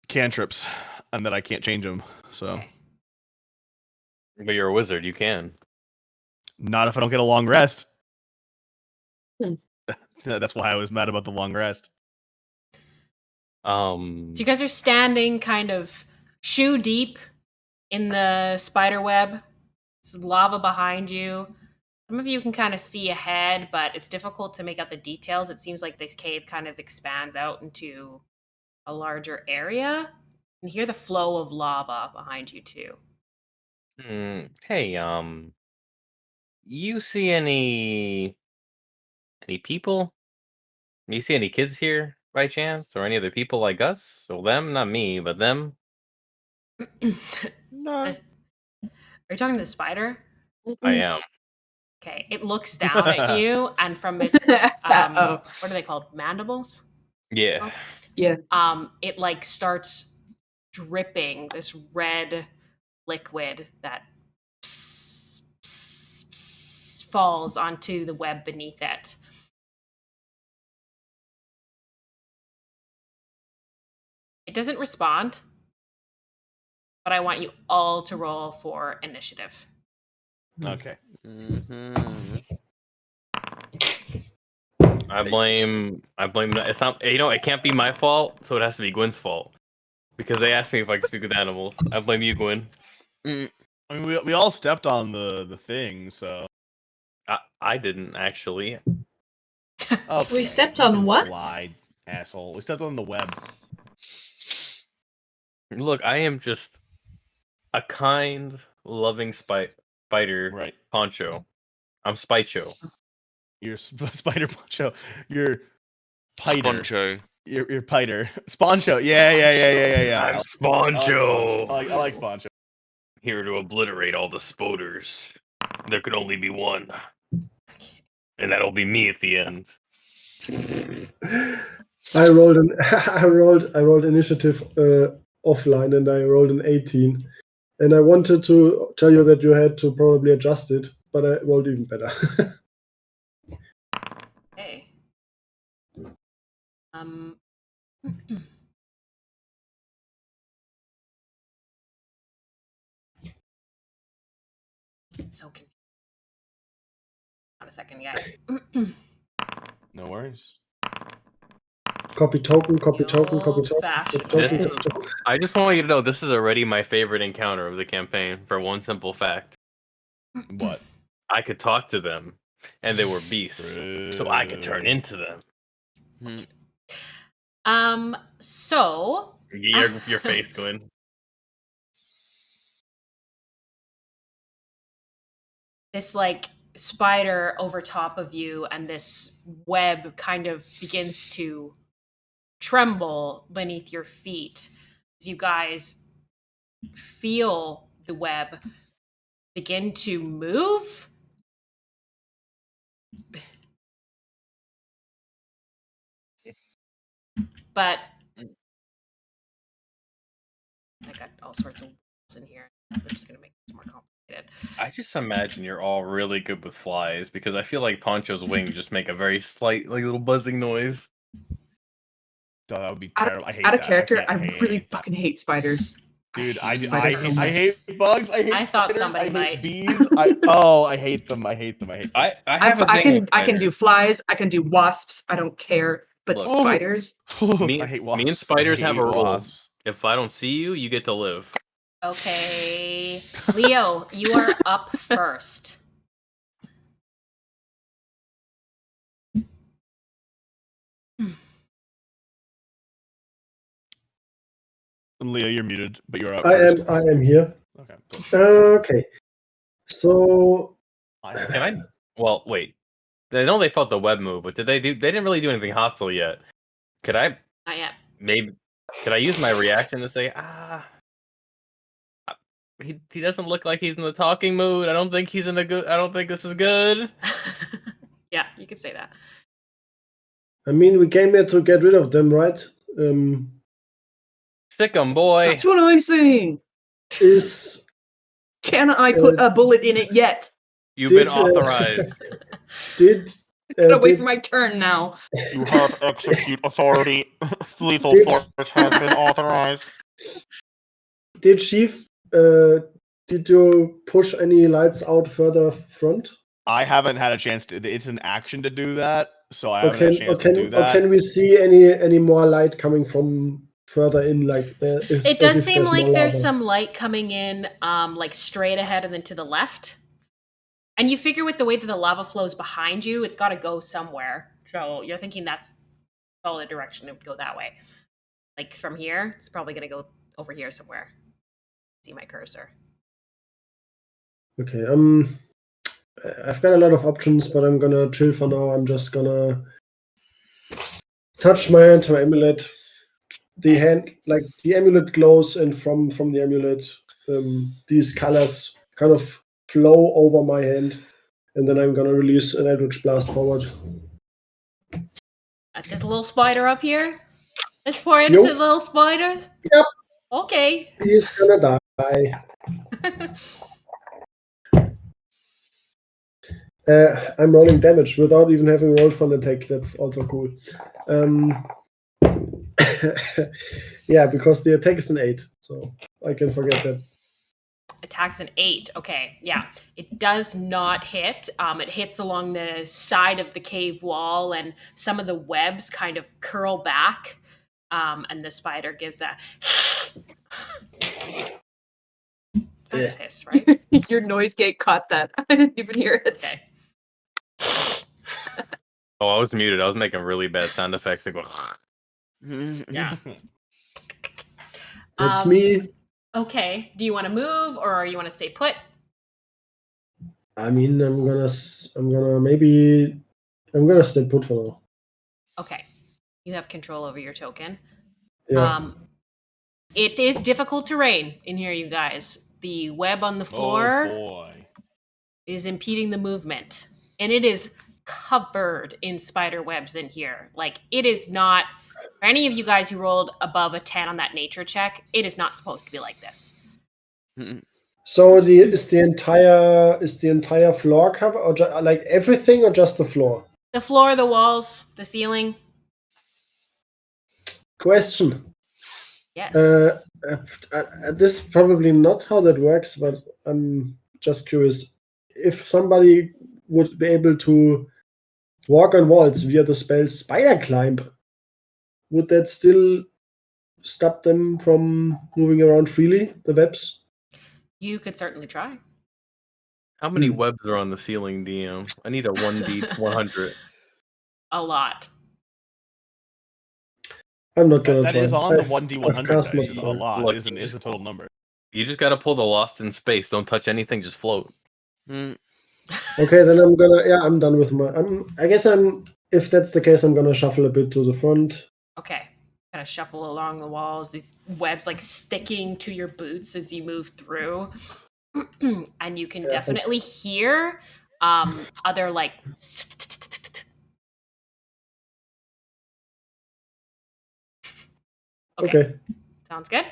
cantrips and that I can't change them. So But you're a wizard, you can. not if I don't get a long rest. Hmm. That's why I was mad about the long rest. So you guys are standing kind of shoe deep in the spider web. There's lava behind you. Some of you can kind of see ahead, but it's difficult to make out the details. It seems like the cave kind of expands out into a larger area. You can hear the flow of lava behind you too. Hey, you see any people? You see any kids here by chance, or any other people like us? Or them, not me, but them. No. Are you talking to the spider? I am. Okay, it looks down at you, and from its Oh. what are they called? Mandibles? Yeah. Yeah. It like starts dripping this red liquid that falls onto the web beneath it. It doesn't respond, but I want you all to roll for initiative. Okay. Mm-hmm. I blame. It's not. It can't be my fault, so it has to be Gwen's fault because they asked me if I could speak with animals. I blame you, Gwen. Mm. I mean, we all stepped on the thing, so. I didn't actually. Okay, We stepped you on can what? fly, asshole. We stepped on the web. Look, I am just a kind, loving spider Right. poncho. I'm Spicho. You're spider poncho. You're piter. Poncho. You're piter. Sponcho. Yeah. I'm I Sponcho. like Sponcho. Here to obliterate all the spoders. There could only be one, and that'll be me at the end. I rolled initiative offline, and I rolled an 18. And I wanted to tell you that you had to probably adjust it, but I rolled even better. Okay. It's so confusing. Not a second, guys. No worries. Copy token, copy The token, copy token. old-fashioned Copy token, way. copy token. I just want you to know this is already my favorite encounter of the campaign for one simple fact. What? I could talk to them, and they were beasts, so I could turn into them. So Your face, Gwen. this like spider over top of you, and this web kind of begins to tremble beneath your feet as you guys feel the web begin to move. But I got all sorts of words in here. I'm just gonna make this more complicated. I just imagine you're all really good with flies because I feel like Poncho's wings just make a very slight, like little buzzing noise. That would be terrible. I hate Out of that. character, I hate really that. fucking hate spiders. Dude, I I hate spiders so much. hate bugs. I hate I thought spiders. somebody I hate might. bees. I hate them. I hate them. I have a I thing with can do spiders. flies. I can do wasps. I don't care. But Look. spiders, Me, I hate wasps. me and spiders I have hate a rule. wasps. If I don't see you, you get to live. Okay, Leo, you are up first. Leo, you're muted, but you're up I first. am here. Okay. Okay. So Can I? Well, wait. I know they felt the web move, but did they do? They didn't really do anything hostile yet. Could I Not yet. maybe? Could I use my reaction to say, he doesn't look like he's in the talking mood. I don't think he's in a good. I don't think this is good. Yeah, you could say that. I mean, we came here to get rid of them, right? Sick 'em, boy. That's what I'm saying. Is Can I put a bullet in it yet? You've been Did, authorized. did Gotta wait did- for my turn now. You have execute authority. Lethal Did- force has been authorized. Did Chief? Did you push any lights out further front? I haven't had a chance to. It's an action to do that, so I Or haven't had a can, or chance to do can, or that. can we see any more light coming from further in? Like It does seem like there's some light coming in, like straight ahead and then to the left. And you figure with the way that the lava flows behind you, it's got to go somewhere. So you're thinking that's all the direction it would go that way. Like from here, it's probably going to go over here somewhere. See my cursor. Okay. I've got a lot of options, but I'm gonna chill for now. I'm just gonna touch my hand to amulet. The hand, like the amulet glows, and from the amulet, these colors kind of flow over my hand, and then I'm gonna release an Eldritch Blast forward. This little spider up here? This poor innocent little spider? Yep. Okay. He's gonna die. I'm rolling damage without even having rolled for an attack. That's also cool. Yeah, because the attack is an 8, so I can forget that. Attack's an 8. Okay, yeah. It does not hit. It hits along the side of the cave wall, and some of the webs kind of curl back. And the spider gives a hiss, right? Your noise gate caught that. I didn't even hear it. Okay. Oh, I was muted. I was making really bad sound effects. Like, Yeah. It's me. Okay. Do you want to move or you want to stay put? I mean, I'm gonna stay put for now. Okay. You have control over your token. Yeah. It is difficult terrain in here, you guys. The web on the floor Oh boy. is impeding the movement. And it is covered in spider webs in here. Like, it is not, for any of you guys who rolled above a 10 on that nature check, it is not supposed to be like this. So is the entire floor covered, or like everything, or just the floor? The floor, the walls, the ceiling. Question. Yes. This is probably not how that works, but I'm just curious. If somebody would be able to walk on walls via the spell Spider Climb, would that still stop them from moving around freely, the webs? You could certainly try. how many webs are on the ceiling, DM? I need a 1d100. A lot. I'm not gonna That try. is on the I've 1d100 cast dice. my Is a spell. lot. Look, Is a total number. You just gotta pull the Lost in Space. Don't touch anything. Just float. Okay, then I'm done with my. If that's the case, I'm gonna shuffle a bit to the front. Okay. Kind of shuffle along the walls, these webs like sticking to your boots as you move through. And you can definitely hear other like Okay. Sounds good.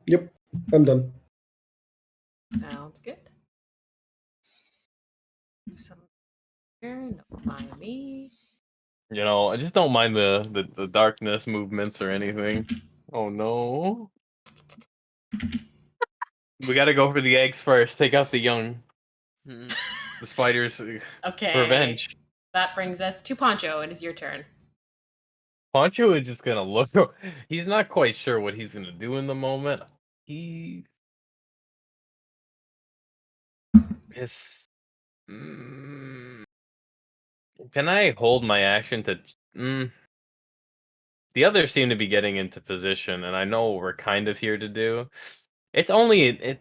Yep, I'm done. Sounds good. Do some here, don't mind me. You know, I just don't mind the darkness movements or anything. Oh no. We gotta go for the eggs first. Take out the young. The spiders. Okay. Revenge. That brings us to Poncho. It is your turn. Poncho is just gonna look. He's not quite sure what he's gonna do in the moment. He is. Can I hold my action to? The others seem to be getting into position, and I know what we're kind of here to do. It's only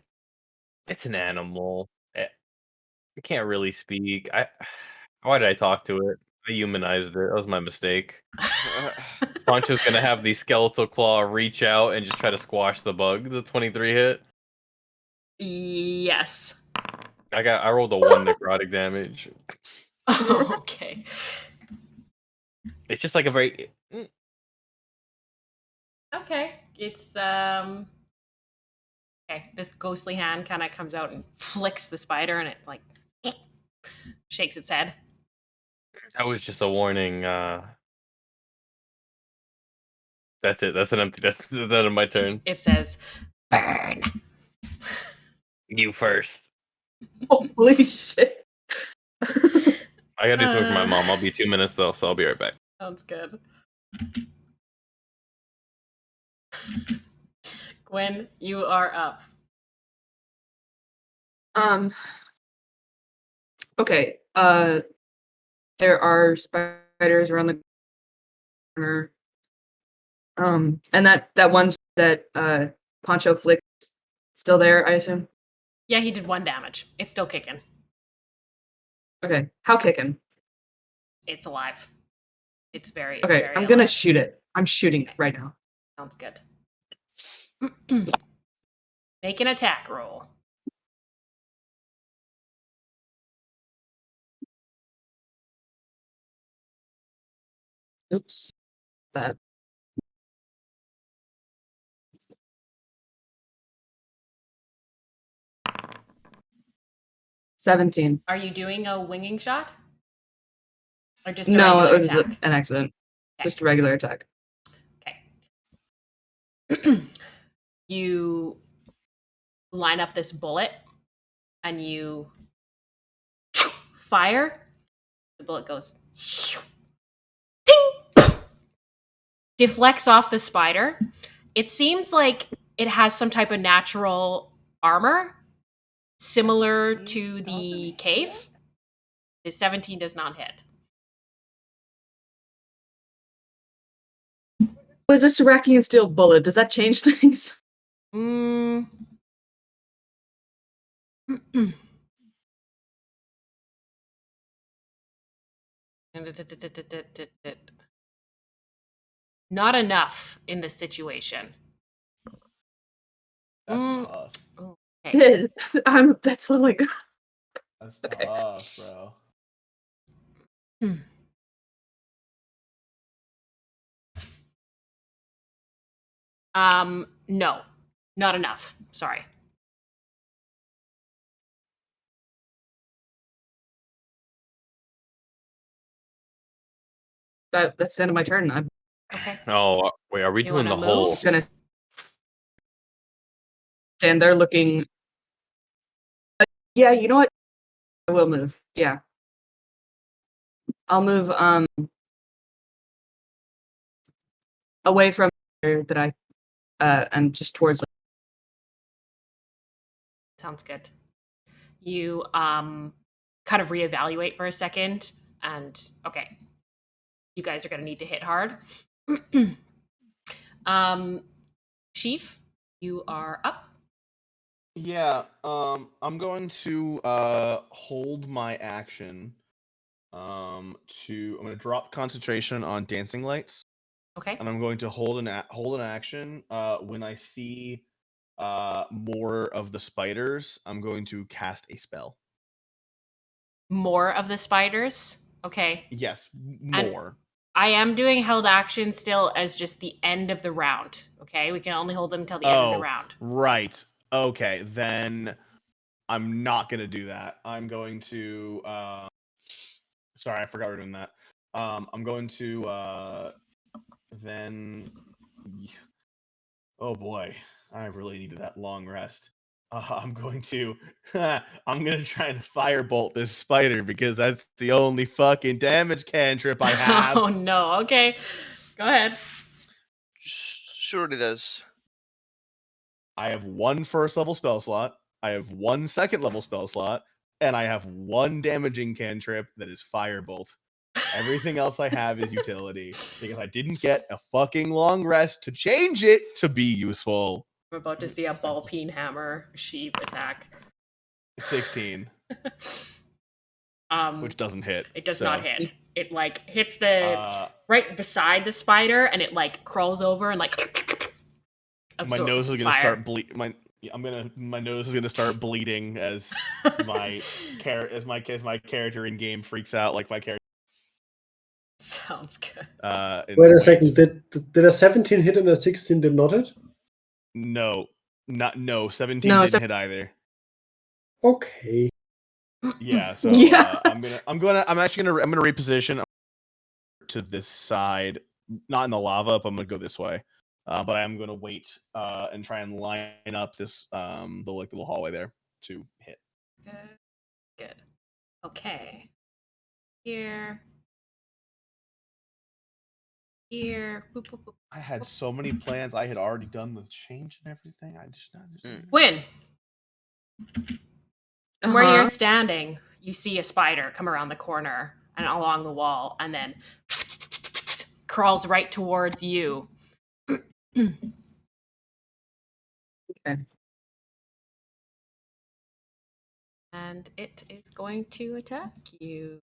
it's an animal. I can't really speak. Why did I talk to it? I humanized it. That was my mistake. Poncho's gonna have the skeletal claw reach out and just try to squash the bug. The 23 hit. Yes. I rolled a 1 necrotic damage. Okay. It's just like a very. Okay. It's okay. This ghostly hand kind of comes out and flicks the spider, and it like shakes its head. That was just a warning. That's it. That's an empty. That's the end of my turn. It says, "Burn." You first. Holy shit. I gotta do something for my mom. I'll be 2 minutes though, so I'll be right back. Sounds good. Gwen, you are up. Okay. There are spiders around the corner. And that one that Poncho flicked still there, I assume. Yeah, he did 1 damage. It's still kicking. Okay. How kicking? It's alive. It's very Okay, very I'm gonna alive. shoot it. I'm shooting it right now. Sounds good. Make an attack roll. Oops. That. $17. Are you doing a winging shot? Or just a No, regular it was attack? an accident. Okay. Just a regular attack. Okay. You line up this bullet and you fire. The bullet goes ding, deflects off the spider. It seems like it has some type of natural armor similar to the cave. The 17 does not hit. Was a Surakian steel bullet? Does that change things? Not enough in this situation. That's tough. Okay. That's like That's Okay. tough, bro. No, not enough. Sorry. that's the end of my turn. I'm Okay. Oh wait, are we You doing the wanna whole? move? gonna stand there looking. Yeah, you know what? I will move. Yeah. I'll move away from there that I and just towards Sounds good. You kind of reevaluate for a second, and okay, you guys are gonna need to hit hard. Chief, you are up. Yeah, I'm going to hold my action. I'm gonna drop concentration on dancing lights, Okay. and I'm going to hold an action. When I see more of the spiders, I'm going to cast a spell. More of the spiders. Okay. Yes, And- more. I am doing held action still as just the end of the round. Okay, we can only hold them till the end of the round. Right. Okay, then I'm not gonna do that. I'm going to sorry, I forgot we're doing that. I'm going to then oh boy, I really needed that long rest. I'm going to try and firebolt this spider because that's the only fucking damage cantrip I have. Oh no. Okay. Go ahead. Surely there's. I have 1 first level spell slot, I have 1 second level spell slot, and I have 1 damaging cantrip that is firebolt. Everything else I have is utility because I didn't get a fucking long rest to change it to be useful. I'm about to see a ball peen hammer sheep attack. 16. which doesn't hit. It does so, not hit. It like hits the right beside the spider, and it like crawls over and like my nose is absorbs gonna fire. start bleed. My nose is gonna start bleeding as my character in game freaks out like my character. Sounds good. Wait a second. Did a 17 hit and a 16 did not hit? No, 17 No, didn't hit either. Okay. Yeah, so Yeah. I'm gonna reposition to this side, not in the lava, but I'm gonna go this way. But I am gonna wait and try and line up this the little hallway there to hit. Good. Okay. Here. Boop, boop, boop. I had so many plans I had already done with change and everything. I just Gwyn, from where you're Uh-huh. standing, you see a spider come around the corner and along the wall, and then crawls right towards you. Okay. And it is going to attack you.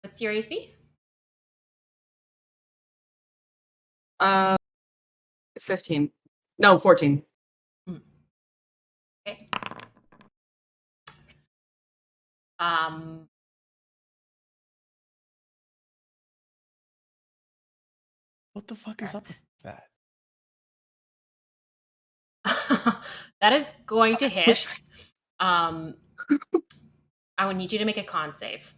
What's your AC? 15. No, 14. Okay. What the fuck is up with that? That is going to hit. I would need you to make a con save.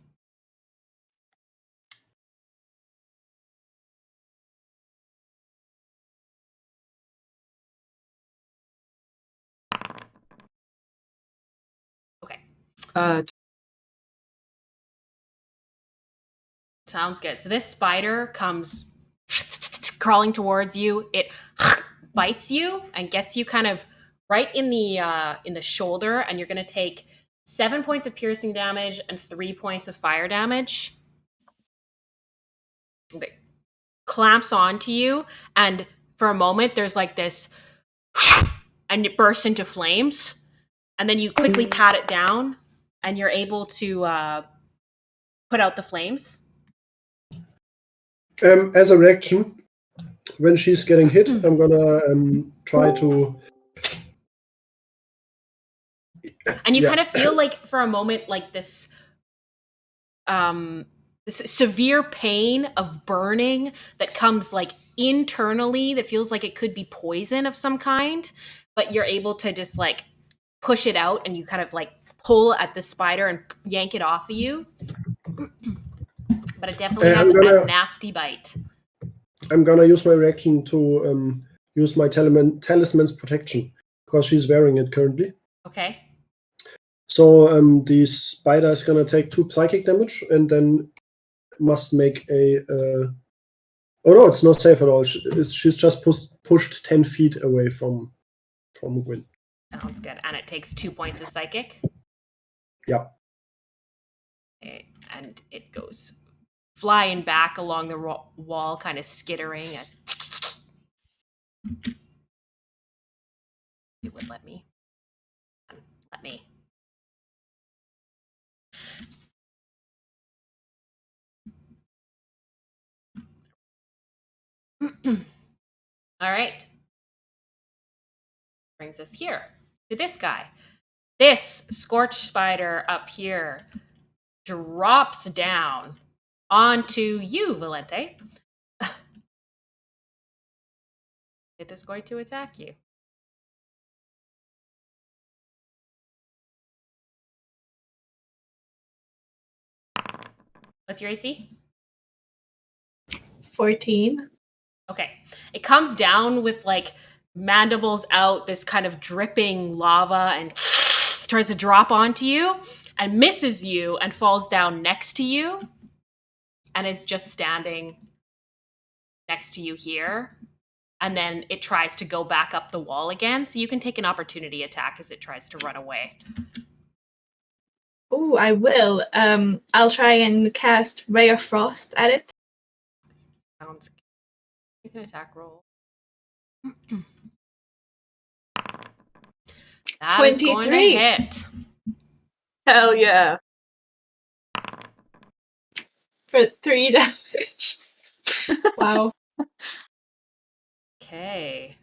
Okay. Sounds good. So this spider comes crawling towards you. It bites you and gets you kind of right in the shoulder, and you're going to take 7 points of piercing damage and 3 points of fire damage. It clamps onto you, and for a moment there's like this, and it bursts into flames, and then you quickly pat it down, and you're able to put out the flames. As a reaction, when she's getting hit, I'm gonna try to. And you Yeah. kind of feel like for a moment like this this severe pain of burning that comes like internally, that feels like it could be poison of some kind, but you're able to just like push it out, and you kind of like pull at the spider and yank it off of you. But it definitely has a nasty bite. I'm gonna use my reaction to use my talisman's protection, because she's wearing it currently. Okay. So the spider is gonna take 2 psychic damage, and then must make a. Oh no, it's not safe at all. She's just pushed 10 feet away from Gwyn. Sounds good. And it takes 2 points of psychic. Yeah. Okay. And it goes flying back along the wall, kind of skittering. It would let me. Let me. All right. Brings us here to this guy. This Scorch Spider up here drops down onto you, Valente. It is going to attack you. What's your AC? 14. Okay. It comes down with like mandibles out, this kind of dripping lava, and tries to drop onto you and misses you and falls down next to you and is just standing next to you here. And then it tries to go back up the wall again. So you can take an opportunity attack as it tries to run away. Oh, I will. I'll try and cast Ray of Frost at it. Sounds good. Make an attack roll. That is going to 23. hit. Hell yeah. For 3 damage. Wow. Okay.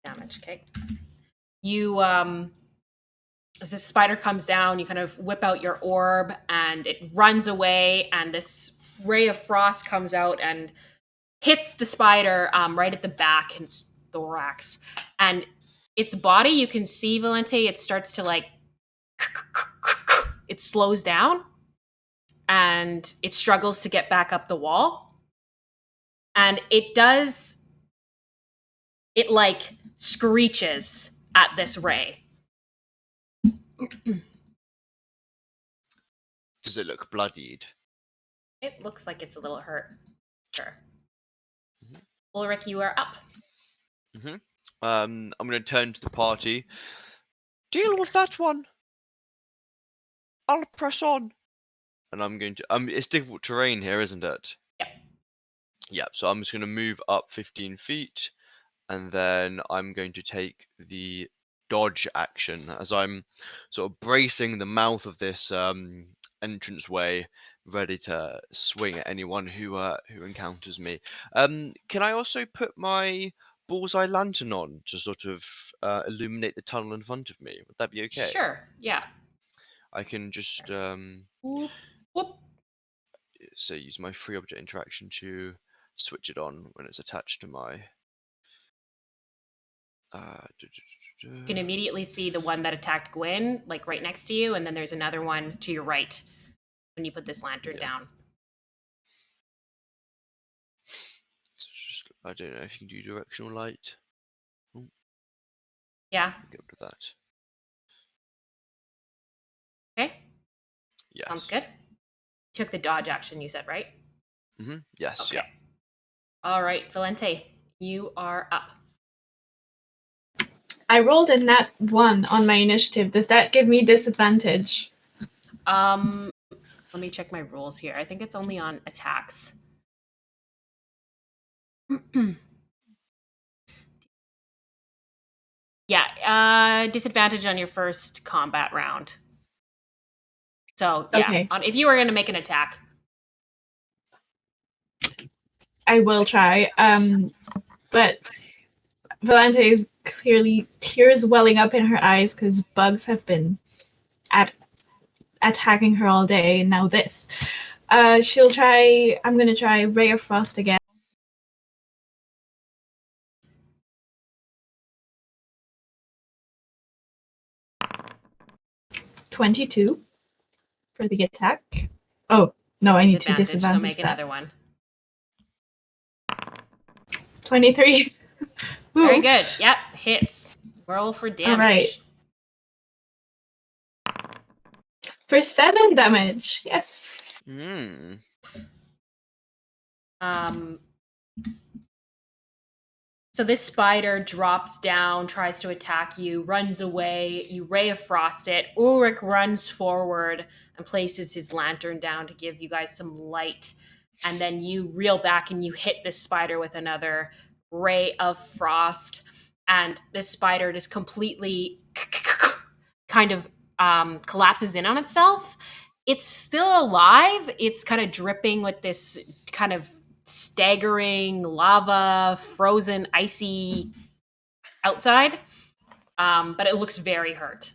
Damage, okay. You, as this spider comes down, you kind of whip out your orb and it runs away, and this ray of frost comes out and hits the spider right at the back and its thorax. And its body, you can see, Valente, it starts to like, it slows down and it struggles to get back up the wall. And it does, it like screeches at this ray. Does it look bloodied? It looks like it's a little hurt. Sure. Mhm. Ulrich, you are up. I'm going to turn to the party. Deal with that one. I'll press on. And I'm going to. It's difficult terrain here, isn't it? Yep. Yeah. So I'm just going to move up 15 feet, and then I'm going to take the dodge action as I'm sort of bracing the mouth of this entranceway, ready to swing at anyone who encounters me. Can I also put my bullseye lantern on to sort of illuminate the tunnel in front of me? Would that be okay? Sure. Yeah. I can just Whoop, whoop. so use my free object interaction to switch it on when it's attached to my. You can immediately see the one that attacked Gwyn, like right next to you, and then there's another one to your right when you put this lantern down. I don't know if you can do directional light. Yeah. Go to that. Okay. Yes. Sounds good. Took the dodge action, you said, right? Yes. Okay. Yeah. All right, Valente, you are up. I rolled a nat 1 on my initiative. Does that give me disadvantage? Let me check my rules here. I think it's only on attacks. Yeah, disadvantage on your first combat round. So, yeah, Okay. if you were going to make an attack. I will try. But Valente is clearly tears welling up in her eyes because bugs have been attacking her all day, and now this. She'll try. I'm gonna try Ray of Frost again. 22 for the attack. Oh no, I need to disadvantage so make that. another one. 23. Very Ooh. good. Yep, hits. Roll for damage. All right. For 7 damage. Yes. So this spider drops down, tries to attack you, runs away. You Ray of Frost it. Ulrich runs forward and places his lantern down to give you guys some light. And then you reel back and you hit this spider with another Ray of Frost. And this spider just completely kind of collapses in on itself. It's still alive. It's kind of dripping with this kind of staggering lava, frozen, icy outside. But it looks very hurt.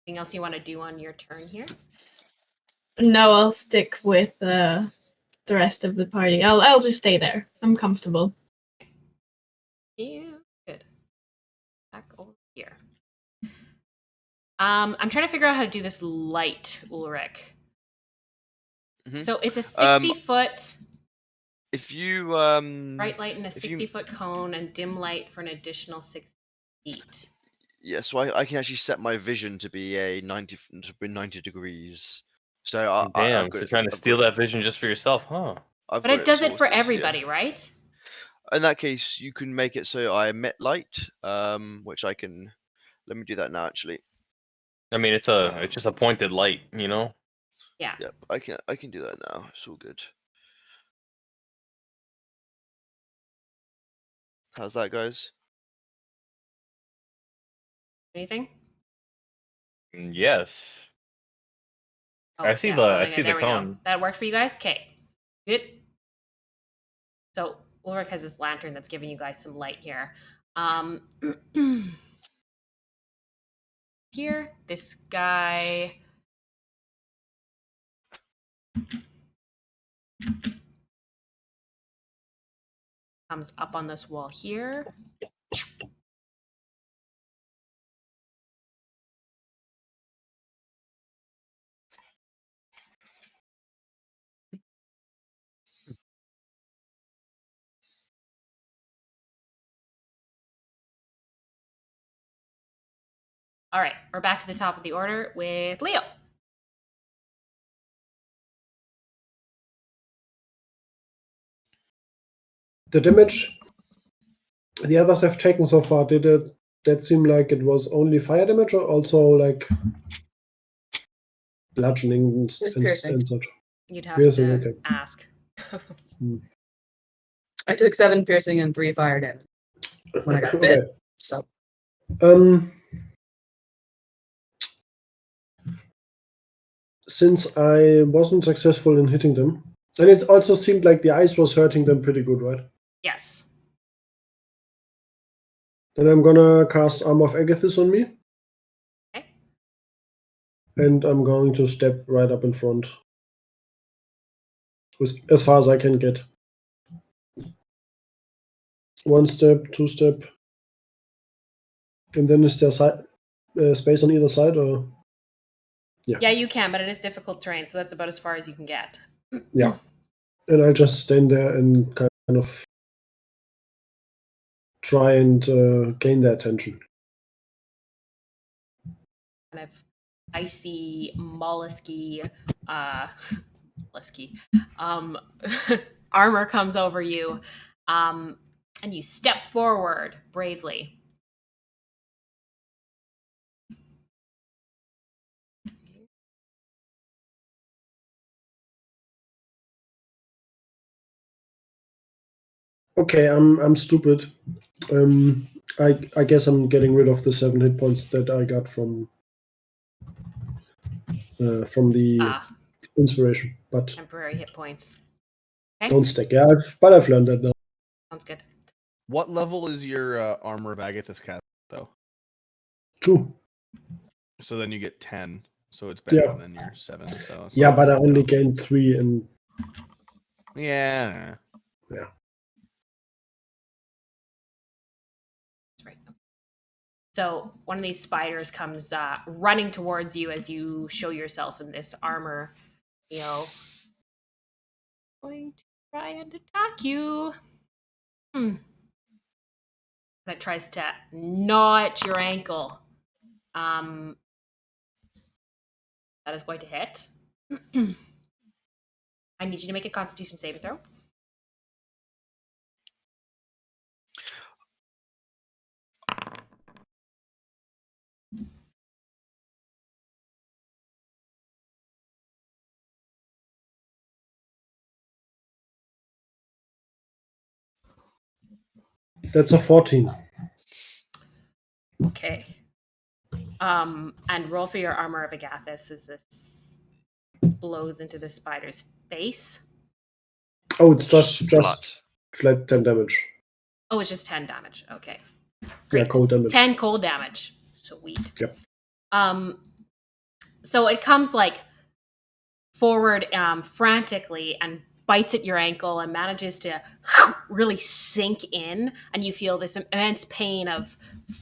Anything else you want to do on your turn here? No, I'll stick with the rest of the party. I'll just stay there. I'm comfortable. Yeah, good. Back over here. I'm trying to figure out how to do this light, Ulrich. So it's a 60-foot If you bright light and a 60-foot cone, and dim light for an additional 6 feet. Yeah, so I can actually set my vision to be 90 degrees. So Damn, I've got so trying to steal that vision just for yourself, huh? But it does it for everybody, right? In that case, you can make it so I emit light, which I can. Let me do that now, actually. I mean, it's just a pointed light, you know. Yeah. Yep, I can do that now. It's all good. How's that, guys? Anything? Yes. Oh, I see yeah, the well, I okay, see the there we go. cone. That worked for you guys? Okay. Good. So Ulrich has this lantern that's giving you guys some light here. Here, this guy. Comes up on this wall here. All right, we're back to the top of the order with Leo. The damage the others have taken so far, did that seem like it was only fire damage or also like bludgeoning piercing. and such? You'd have Piercing, to okay. ask. I took 7 piercing and 3 fire damage when I got Okay. bit. So Since I wasn't successful in hitting them, and it also seemed like the ice was hurting them pretty good, right? Yes. Then I'm gonna cast Arm of Agathis on me. Okay. And I'm going to step right up in front. As far as I can get. 1 step, 2 step. And then is there space on either side, or? Yeah, you can, but it is difficult terrain, so that's about as far as you can get. Yeah. And I'll just stand there and kind of try and gain their attention. Kind of icy, mollusky, armor comes over you, and you step forward bravely. Okay, I'm stupid. I guess I'm getting rid of the 7 hit points that I got from the inspiration, but Temporary hit points. Okay. don't stack. Yeah, but I've learned that now. Sounds good. What level is your Armor of Agathis cast, though? 2. So then you get 10. So it's better Yeah. than your 7. So it's Yeah, not but I bad, only though. gained 3, and Yeah. yeah. That's right. So one of these spiders comes running towards you as you show yourself in this armor. Going to try and attack you. And it tries to gnaw at your ankle. That is going to hit. I need you to make a Constitution saving throw. That's a 14. Okay. And roll for your armor of Agathis as this blows into the spider's face. Oh, it's just Flat. flat 10 damage. Oh, it's just 10 damage. Okay. Yeah, Great. cold damage. 10 cold damage. Sweet. Yep. So it comes like forward frantically and bites at your ankle and manages to really sink in, and you feel this immense pain of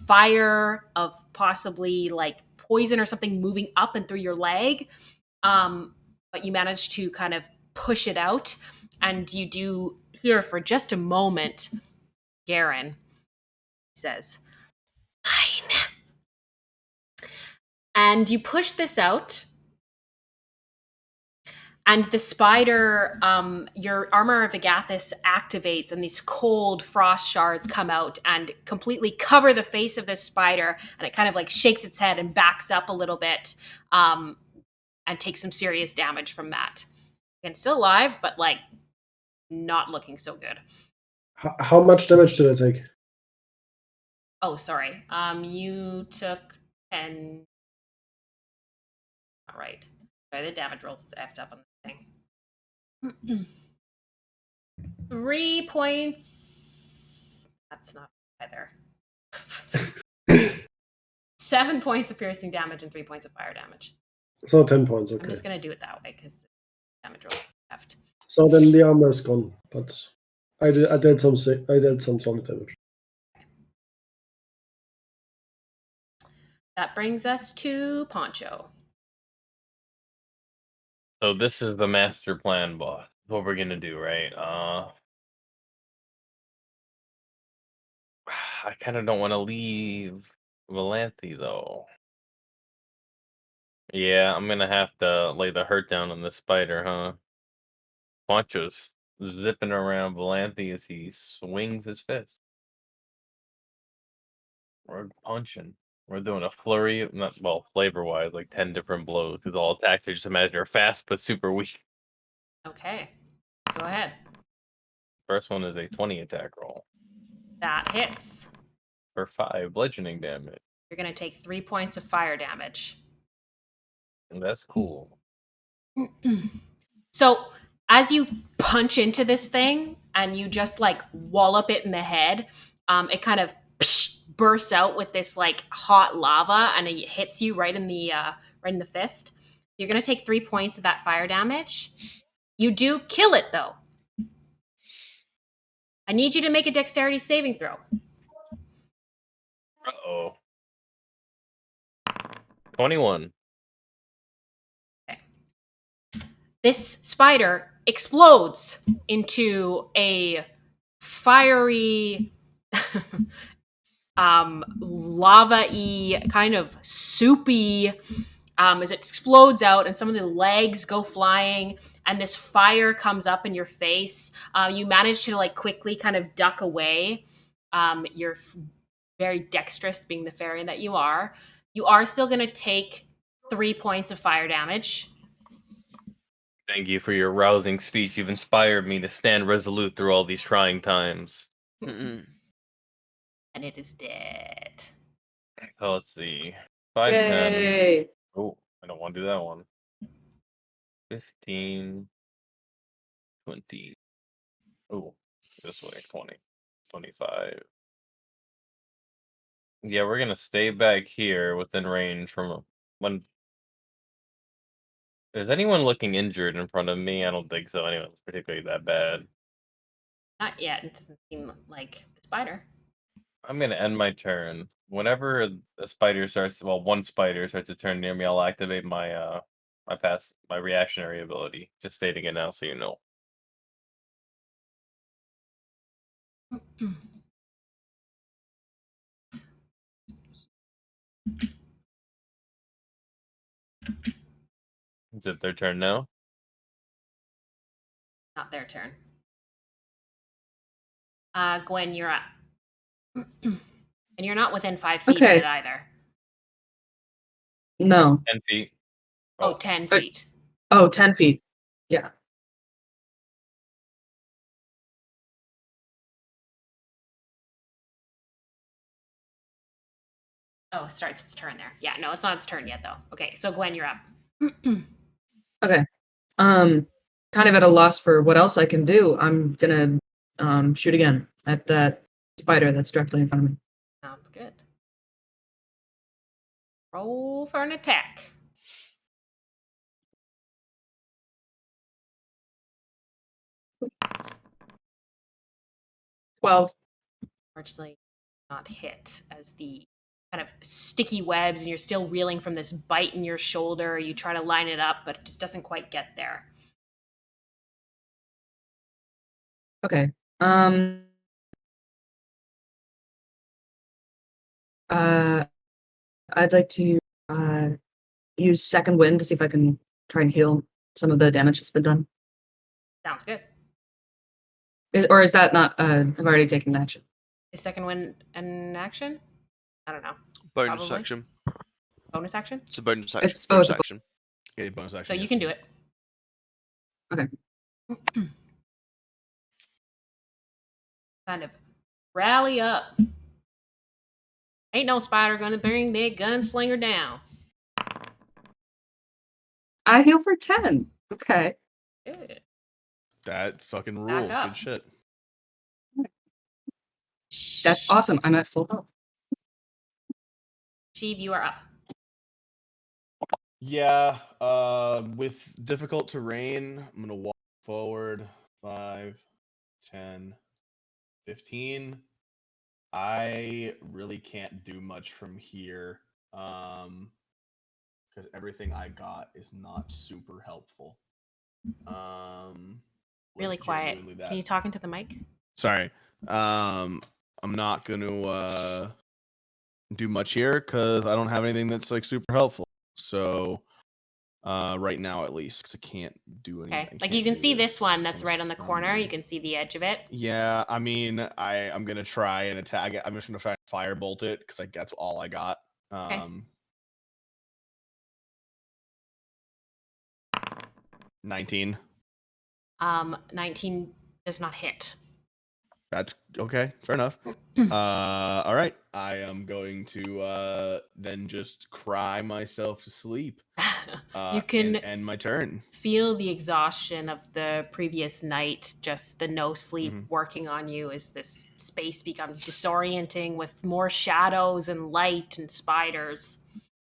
fire, of possibly like poison or something moving up and through your leg. But you manage to kind of push it out, and you do hear for just a moment Garen says, "Mine." And you push this out, and the spider, your armor of Agathis activates, and these cold frost shards come out and completely cover the face of this spider, and it kind of like shakes its head and backs up a little bit, and takes some serious damage from that. Again, still alive, but like not looking so good. How much damage did I take? Oh, sorry. You took 10. All right. Sorry, the damage rolls effed up on the thing. 3 points. That's not either. 7 points of piercing damage and 3 points of fire damage. So 10 points, okay. I'm just going to do it that way because damage roll left. So then the armor is gone, but I did some solid damage. That brings us to Poncho. So this is the master plan, boss. What we're gonna do, right? I kind of don't want to leave Valanthe though. Yeah, I'm gonna have to lay the hurt down on the spider, huh? Poncho's zipping around Valanthe as he swings his fist. We're punching. We're doing a flurry, not well, flavor-wise, like 10 different blows, because all attacks are just imagine are fast but super weak. Okay. Go ahead. First one is a 20 attack roll That hits. for 5 bludgeoning damage. You're going to take 3 points of fire damage. And that's cool. So, as you punch into this thing and you just like wallop it in the head, it kind of bursts out with this like hot lava and it hits you right in the fist. You're going to take 3 points of that fire damage. You do kill it though. I need you to make a dexterity saving throw. Uh-oh. 21. This spider explodes into a fiery lava-y kind of soupy as it explodes out and some of the legs go flying and this fire comes up in your face. You manage to like quickly kind of duck away. You're very dexterous, being the fairy that you are. You are still going to take 3 points of fire damage. Thank you for your rousing speech. You've inspired me to stand resolute through all these trying times. Mm-mm. And it is dead. So let's see. 5, 10. Yay! Oh, I don't want to do that one. 15, 20. Oh, this way, 20, 25. Yeah, we're gonna stay back here within range from when. Is anyone looking injured in front of me? I don't think so. Anyone's particularly that bad. Not yet. It doesn't seem like the spider. I'm gonna end my turn. Whenever a spider starts, well, one spider starts to turn near me, I'll activate my my reactionary ability. Just stating it now, so you know. Is it their turn now? Not their turn. Gwen, you're up. And you're not within 5 feet Okay. of it either. No. 10 feet. Oh, 10 feet. Oh, 10 feet. Yeah. Oh, it starts its turn there. Yeah, no, it's not its turn yet, though. Okay, so Gwen, you're up. Okay. Kind of at a loss for what else I can do. I'm gonna shoot again at that spider that's directly in front of me. Sounds good. Roll for an attack. Well, Unfortunately, not hit as the kind of sticky webs, and you're still reeling from this bite in your shoulder. You try to line it up, but it just doesn't quite get there. okay. I'd like to use second wind to see if I can try and heal some of the damage that's been done. Sounds good. Or is that not? I've already taken action. Is second wind an action? I don't know. Bonus Probably. action. Bonus action? It's a bonus action. It's bonus a action. Yeah, bonus action. So you yes. can do it. Okay. Kind of rally up Ain't no spider gonna bring their gunslinger down. I heal for 10. Okay. Good. That fucking Back rules. up. Good shit. That's awesome. I'm at full health. Sheev, you are up. Yeah. With difficult terrain, I'm gonna walk forward 5, 10, 15. I really can't do much from here. Because everything I got is not super helpful. Really quiet. Can you talk into the mic? Sorry. I'm not gonna do much here because I don't have anything that's like super helpful. So right now at least, because I can't do anything. Okay. Like you can see this one that's right on the corner. You can see the edge of it. Yeah, I mean, I'm gonna try and attack it. I'm just gonna try and firebolt it because like that's all I got. Okay. 19. 19 does not hit. That's okay. Fair enough. All right. I am going to then just cry myself to sleep. You can and end my turn. feel the exhaustion of the previous night, just the no sleep working on you as this space becomes disorienting with more shadows and light and spiders.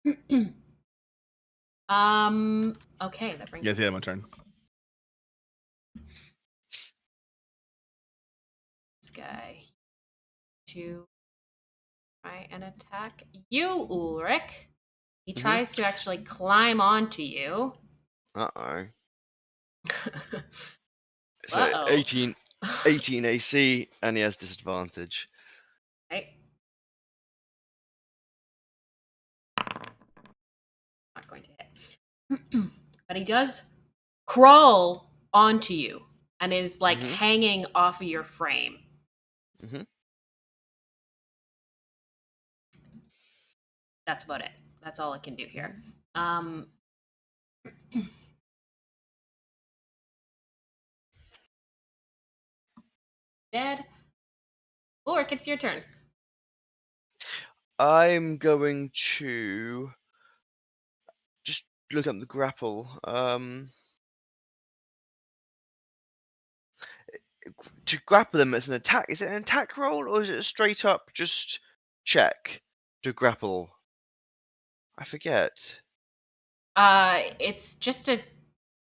Okay, that brings Yes, yeah, my turn. this guy to try and attack you, Ulrich. He tries to actually climb onto you. Uh-oh. So Uh-oh. 18 AC, and he has disadvantage. Right. Not going to hit. But he does crawl onto you and is like hanging off of your frame. That's about it. That's all I can do here. Dead. Ulrich, it's your turn. I'm going to just look up the grapple. To grapple them as an attack, is it an attack roll or is it a straight up just check to grapple? I forget. It's just a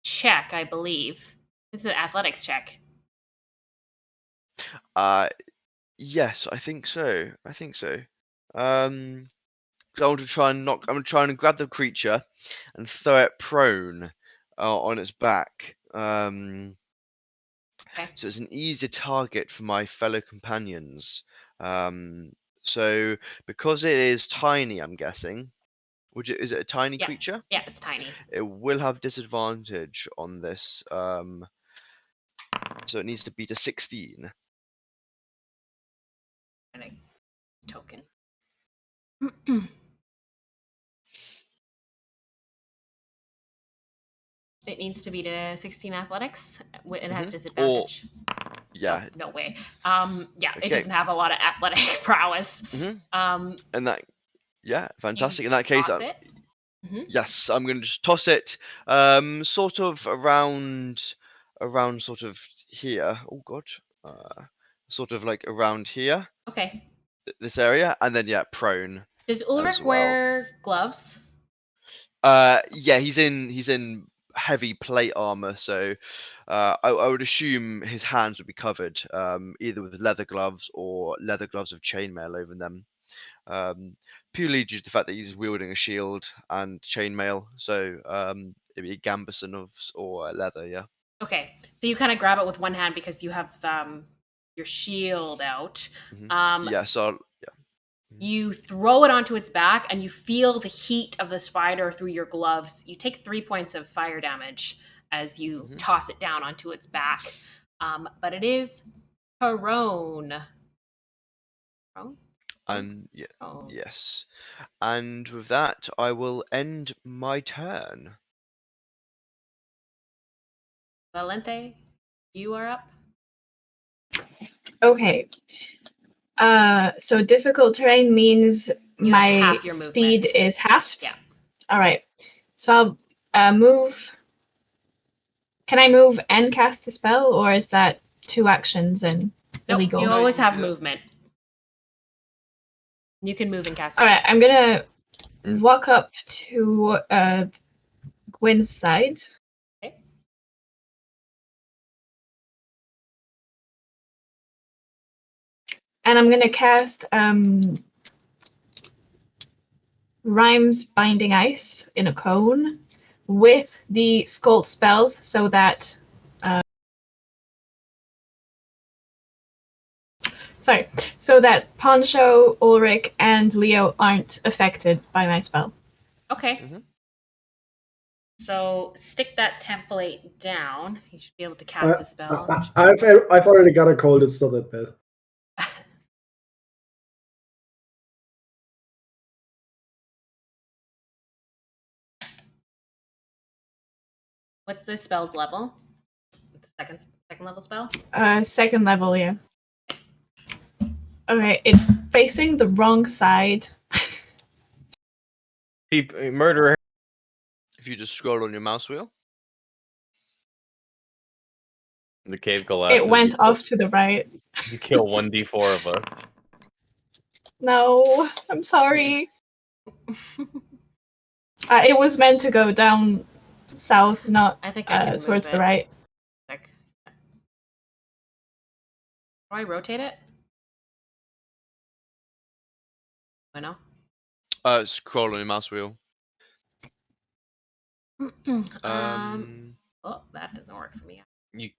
check, I believe. It's an athletics check. Yes, I think so. So I want to try and I'm gonna try and grab the creature and throw it prone on its back. Okay. So it's an easier target for my fellow companions. So because it is tiny, I'm guessing. Is it a tiny creature? Yeah, it's tiny. It will have disadvantage on this. So it needs to beat a 16. And a token. It needs to beat a 16 athletics. It has disadvantage. Yeah. No way. Yeah, Okay. it doesn't have a lot of athletic prowess. And that, yeah, fantastic. In that case, Toss it. yes, I'm going to just toss it, sort of around sort of here. Oh God, sort of like around here. Okay. This area, and then yeah, prone. Does Ulrich wear gloves? Yeah, he's in heavy plate armor, so I would assume his hands would be covered, either with leather gloves or leather gloves with chainmail over them. Purely due to the fact that he's wielding a shield and chainmail, so it'd be a gambeson or leather, yeah. Okay, so you kind of grab it with one hand because you have your shield out. Yeah, so you throw it onto its back and you feel the heat of the spider through your gloves. You take 3 points of fire damage as you toss it down onto its back. But it is prone. Prone? And yeah, yes. And with that, I will end my turn. Valente, you are up. Okay. So difficult terrain means You have my half your speed movement. is halved? Yeah. All right. So I'll move. Can I move and cast a spell, or is that 2 actions and Nope, illegal? you No, always you can have do that. movement. You can move and cast a All spell. right, I'm gonna walk up to Gwen's side. Okay. And I'm gonna cast Rhyme's Binding Ice in a cone with the Scorch spells, so that so that Poncho, Ulrich, and Leo aren't affected by my spell. Okay. Mhm. So stick that template down. You should be able to cast the spell. I've already got a cold. It's not that bad. What's the spell's level? It's a second level spell? Second level, yeah. Okay, it's facing the wrong side. Murderer. If you just scroll on your mouse wheel. The cave collapses. It went off to the right. You kill 1d4 of us. No, I'm sorry. It was meant to go down south, not I think I can move towards the it. right. Like, do I rotate it? I know. Scroll on your mouse wheel. Oh, that doesn't work for me.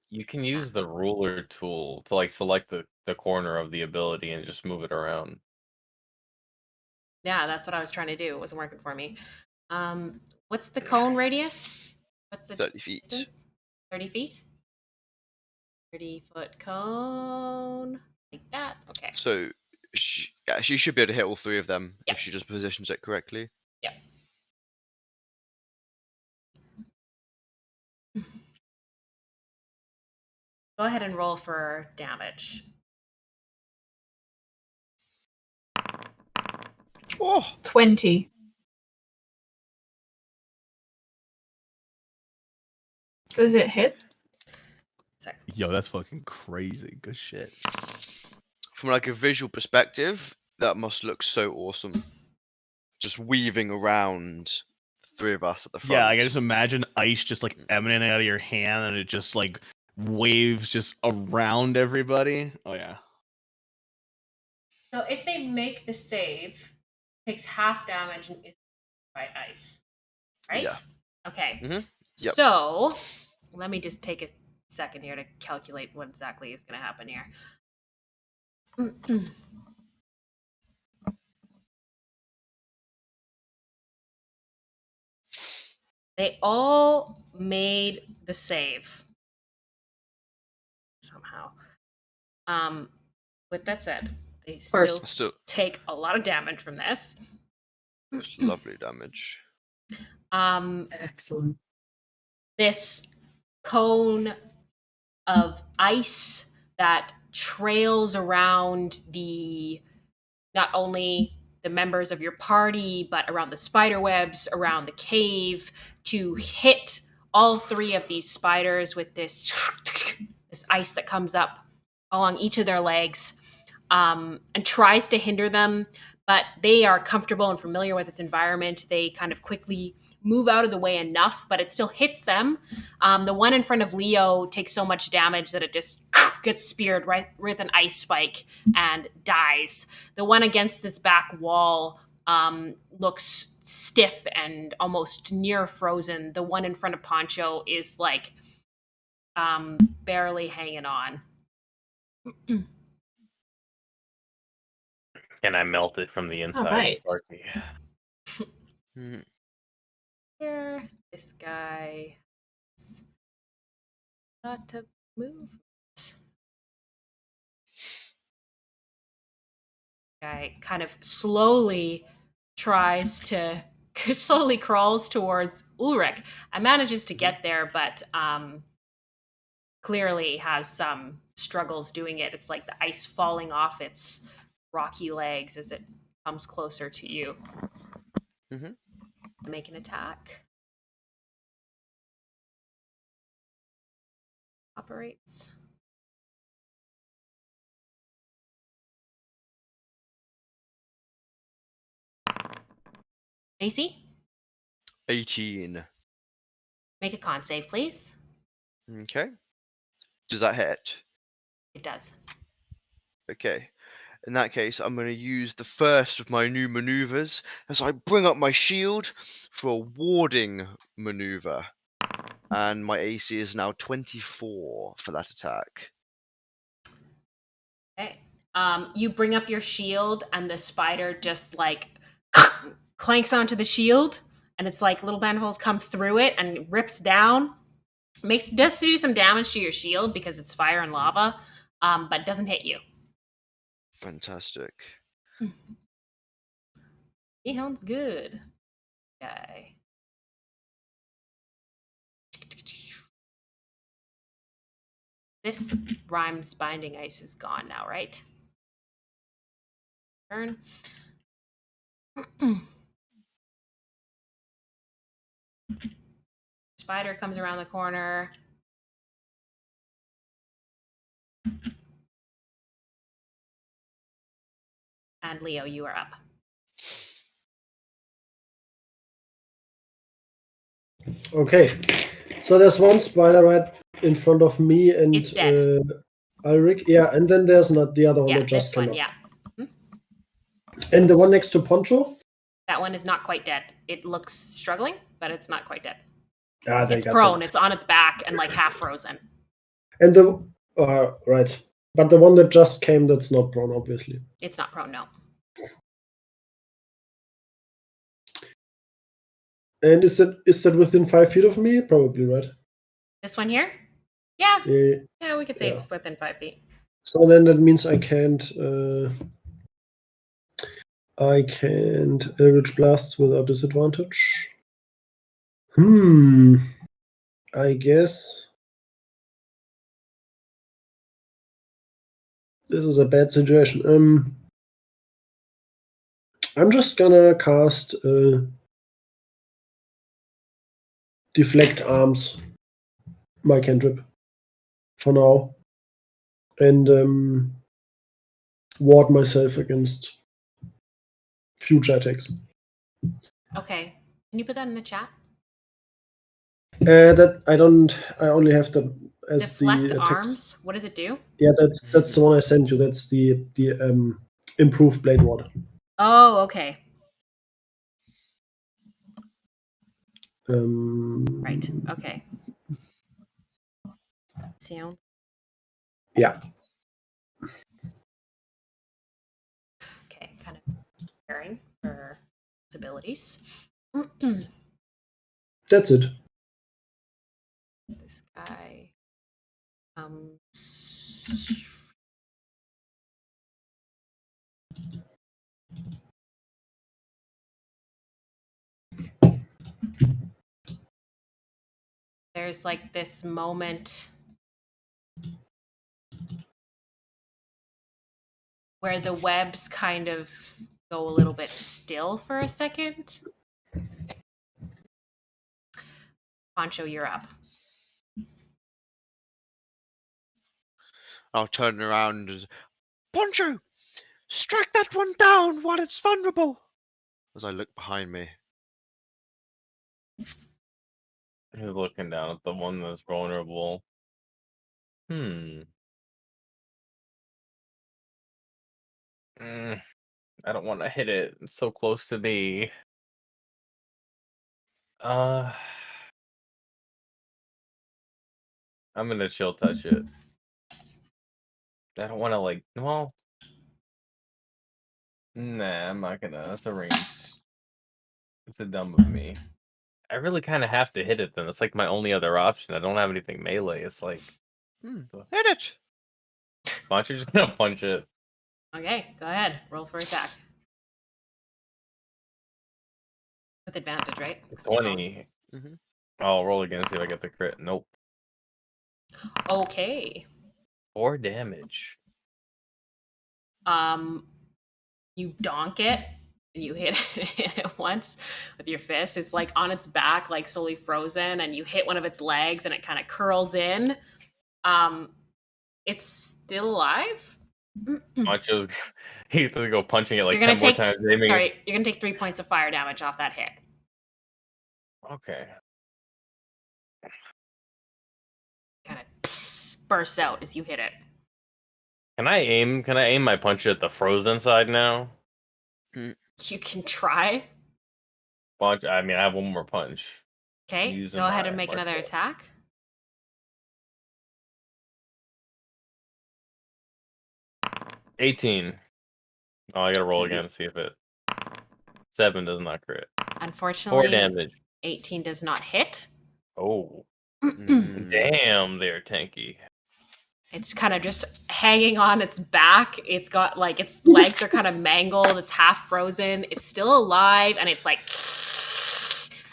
You can use the ruler tool to like select the corner of the ability and just move it around. Yeah, that's what I was trying to do. It wasn't working for me. What's the cone radius? What's the 30 feet. distance? 30 feet? 30-foot cone. Like that. Okay. So she should be able to hit all 3 of them Yeah. if she just positions it correctly. Yeah. Go ahead and roll for damage. Oh, 20. Does it hit? Yo, that's fucking crazy. Good shit. from like a visual perspective, that must look so awesome. Just weaving around 3 of us at the front. Yeah, I can just imagine ice just like emanating out of your hand and it just like waves just around everybody. Oh yeah. So if they make the save, takes half damage and is by ice. Right? Yeah. Okay. Mhm. Yep. So let me just take a second here to calculate what exactly is going to happen here. They all made the save somehow. With that said, they still Still, take a lot of damage from this. it's lovely damage. Excellent. This cone of ice that trails around the not only the members of your party, but around the spider webs, around the cave, to hit all 3 of these spiders with this ice that comes up along each of their legs, and tries to hinder them, but they are comfortable and familiar with its environment. They kind of quickly move out of the way enough, but it still hits them. The one in front of Leo takes so much damage that it just gets speared right with an ice spike and dies. The one against this back wall looks stiff and almost near frozen. The one in front of Poncho is like barely hanging on. And I melt it from the inside. right. Sparky. Mhm. Here, this guy has got to move. Guy kind of slowly crawls towards Ulrich and manages to get there, but clearly has some struggles doing it. It's like the ice falling off its rocky legs as it comes closer to you. Mhm. Make an attack. Operates. AC, 18. make a con save, please. Okay. Does that hit? It does. Okay. In that case, I'm going to use the first of my new maneuvers as I bring up my shield for a warding maneuver. And my AC is now 24 for that attack. Okay. You bring up your shield, and the spider just like clanks onto the shield, and it's like little mandibles come through it and rips down. Does do some damage to your shield because it's fire and lava, but doesn't hit you. Fantastic. He sounds good. Okay. This Rhyme's binding ice is gone now, right? Turn. Spider comes around the corner. And Leo, you are up. Okay. So there's one spider right in front of me and It's dead. Ulrich. Yeah, and then there's not the other one Yeah, that just this came one, up. yeah. And the one next to Poncho? That one is not quite dead. It looks struggling, but it's not quite dead. Ah, they It's got prone. that. It's on its back and like half frozen. And the right. But the one that just came, that's not prone, obviously. It's not prone, no. And is that within 5 feet of me? Probably, right? This one here? Yeah. Yeah. Yeah, we could say Yeah. it's within 5 feet. So then that means I can't Eldritch Blasts without disadvantage. I guess this is a bad situation. I'm just gonna cast Deflect Arms, my cantrip, for now, and ward myself against future attacks. Okay. Can you put that in the chat? That I don't. I only have that as Deflect the attacks. arms. What does it do? Yeah, that's the one I sent you. That's the improved blade ward. Oh, okay. Right. Okay. Sound. Yeah. Okay, kind of preparing for abilities. That's it. This guy there's like this moment where the webs kind of go a little bit still for a second. Poncho, you're up. I'll turn around as Poncho, strike that one down while it's vulnerable. As I look behind me. He's looking down at the one that's vulnerable. I don't want to hit it. It's so close to me. I'm gonna chill touch it. I don't want to well, nah, I'm not gonna. That's a range. It's a dumb of me. I really kind of have to hit it then. It's like my only other option. I don't have anything melee. It's like, Hit it. why don't you just gonna punch it? Okay, go ahead. Roll for attack. With advantage, right? 20. I'll roll again, see if I get the crit. Nope. Okay. 4 damage. you donk it and you hit it once with your fist. It's like on its back, like slowly frozen, and you hit one of its legs and it kind of curls in. It's still alive. Poncho's he's gonna go punching it like You're gonna 10 more take times. Aiming sorry, you're gonna take 3 points of fire damage off that hit. Okay. Kind of bursts out as you hit it. Can I aim my punch at the frozen side now? You can try. Punch. I mean, I have one more punch. Okay, Using go ahead my and make another martial. attack. $18. Oh, I gotta roll again to see if it. 7 does not crit. 4 Unfortunately, damage. 18 does not hit. Oh, Mm. damn! There, Tanky. It's kind of just hanging on its back. It's got like its legs are kind of mangled. It's half frozen. It's still alive, and it's like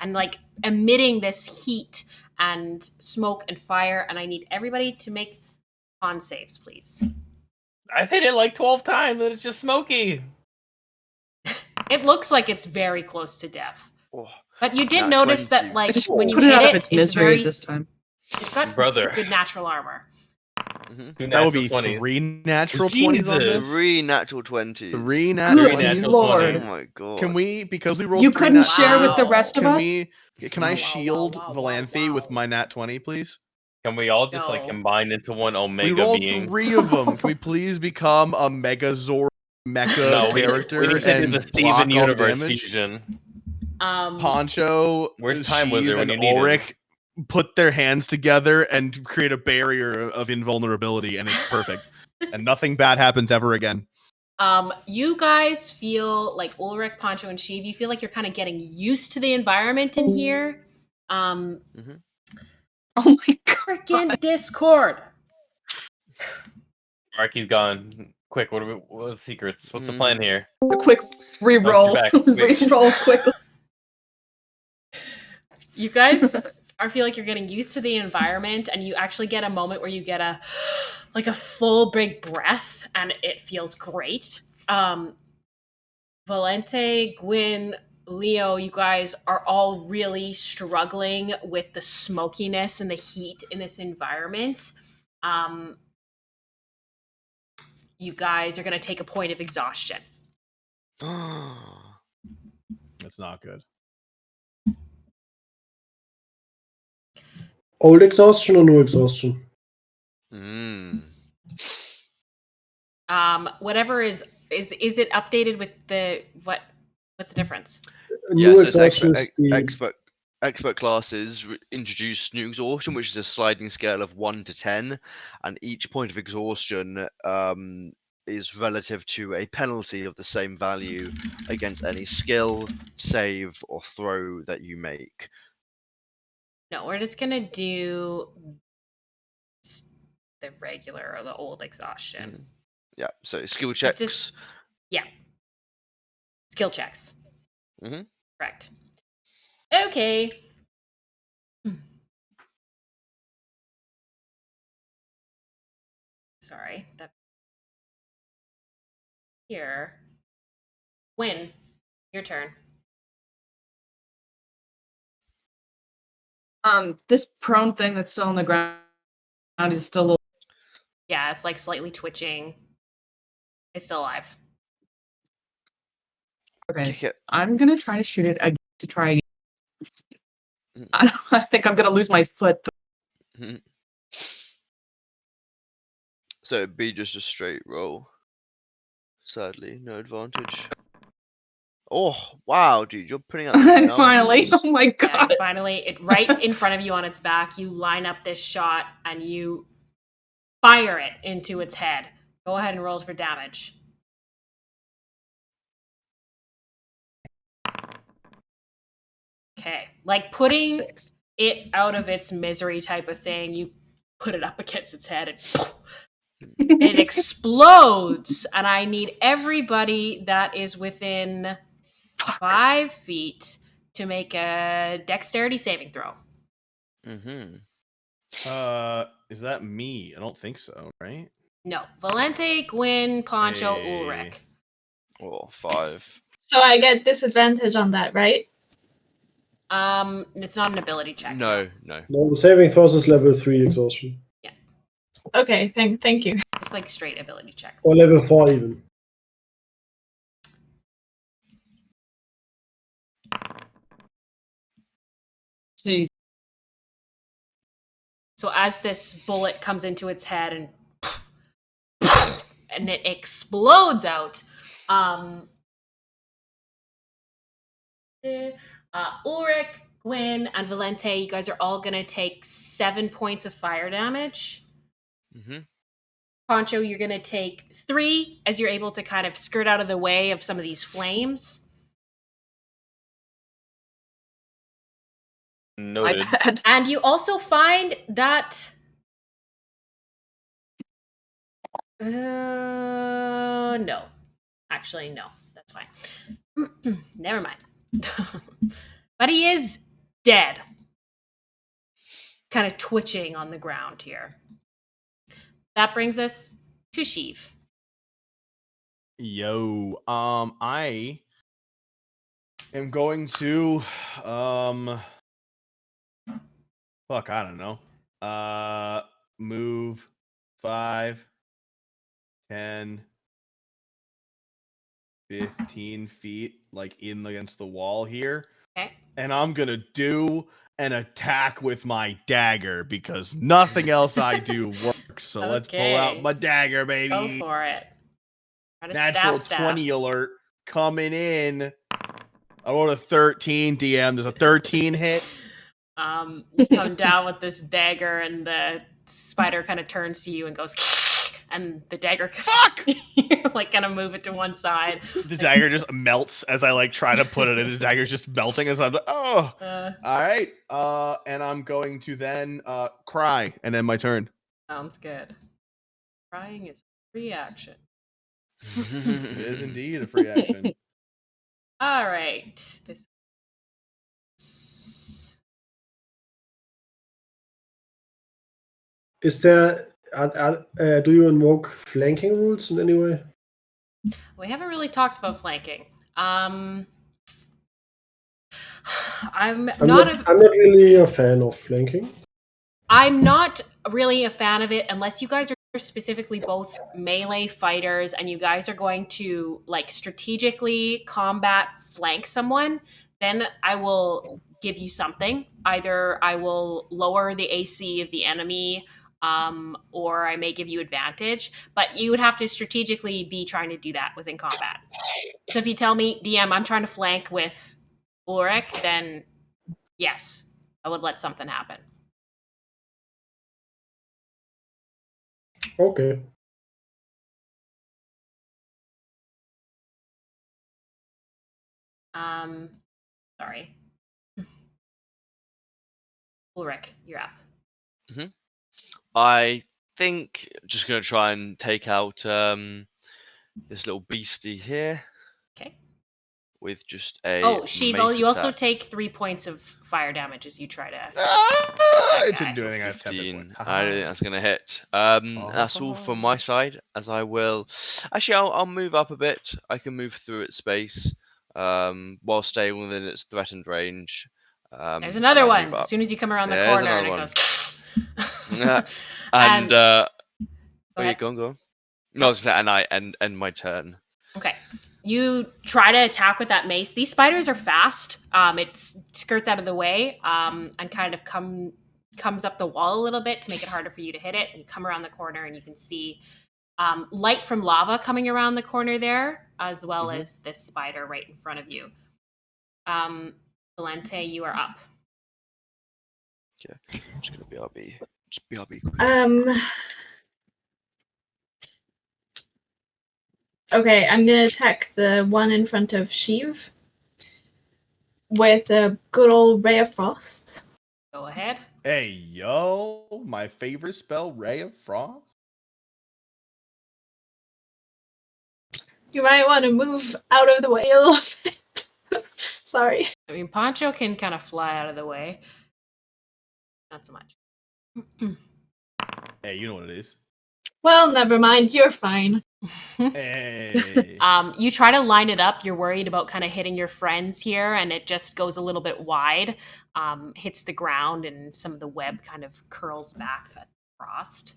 and like emitting this heat and smoke and fire. And I need everybody to make con saves, please. I've hit it like 12 times, and it's just smoky. It looks like it's very close to death. Oh, But you did nat notice 20. that, like, Just when you put it hit out of it, its it's misery very. this time. It's got Brother. good natural armor. Mhm. That would be 20s. 3 natural 20s on this. 3 natural 20s. 3 Good natural Three natural 20s. Lord. 20s. Oh my god. Can we, because we rolled You 3 couldn't nat share with the 20s, rest of can us? can I Wow, wow, shield wow, wow, Valanthe with wow. my nat 20, please? Can we all just like No. combine into one We Omega rolled being? 3 of them. Can we please become a Megazord mecha No, character we need to do and the block Steven all the Universe damage? fusion. Poncho, Where's Time Sheev, Wizard when and you need him? Ulrich put their hands together and create a barrier of invulnerability, and it's perfect. And nothing bad happens ever again. You guys feel like Ulrich, Poncho, and Sheev, you feel like you're kind of getting used to the environment in here. Oh my god. Freaking Discord. Arky's gone. Quick, what are the secrets? What's the plan here? A quick re-roll. back, quick. Re-roll quickly. You guys feel like you're getting used to the environment, and you actually get a moment where you get a full big breath, and it feels great. Valente, Gwyn, Leo, you guys are all really struggling with the smokiness and the heat in this environment. You guys are going to take a point of exhaustion. That's not good. Old exhaustion or new exhaustion? Whatever is it updated with the what's the difference? New So it's exhaustion is the expert classes introduce new exhaustion, which is a sliding scale of 1 to 10, and each point of exhaustion is relative to a penalty of the same value against any skill, save, or throw that you make. No, we're just gonna do the regular or the old exhaustion. Yeah, so skill It's checks. just skill checks. Correct. Okay. Sorry. That here. Win. Your turn. This prone thing that's still on the ground is still a little. Yeah, it's like slightly twitching. It's still alive. Okay. Kick it. I'm gonna try to shoot it again to try again. I think I'm gonna lose my foot. So it'd be just a straight roll. Sadly, no advantage. Oh wow, dude, you're putting up some Finally. numbers. Oh my Yeah, god. and finally, it right in front of you on its back. You line up this shot and you fire it into its head. Go ahead and roll for damage. Okay, like putting 6. it out of its misery type of thing. You put it up against its head and it explodes. And I need everybody that is within 5 feet to make a dexterity saving throw. Is that me? I don't think so, right? No. Valente, Gwyn, Poncho, Hey. Ulrich. Or 5. So I get disadvantage on that, right? It's not an ability check. No. No, the saving throws is level 3 exhaustion. Okay, thank you. It's like straight ability checks. Or level 4 even. Jeez. So as this bullet comes into its head and it explodes out, Ulrich, Gwyn, and Valente, you guys are all gonna take 7 points of fire damage. Mm-hmm. Poncho, you're gonna take 3 as you're able to kind of skirt out of the way of some of these flames. Noted. My bad. And you also find that no. Actually, no. That's fine. Never mind. But he is dead. Kind of twitching on the ground here. That brings us to Sheev. Yo, I am going to, fuck, I don't know. Move 5, 10, 15 feet, like in against the wall here. Okay. And I'm gonna do an attack with my dagger because nothing else I do works. So let's pull out Okay. my dagger, Go baby. for it. Try to Natural stab. 20 alert coming in. I rolled a 13, DM. There's a 13 hit. You come down with this dagger, and the spider kind of turns to you and goes, and the dagger, Fuck! like, kind of move it to one side. The dagger just melts as I like try to put it in. The dagger's just melting as I'm like, oh. All right. And I'm going to then cry and end my turn. Sounds good. Crying is a free action. It is indeed a free action. All right. This. Is there... do you invoke flanking rules in any way? We haven't really talked about flanking. I'm not really a fan of flanking. I'm not really a fan of it unless you guys are specifically both melee fighters and you guys are going to like strategically combat flank someone. Then I will give you something. Either I will lower the AC of the enemy, or I may give you advantage. But you would have to strategically be trying to do that within combat. So if you tell me, DM, I'm trying to flank with Ulrich, then yes, I would let something happen. Okay. Sorry. Ulrich, you're up. Mm-hmm. I think just gonna try and take out this little beastie here. Okay. With just a Sheev, mace you also attack. take 3 points of fire damage as you try to. It didn't do anything. I have 15. tempered. I don't think that's gonna hit. That's all from my side. As I will, actually, I'll move up a bit. I can move through its space, while staying within its threatened range. There's another I'll one. move up. As soon as you come around the There's corner, and another it one. goes. And go wait, ahead. go on. No, I was gonna say, and I end my turn. Okay. You try to attack with that mace. These spiders are fast. It skirts out of the way, and kind of comes up the wall a little bit to make it harder for you to hit it. And you come around the corner, and you can see light from lava coming around the corner there, as well as this spider right in front of you. Valente, you are up. Okay, I'm just gonna BRB. Just BRB quick. Okay, I'm gonna attack the one in front of Sheev with a good old Ray of Frost. Go ahead. Hey, yo, my favorite spell, Ray of Frost. You might want to move out of the way a little bit. Sorry. I mean, Poncho can kind of fly out of the way. Not so much. Hey, you know what it is. Well, never mind. You're fine. Hey. You try to line it up. You're worried about kind of hitting your friends here, and it just goes a little bit wide, hits the ground, and some of the web kind of curls back across.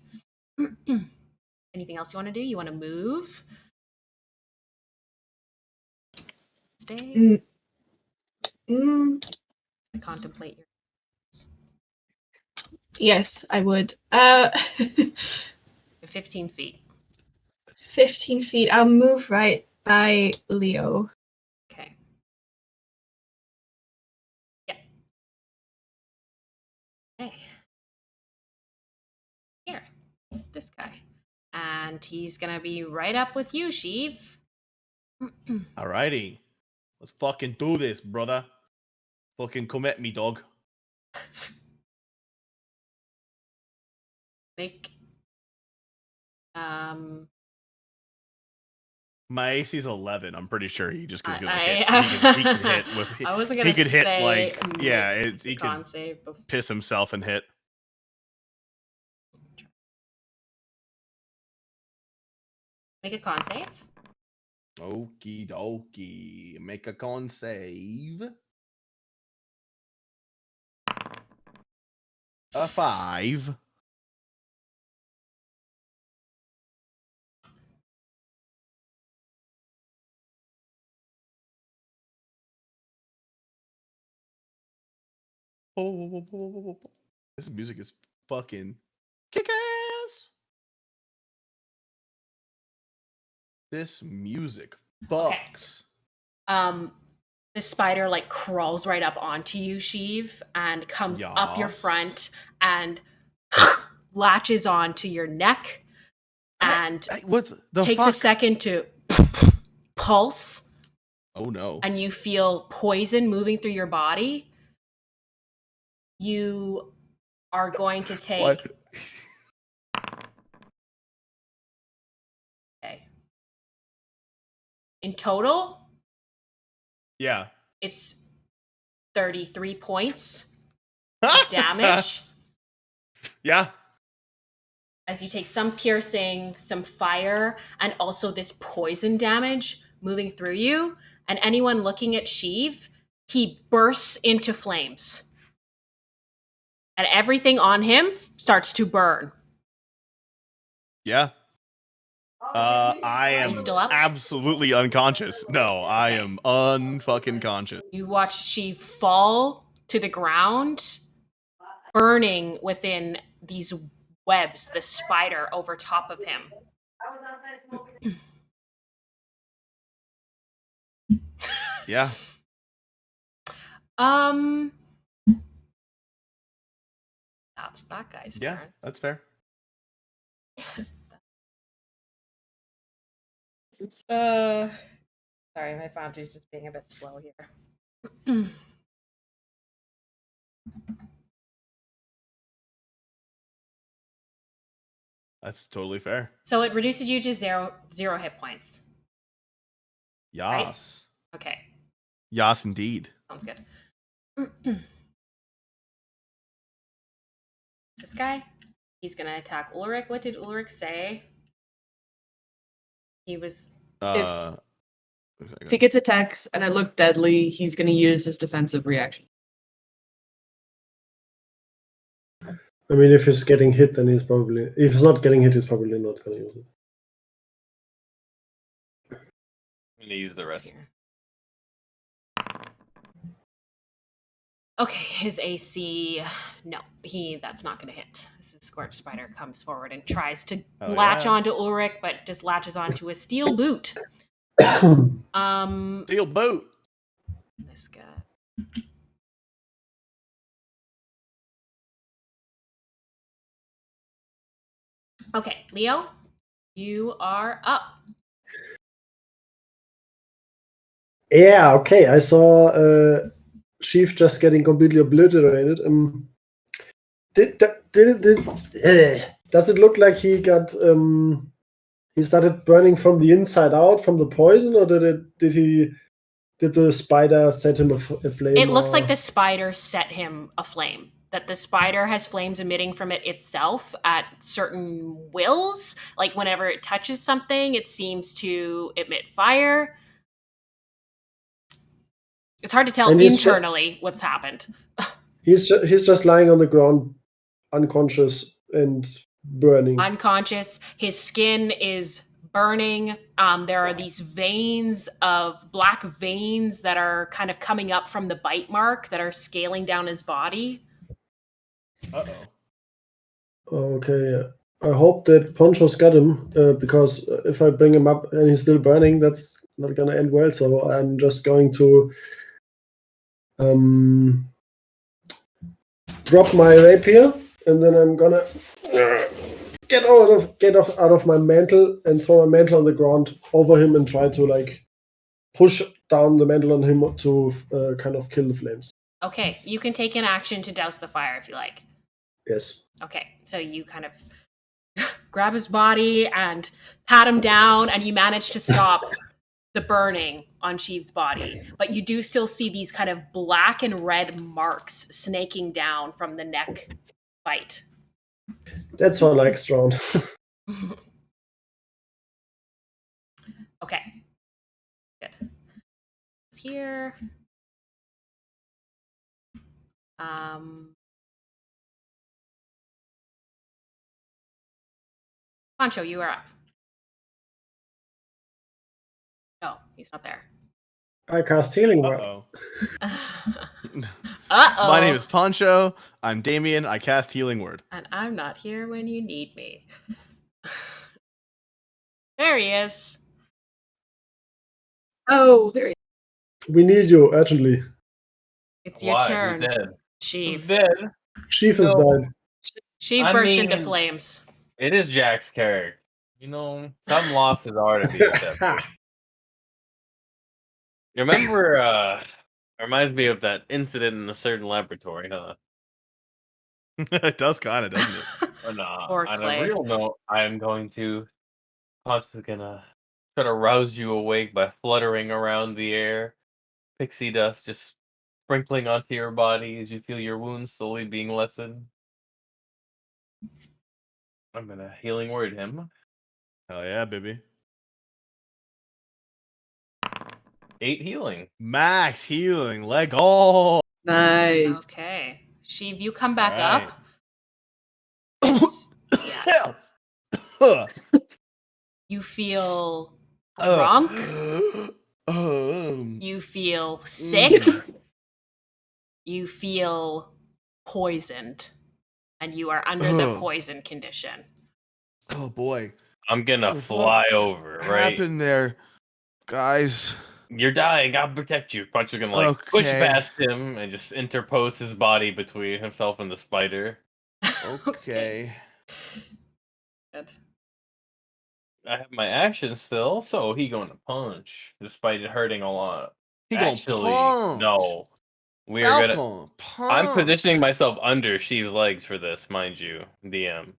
Anything else you want to do? You want to move? Stay? Contemplate your. Yes, I would. 15 feet. 15 feet. I'll move right by Leo. Okay. Yeah. Okay. Here. This guy. And he's gonna be right up with you, Sheev. Alrighty. Let's fucking do this, brother. Fucking come at me, dog. Make My AC is 11. I'm pretty sure he just gonna hit. I He could hit with. I wasn't gonna He could hit say like yeah. make It's he con could save before. piss himself and hit. Make a con save. Okie dokie. Make a con save. A 5. Oh, this music is fucking kick ass. This music fucks. The spider like crawls right up onto you, Sheev, and comes up your Yas. front and latches onto your neck and What the takes fuck? a second to pulse, Oh no. and you feel poison moving through your body. You are going to take. What? Okay. In total, Yeah. it's 33 points of damage Yeah. as you take some piercing, some fire, and also this poison damage moving through you. And anyone looking at Sheev, he bursts into flames. And everything on him starts to burn. Yeah. I am you still up? absolutely unconscious. No, I am unfucking conscious. You watch Sheev fall to the ground, burning within these webs, the spider over top of him. Yeah. That's that guy's Yeah, turn. that's fair. Sorry, my foundry's just being a bit slow here. That's totally fair. So it reduces you to zero hit points. Yas. Okay, Yas, indeed. sounds good. This guy, he's gonna attack Ulrich. What did Ulrich say? He was. If he gets attacks and I look deadly, he's going to use his defensive reaction. I mean, if he's getting hit, then he's probably. If he's not getting hit, he's probably not going to use it. I'm gonna use the rest. Here. Okay, his AC. No, that's not going to hit. This is Scorch Spider comes forward and tries to latch onto Ulrich, but just latches onto a steel boot. Steel boot. This guy. Okay, Leo, you are up. Yeah, okay. I saw Chief just getting completely obliterated. Does it look like he got he started burning from the inside out from the poison, or did the spider set him aflame? It looks like the spider set him aflame. that the spider has flames emitting from it itself at certain wills. Like whenever it touches something, it seems to emit fire. It's hard to tell And internally what's happened. he's just lying on the ground, unconscious and burning. Unconscious. His skin is burning. There are these veins of black veins that are kind of coming up from the bite mark that are scaling down his body. Uh-oh. Okay, I hope that Poncho's got him, because if I bring him up and he's still burning, that's not gonna end well. So I'm just going to drop my rapier, and then I'm gonna get out of my mantle and throw my mantle on the ground over him and try to like push down the mantle on him to kind of kill the flames. Okay, you can take an action to douse the fire if you like. Yes. Okay, so you kind of grab his body and pat him down, and you manage to stop the burning on Sheev's body. But you do still see these kind of black and red marks snaking down from the neck bite. That's our next round. Okay. Good. It's here. Poncho, you are up. No, he's not there. I cast healing word. Uh-oh. Uh-oh. My name is Poncho. I'm Damien. I cast Healing Word. And I'm not here when you need me. There he is. Oh, there. We need you urgently. It's your Why? turn, Who's dead? Sheev. Who's dead? Sheaf has No. died. Sheev I burst into mean- flames. It is Jack's character. You know, some losses are to be accepted. You remember, reminds me of that incident in a certain laboratory, huh? It does kind of, doesn't it? Or On Clay. a real note, I am going to... Poncho's gonna try to rouse you awake by fluttering around the air. Pixie dust just sprinkling onto your body as you feel your wounds slowly being lessened. I'm gonna healing word him. Hell yeah, baby. 8 healing. Max healing. Leg all. Nice. Okay. Sheev, you come back Alright. up. Yeah. You feel drunk. You feel sick. You feel poisoned. And you are under the poison condition. Oh boy. I'm gonna What the fly fuck over, right? happened there, guys? You're dying, I'll protect you. Poncho's gonna like push Okay. past him and just interpose his body between himself and the spider. Okay. Good. I have my action still, so he going to punch, despite it hurting a lot. He gonna Actually, punch. no. We are gonna. Falcon, I'm punch. positioning myself under Sheev's legs for this, mind you, DM.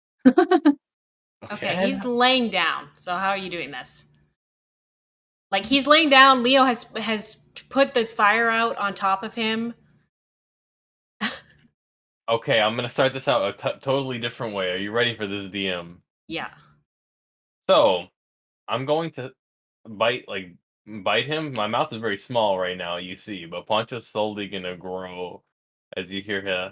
Okay, he's laying down. So how are you doing this? Like he's laying down. Leo has put the fire out on top of him. Okay, I'm gonna start this out a totally different way. Are you ready for this, DM? Yeah. So, I'm going to bite him. My mouth is very small right now, you see, but Poncho's slowly gonna grow as you hear him.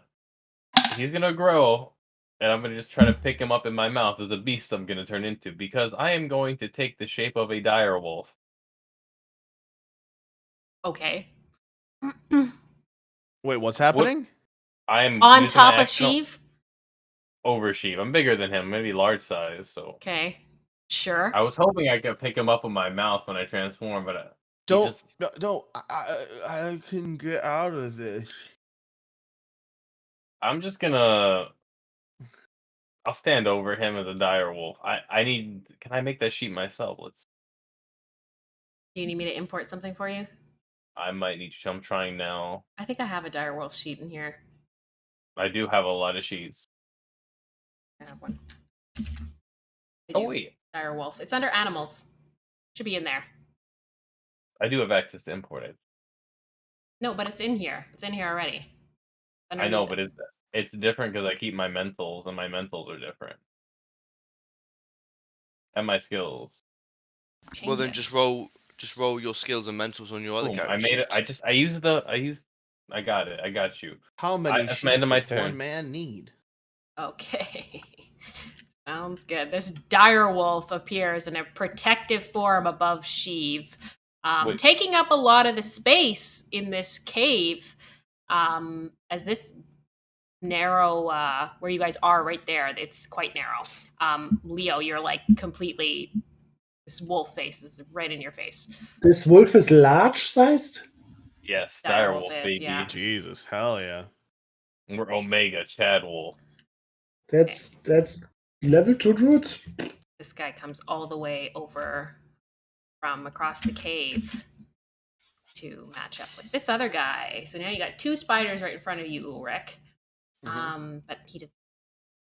He's gonna grow, and I'm gonna just try to pick him up in my mouth as a beast I'm gonna turn into, because I am going to take the shape of a dire wolf. Okay. Wait, what's happening? I am On using top my of action Sheev? over Sheev. I'm bigger than him, maybe large size, so... Okay. Sure. I was hoping I could pick him up with my mouth when I transform, but Don't. I can get out of this. I'm just gonna... I'll stand over him as a dire wolf. I need... Can I make that sheet myself? Do you need me to import something for you? I might need to... I'm trying now. I think I have a direwolf sheet in here. I do have a lot of sheets. I have one. I Oh, do. wait. Direwolf. It's under animals. Should be in there. I do have access to import it. No, but it's in here. It's in here already. I know, Underneath but it. It's different because I keep my mentals, and my mentals are different. And my skills. Well, Change then it. just roll your skills and mentals on your other Boom. character I made it. sheets. I got it. I got you. How many That's my end sheets of my does one turn. man need? Okay. Sounds good. This dire wolf appears in a protective form above Sheev, Wait. taking up a lot of the space in this cave. As this narrow, where you guys are right there, it's quite narrow. Leo, you're like completely. This wolf face is right in your face. This wolf is large sized? Yes, Dire direwolf, is, baby. yeah. Jesus, hell yeah. We're Omega Chad Wolf. That's level 2 druid? This guy comes all the way over from across the cave to match up with this other guy. So now you got 2 spiders right in front of you, Ulrich. But he doesn't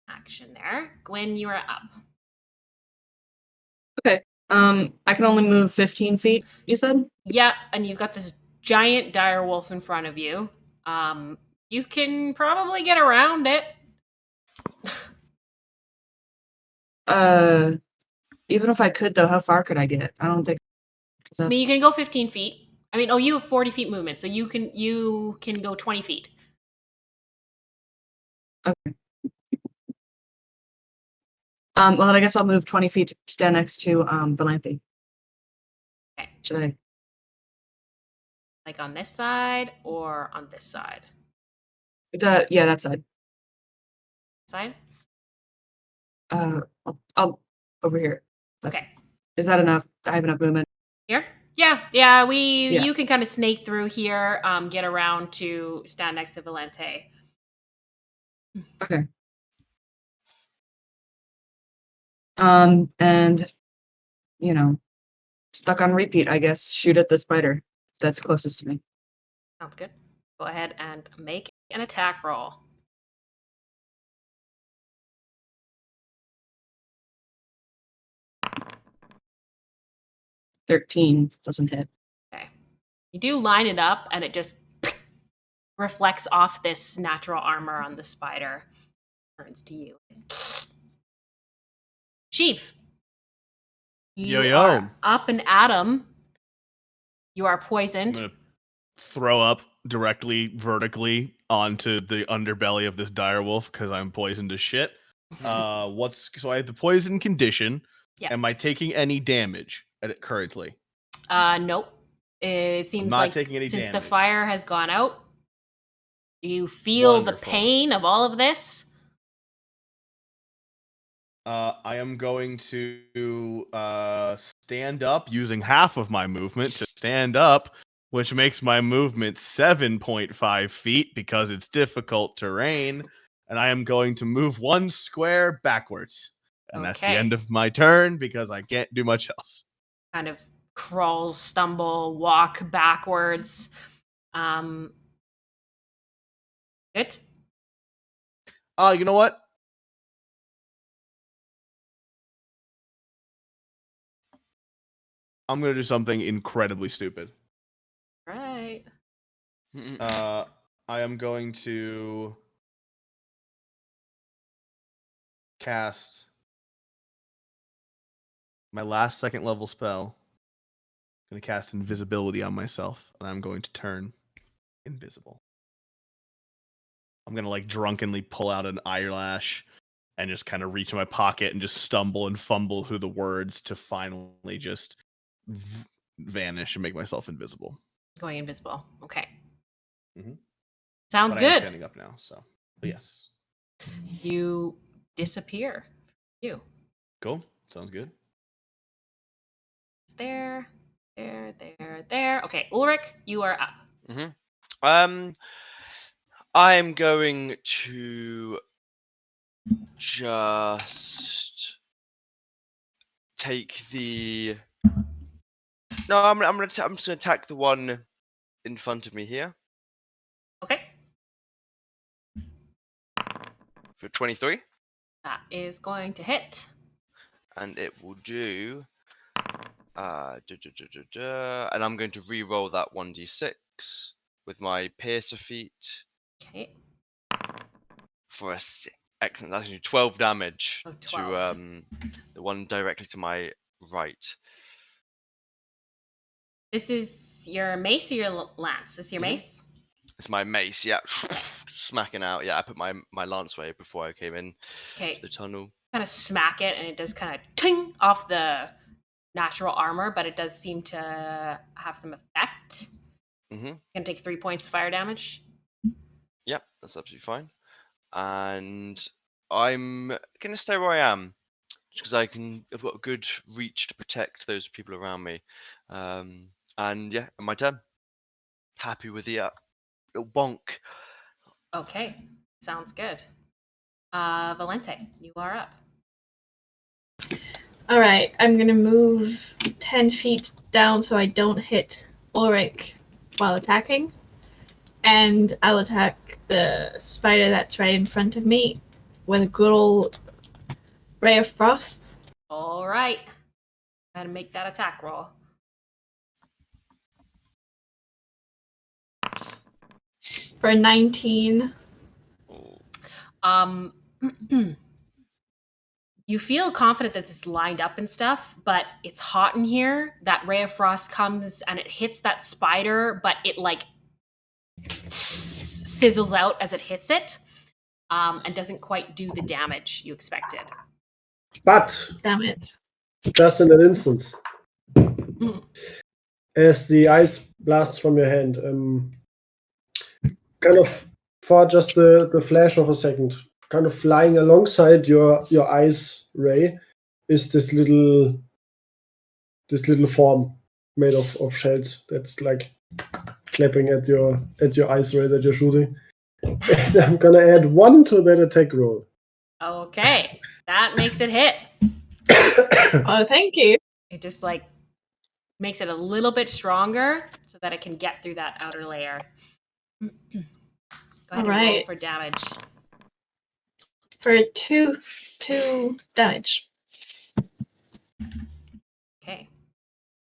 have action there. Gwen, you are up. Okay. I can only move 15 feet, you said? Yeah, and you've got this giant dire wolf in front of you. You can probably get around it. Even if I could, though, how far could I get? I don't think. I mean, you can go 15 feet. I mean, you have 40 feet movement, so you can go 20 feet. Okay. Well, then I guess I'll move 20 feet to stand next to Valanthe. Okay. Should I? Like on this side or on this side? Yeah, that side. Side? I'll over here. Okay. Is that enough? I have enough movement. Here? Yeah. Yeah, Yeah. you can kind of snake through here, get around to stand next to Valente. Okay. And stuck on repeat, I guess. Shoot at the spider that's closest to me. Sounds good. Go ahead and make an attack roll. $13 doesn't hit. Okay. You do line it up and it just reflects off this natural armor on the spider. Turns to you. Chief. You Yo. are up and at him. You are poisoned. I'm gonna throw up directly vertically onto the underbelly of this dire wolf because I'm poisoned as shit. So I have the poison condition. Yeah. Am I taking any damage at it currently? Nope. It seems not like taking any since the damage. fire has gone out, you feel Wonderful. the pain of all of this. I am going to stand up using half of my movement to stand up, which makes my movement 7.5 feet because it's difficult terrain. And I am going to move 1 square backwards. And that's the Okay. end of my turn because I can't do much else. Kind of crawl, stumble, walk backwards. Good. You know what? I'm going to do something incredibly stupid. Right. I am going to cast my last 2nd level spell. I'm going to cast invisibility on myself, and I'm going to turn invisible. I'm going to like drunkenly pull out an eyelash and just kind of reach in my pocket and just stumble and fumble through the words to finally just vanish and make myself invisible. Going invisible. Okay. Mhm. Sounds But I am good. standing up now, so yes. You disappear. You. Cool. Sounds good. There. Okay, Ulrich, you are up. I'm going to just take the. No, I'm just gonna attack the one in front of me here Okay. for 23, That is going to hit. and it will do. And I'm going to re-roll that 1d6 with my piercer feat. Okay. for a excellent. That's actually 12 damage Oh, to 12. the one directly to my right. This is your mace or your lance? This is your Mhm. mace? It's my mace, yeah. Smacking out. Yeah, I put my lance away before I came in to Okay. the tunnel. Kind of smack it, and it does kind of ting off the natural armor, but it does seem to have some effect. Mm-hmm. Gonna take 3 points of fire damage. Yep, that's absolutely fine. And I'm gonna stay where I am because I've got a good reach to protect those people around me. And yeah, my turn. Happy with the little bonk. Okay, sounds good. Valente, you are up. All right, I'm gonna move 10 feet down so I don't hit Ulrich while attacking, and I'll attack the spider that's right in front of me with a good old ray of frost. All right. Gotta make that attack roll. For 19. Um, you feel confident that it's lined up and stuff, but it's hot in here. That ray of frost comes and it hits that spider, but it like sizzles out as it hits it, and doesn't quite do the damage you expected. But Damn it. just in an instance, as the ice blasts from your hand, kind of for just the flash of a second, kind of flying alongside your ice ray is this little form made of shells that's like clapping at your ice ray that you're shooting. And I'm gonna add 1 to that attack roll. Okay, that makes it hit. Oh, thank you. It just like makes it a little bit stronger so that it can get through that outer layer. Go ahead and roll Alright. for damage. For 2 damage. Okay.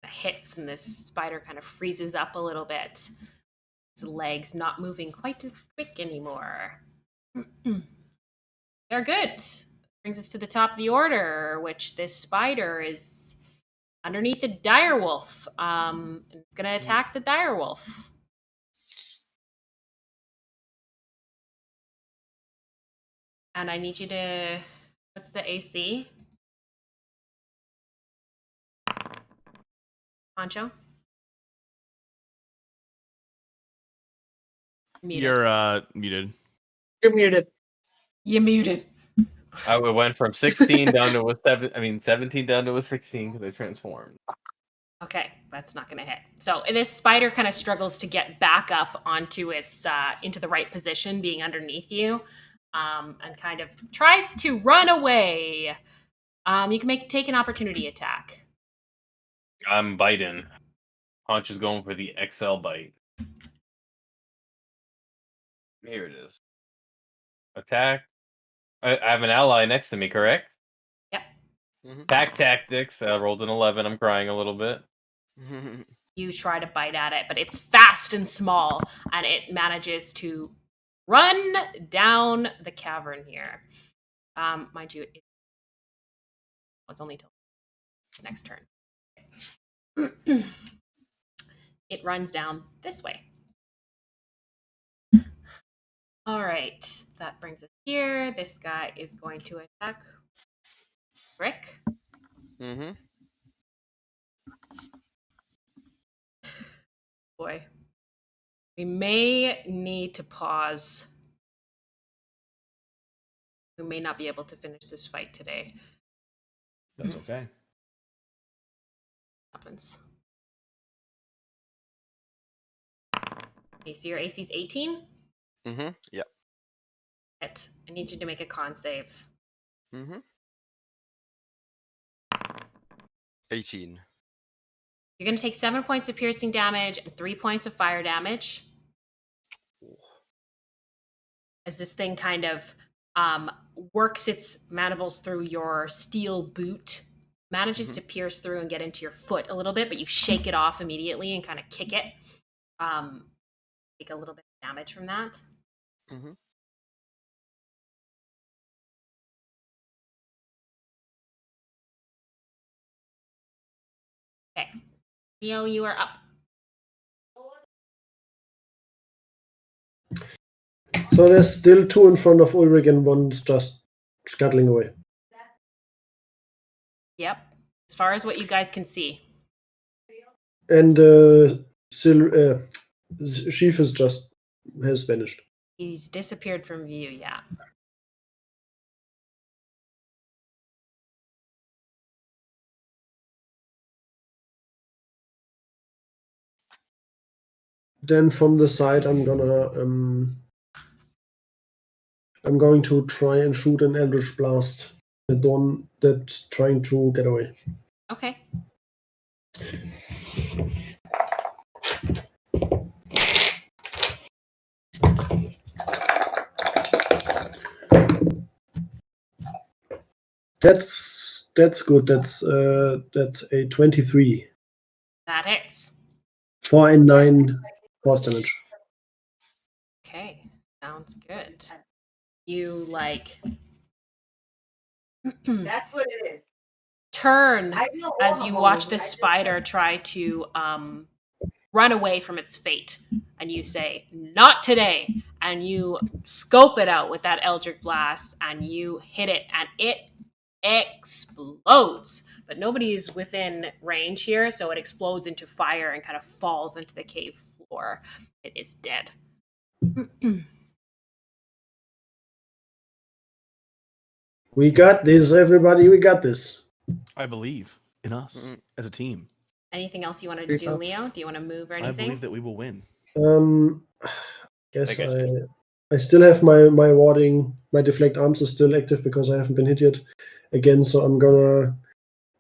It hits and this spider kind of freezes up a little bit. Its legs not moving quite as quick anymore. They're good. Brings us to the top of the order, which this spider is underneath a direwolf. And it's gonna attack the direwolf. And I need you to, what's the AC? Poncho? Muted. You're muted. You're muted. You muted. I went from 16 down to a 17 down to a 16 because I transformed. Okay, that's not gonna hit. So this spider kind of struggles to get back up onto its into the right position, being underneath you, and kind of tries to run away. You can take an opportunity attack. I'm biting. Punch is going for the XL bite. Here it is. Attack. I have an ally next to me, correct? Yep. Attack tactics. I rolled an 11. I'm crying a little bit. You try to bite at it, but it's fast and small, and it manages to run down the cavern here. Mind you, it's only till its next turn. It runs down this way. All right, that brings us here. This guy is going to attack Rick. Mm-hmm. Boy, we may need to pause. We may not be able to finish this fight today. That's okay. Happens. Okay, so your AC is 18. Mm-hmm. Yep. I need you to make a con save. Mm-hmm. 18. You're going to take 7 points of piercing damage and 3 points of fire damage. As this thing kind of works its mandibles through your steel boot, manages to pierce through and get into your foot a little bit, but you shake it off immediately and kind of kick it. Take a little bit of damage from that. Mm-hmm. Okay. Leo, you are up. So there's still 2 in front of Ulrich and one's just scuttling away. Yep. As far as what you guys can see. And Sheaf is has vanished. He's disappeared from view, yeah. Then from the side, I'm going to try and shoot an Eldritch Blast at the one that's trying to get away. Okay. That's good. That's a 23. That hits. 4 and 9 force damage. Okay. Sounds good. You That's what it is. turn as you watch this spider try to run away from its fate, and you say, "Not today!" And you scope it out with that Eldritch Blast, and you hit it, and it explodes. But nobody is within range here, so it explodes into fire and kind of falls into the cave floor. It is dead. We got this, everybody. We got this. I believe in us as a team. Anything else you want to do, Yourself. Leo? Do you want to move or anything? I believe that we will win. Guess I guess I still have my warding. My deflect arms is still active because I haven't been hit yet again. So I'm gonna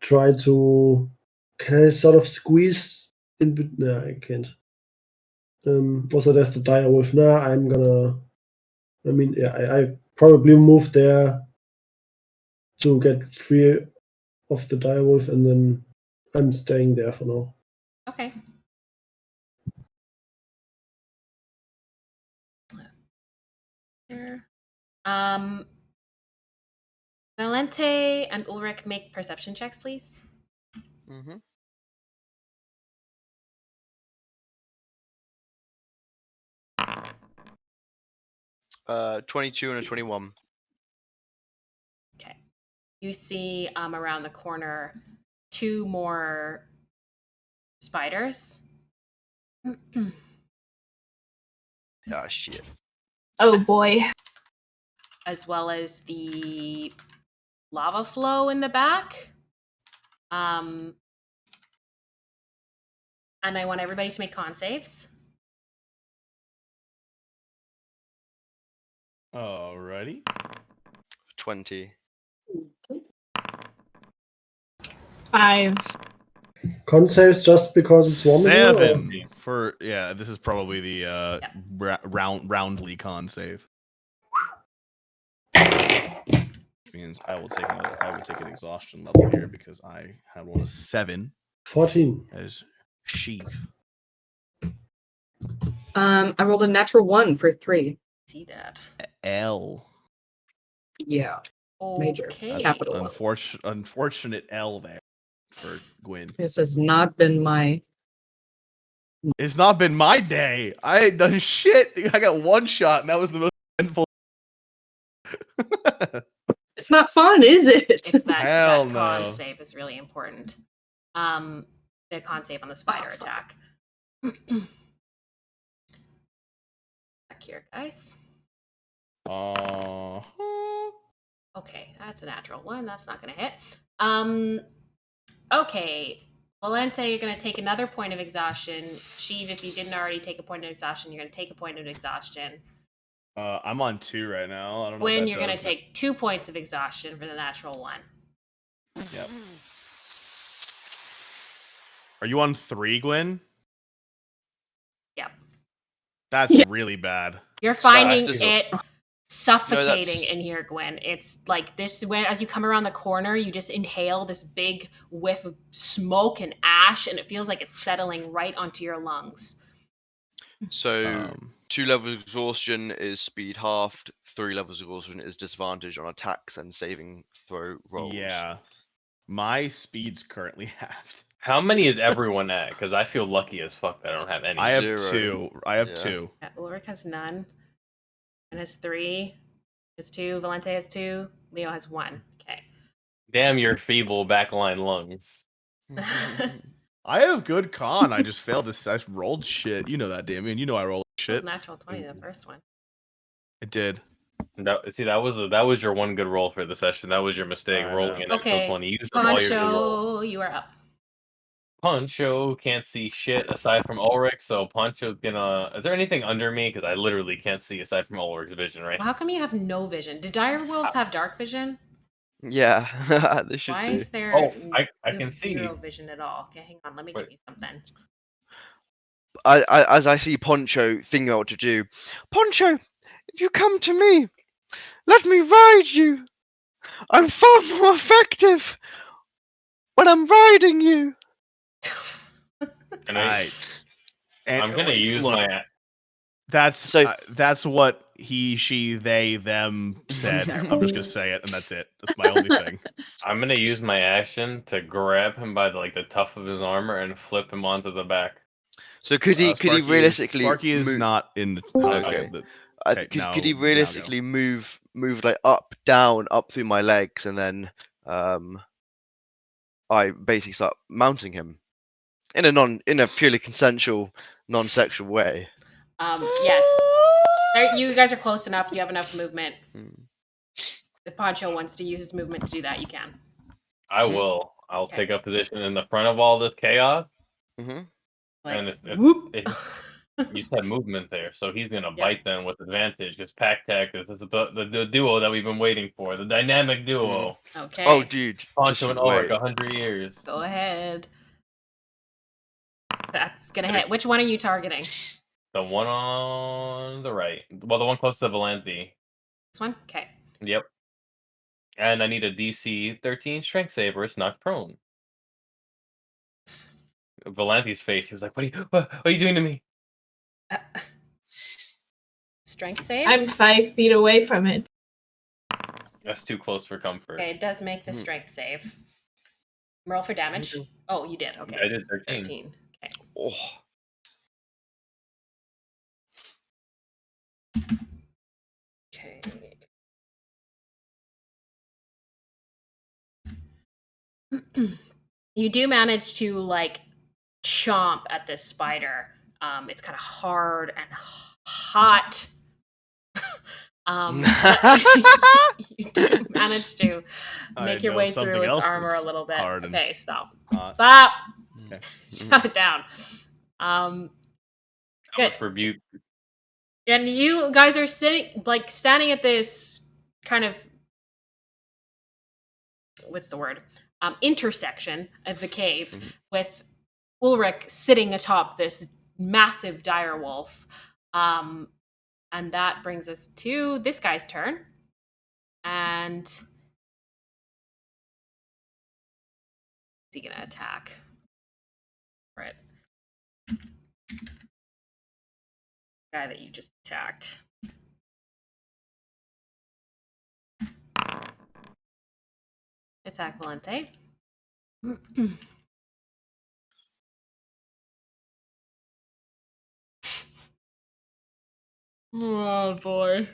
try to. Can I sort of squeeze in? No, I can't. Also, there's the dire wolf. Nah, I'm gonna. I mean, yeah, I probably move there to get free of the dire wolf, and then I'm staying there for now. Okay. There. Valente and Ulrich, make perception checks, please. Mm-hmm. Uh, 22 and a 21. Okay. You see around the corner 2 more spiders. Ah, shit. Oh boy. As well as the lava flow in the back. And I want everybody to make con saves. Alrighty. 20. 5. Con saves just because it's warm in here, or- 7 for this is probably the roundly con save. Which means I will take an exhaustion level here because I have one of 7 14. as Sheaf. I rolled a natural 1 for 3. See that. L. Yeah. Major. Okay. Capital. Unfortunate L there for Gwyn. This has not been my. It's not been my day. I ain't done shit. I got 1 shot, and that was the most eventful. It's not fun, is it? It's that Hell con no. save is really important. The con save on the spider attack. Back here, guys. Okay, that's a natural 1. That's not going to hit. Okay. Valente, you're going to take another point of exhaustion. Sheev, if you didn't already take a point of exhaustion, you're going to take a point of exhaustion. I'm on 2 right now. I don't know. Gwyn, what that you're going to does. take 2 points of exhaustion for the natural 1. Yep. Are you on 3, Gwyn? Yep. That's really bad. You're finding just- it suffocating that's- in here, Gwyn. It's like this, when as you come around the corner, you just inhale this big whiff of smoke and ash, and it feels like it's settling right onto your lungs. So 2 levels of exhaustion is speed halved. 3 levels of exhaustion is disadvantage on attacks and saving throw rolls. Yeah. My speed's currently halved. How many is everyone at? Because I feel lucky as fuck that I don't have any. I have 0. 2. I have Yeah. 2. Yeah, Ulrich has none. And has 3. Has 2. Valente has 2. Leo has 1. Okay. Damn your feeble backline lungs. I have good con. I just failed this. I rolled shit. You know that, Damien. You know I rolled shit. Natural 20, the first one. I did. That was your one good roll for the session. That was your mistake, I rolling know. an actual Okay. 20. Use up all your good rolls. Poncho, you are up. Poncho can't see shit aside from Ulrich, so Poncho's gonna. Is there anything under me? Because I literally can't see aside from Ulrich's vision, right? Well, how come you have no vision? Do dire wolves have dark vision? Yeah, they should Why do. is there Oh, I you can have see. 0 vision at all? Okay, hang on. Let me give Wait. you something. As I see Poncho thinking what to do. Poncho, if you come to me, let me ride you. I'm far more effective when I'm riding you. And I'm gonna use look, my. That's what he, she, they, them said. I'm just gonna say it, and that's it. That's my only thing. I'm gonna use my action to grab him by the tuft of his armor and flip him onto the back. So could he realistically Sparky is not in the Okay. Could he realistically move like up, down, up through my legs, and then I basically start mounting him in a purely consensual, non-sexual way? Yes. You guys are close enough. You have enough movement. If Poncho wants to use his movement to do that, you can. I will. I'll Okay. take a position in the front of all this chaos. Mm-hmm. Like, And whoop. you said movement there, so he's gonna bite them with advantage because Pack Tactics is the duo that we've been waiting for, the dynamic duo. Okay. Oh, dude, Poncho just and Ulrich, wait. 100 years. Go ahead. That's gonna hit. Which one are you targeting? The one on the right. Well, the one close to Valente. This one? Okay. Yep. And I need a DC 13 strength save or it's knocked prone. Valente's face, he was like, what are you doing to me? Strength save? I'm 5 feet away from it. That's too close for comfort. Okay, it does make the strength save. Roll for damage. Oh, you did. Okay. I did 13. Okay. Oh. Okay. You do manage to chomp at this spider. It's kind of hard and hot. You do manage to make your way through its armor a little bit. Okay, stop. Stop. Okay. Shut it down. How much rebuke? And you guys are standing at this kind of, what's the word? Intersection of the cave with Ulrich sitting atop this massive dire wolf. And that brings us to this guy's turn. And is he gonna attack? Right. Guy that you just attacked. Attack Valente. Oh boy.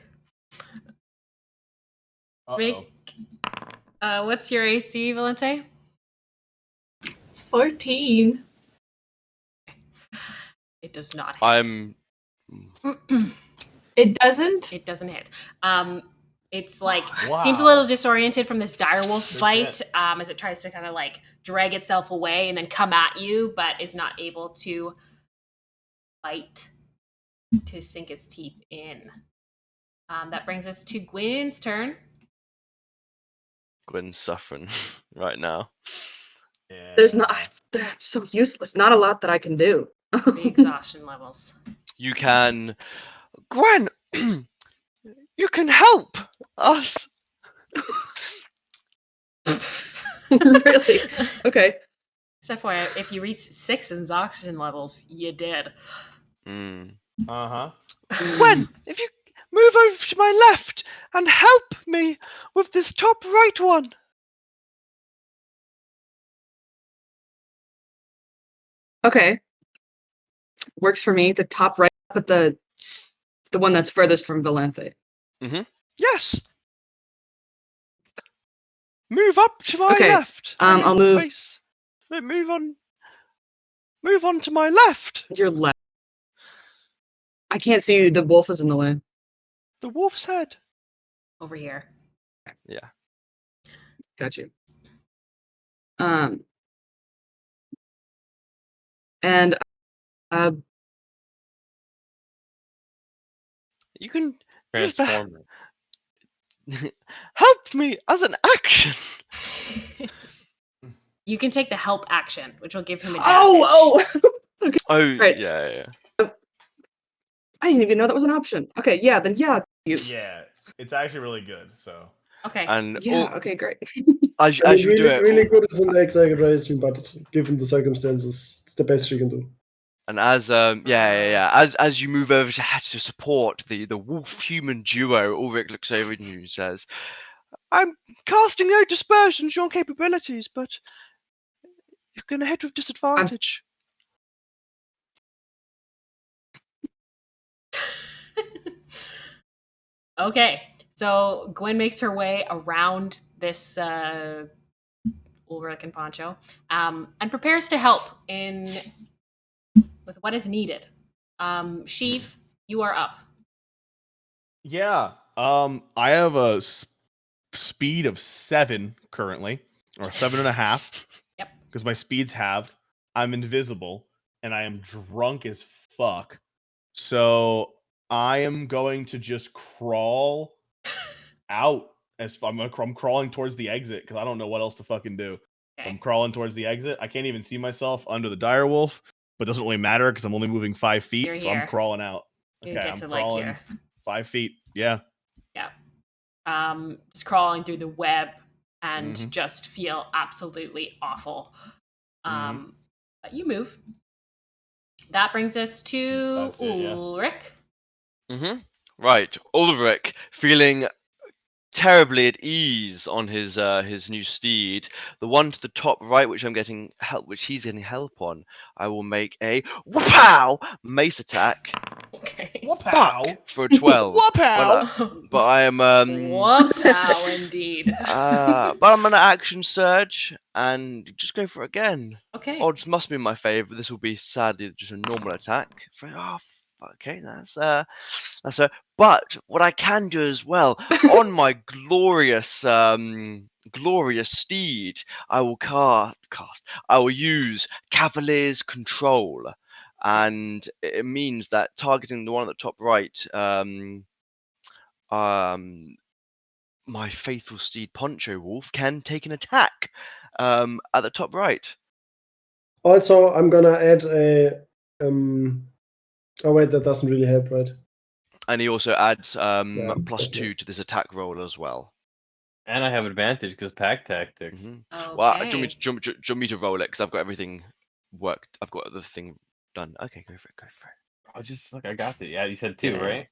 Uh-oh. What's your AC, Valente? 14. It does not hit. It doesn't? It doesn't hit. It's seems a little disoriented from this direwolf bite as it tries to kind of drag itself away and then come at you, but is not able to bite to sink its teeth in. That brings us to Gwyn's turn. Gwyn's suffering right now. Yeah. That's so useless. Not a lot that I can do. The exhaustion levels. You can, Gwen. You can help us. Really? Okay. Except for if you reach 6 exhaustion levels, you did. Uh-huh. Gwen, if you move over to my left and help me with this top right one. Okay. Works for me. The top right, but the one that's furthest from Valenthe. Yes. Move up to my Okay, left. I'll move- Face. Move on. Move on to my left. Your left. I can't see you. The wolf is in the way. The wolf's head. Over here. Yeah. Got you. And You can Transform it. help me as an action. You can take the help action, which will give him advantage. oh, Oh, Right. yeah. I didn't even know that was an option. Okay, yeah, then yeah, you. Yeah, it's actually really good. So Okay. And Yeah, okay, great. as I mean, you do really, it, really good as an exaggeration, but given the circumstances, it's the best you can do. and as as you move over to support the wolf human duo, Ulrich looks over at you and says, "I'm casting no dispersions on your capabilities, but you're going to hit with disadvantage." Okay. So Gwen makes her way around this Ulrich and Poncho, and prepares to help with what is needed. Sheev, you are up. yeah, I have a speed of 7 currently, or 7.5. Yep. Because my speed's halved. I'm invisible, and I am drunk as fuck. So I am going to just crawl out as I'm crawling towards the exit because I don't know what else to fucking do. Okay. I'm crawling towards the exit. I can't even see myself under the direwolf, but it doesn't really matter because I'm only moving 5 feet. You're so here. I'm crawling out. You Okay, get I'm to, like, crawling here. 5 feet. Yeah. Just crawling through the web and Mhm. just feel absolutely awful. But you move. That brings us to That's it, yeah. Ulrich. Right, Ulrich, feeling terribly at ease on his new steed, the one to the top right, which he's getting help on. I will make a whoop-pow mace attack. Okay. Fuck for a 12. But I am Whoop-pow, indeed. but I'm gonna action surge and just go for it again. Okay. Odds must be in my favor. This will be sadly just a normal attack. Okay, that's but what I can do as well on my glorious steed, I will I will use Cavalier's Control, and it means that targeting the one at the top right, my faithful steed Poncho Wolf can take an attack at the top right. Also, I'm gonna add a. Oh wait, that doesn't really help, right? And he also adds Yeah, plus definitely. 2 to this attack roll as well. And I have advantage because pack tactics. Okay. Well, do you want me to roll it? Because I've got everything worked. I've got the thing done. Okay, go for it. I just look. I got it. Yeah, you said 2, Yeah.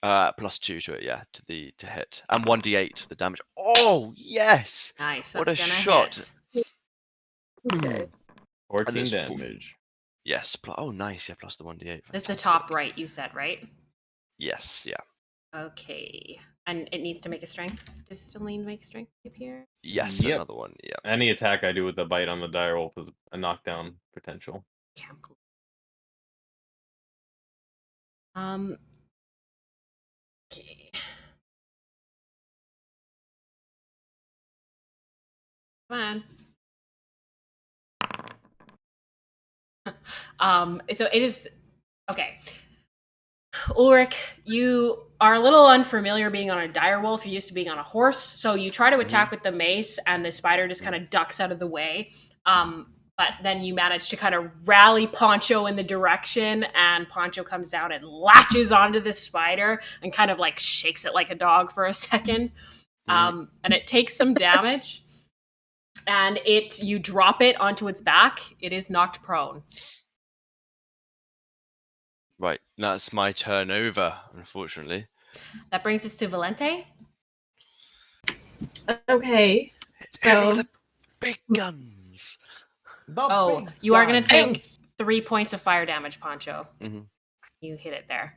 right? Plus 2 to it, yeah, to hit, and 1d8 the damage. Oh yes! Nice. What That's a gonna shot! hit. Okay. 14 there's damage. Yes. Oh, nice. Yeah, plus the 1d8. This is the Fantastic. top right, you said, right? Yes. Yeah. Okay. And it needs to make a strength. Does it still need to make strength up here? Yes. Yep. Another one. Yeah. Any attack I do with the bite on the direwolf is a knockdown potential. Okay. Come on. So it is okay. Ulrich, you are a little unfamiliar being on a direwolf. You're used to being on a horse, so you try to attack with the mace, and the spider just kind of ducks out of the way. But then you manage to kind of rally Poncho in the direction, and Poncho comes down and latches onto the spider and kind of like shakes it like a dog for a second. And it takes some damage, and you drop it onto its back. It is knocked prone. Right. That's my turn over, unfortunately. That brings us to Valente. Okay. Hit me with So the big guns. You are going to take 3 points of fire damage, Poncho. Mm-hmm. You hit it there.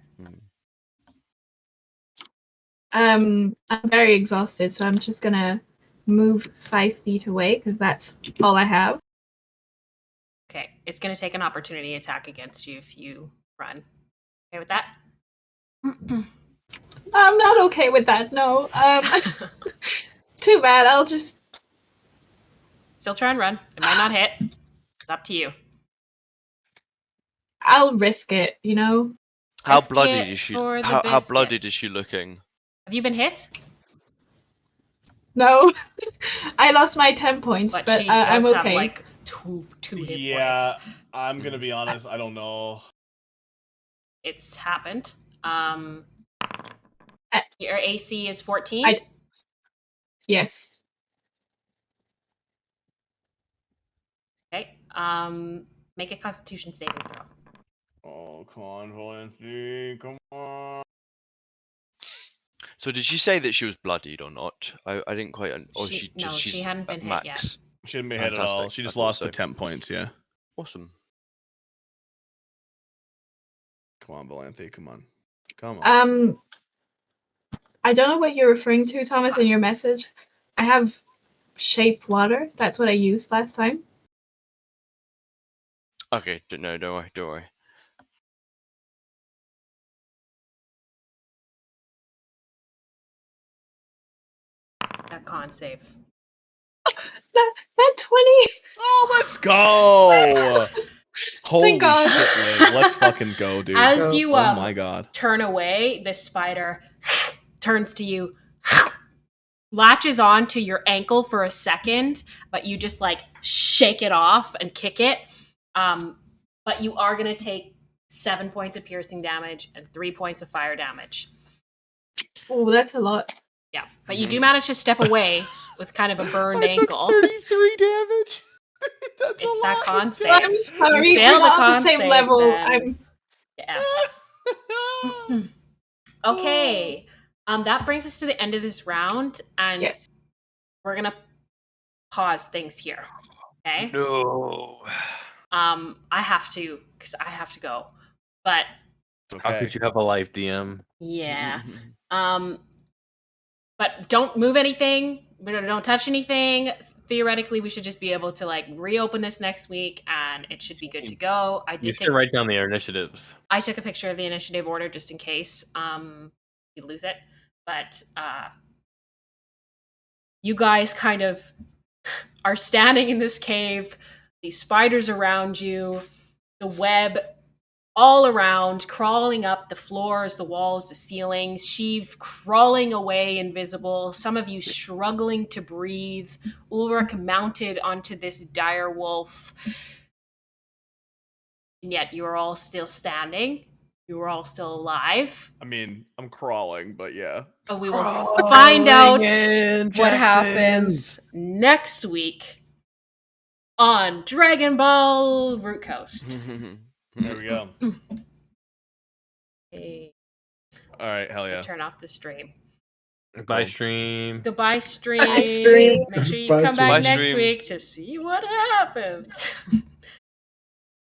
I'm very exhausted, so I'm just gonna move 5 feet away because that's all I have. Okay, it's going to take an opportunity attack against you if you run. Okay with that? I'm not okay with that. No. Too bad. I'll just. Still try and run. It might not hit. It's up to you. I'll risk it. You know. How Risk bloodied it is she? for the How biscuit. bloodied is she looking? Have you been hit? No. I lost my 10 points, but she I'm does okay. have like two hit Yeah, points. I'm gonna be honest. I don't know. It's happened. Your AC is 14. Yes. Okay. Make a Constitution saving throw. Oh, come on, Valencia, come on. So did she say that she was bloodied or not? I didn't quite. Or She she's hadn't been at hit max. yet. She didn't be hit at all. Fantastic. She just I thought lost the so. 10 points. Yeah. Awesome. Come on, Valanthe. Come on. Come on. I don't know what you're referring to, Thomas, in your message. I have shape water. That's what I used last time. Okay. No, don't worry. Don't worry. That con save. That 20. Oh, let's go! Holy God. shit, Liv. Let's fucking go, dude. As you oh my god. turn away, the spider turns to you, latches on to your ankle for a second, but you just like shake it off and kick it. But you are going to take 7 points of piercing damage and 3 points of fire damage. Oh, that's a lot. Yeah, but you do manage to step away with kind of a burned I ankle. took 33 damage. That's It's a that lot. con save. I'm sorry. You failed We're the not on con the same save, level. then. Yeah. Okay. That brings us to the end of this round, and Yes. we're gonna pause things here. Okay. No. I have to, because I have to go. But It's How okay. could you have a life, DM? yeah. But don't move anything. Don't touch anything. Theoretically, we should just be able to like reopen this next week, and it should be good to go. You should write down the initiatives. I took a picture of the initiative order just in case you lose it. But you guys kind of are standing in this cave, these spiders around you, the web all around, crawling up the floors, the walls, the ceilings, Sheev crawling away invisible, some of you struggling to breathe, Ulrich mounted onto this dire wolf. And yet you are all still standing. You are all still alive. I mean, I'm crawling, but yeah. But we will find out what happens Jackson. next week on Dragon Ball Root Coast. There we go. Okay, All right, hell yeah. turn off the stream. Bye, stream. Goodbye, stream. Bye, stream. Make sure you Bye, come back stream. next Bye, stream. week to see what happens.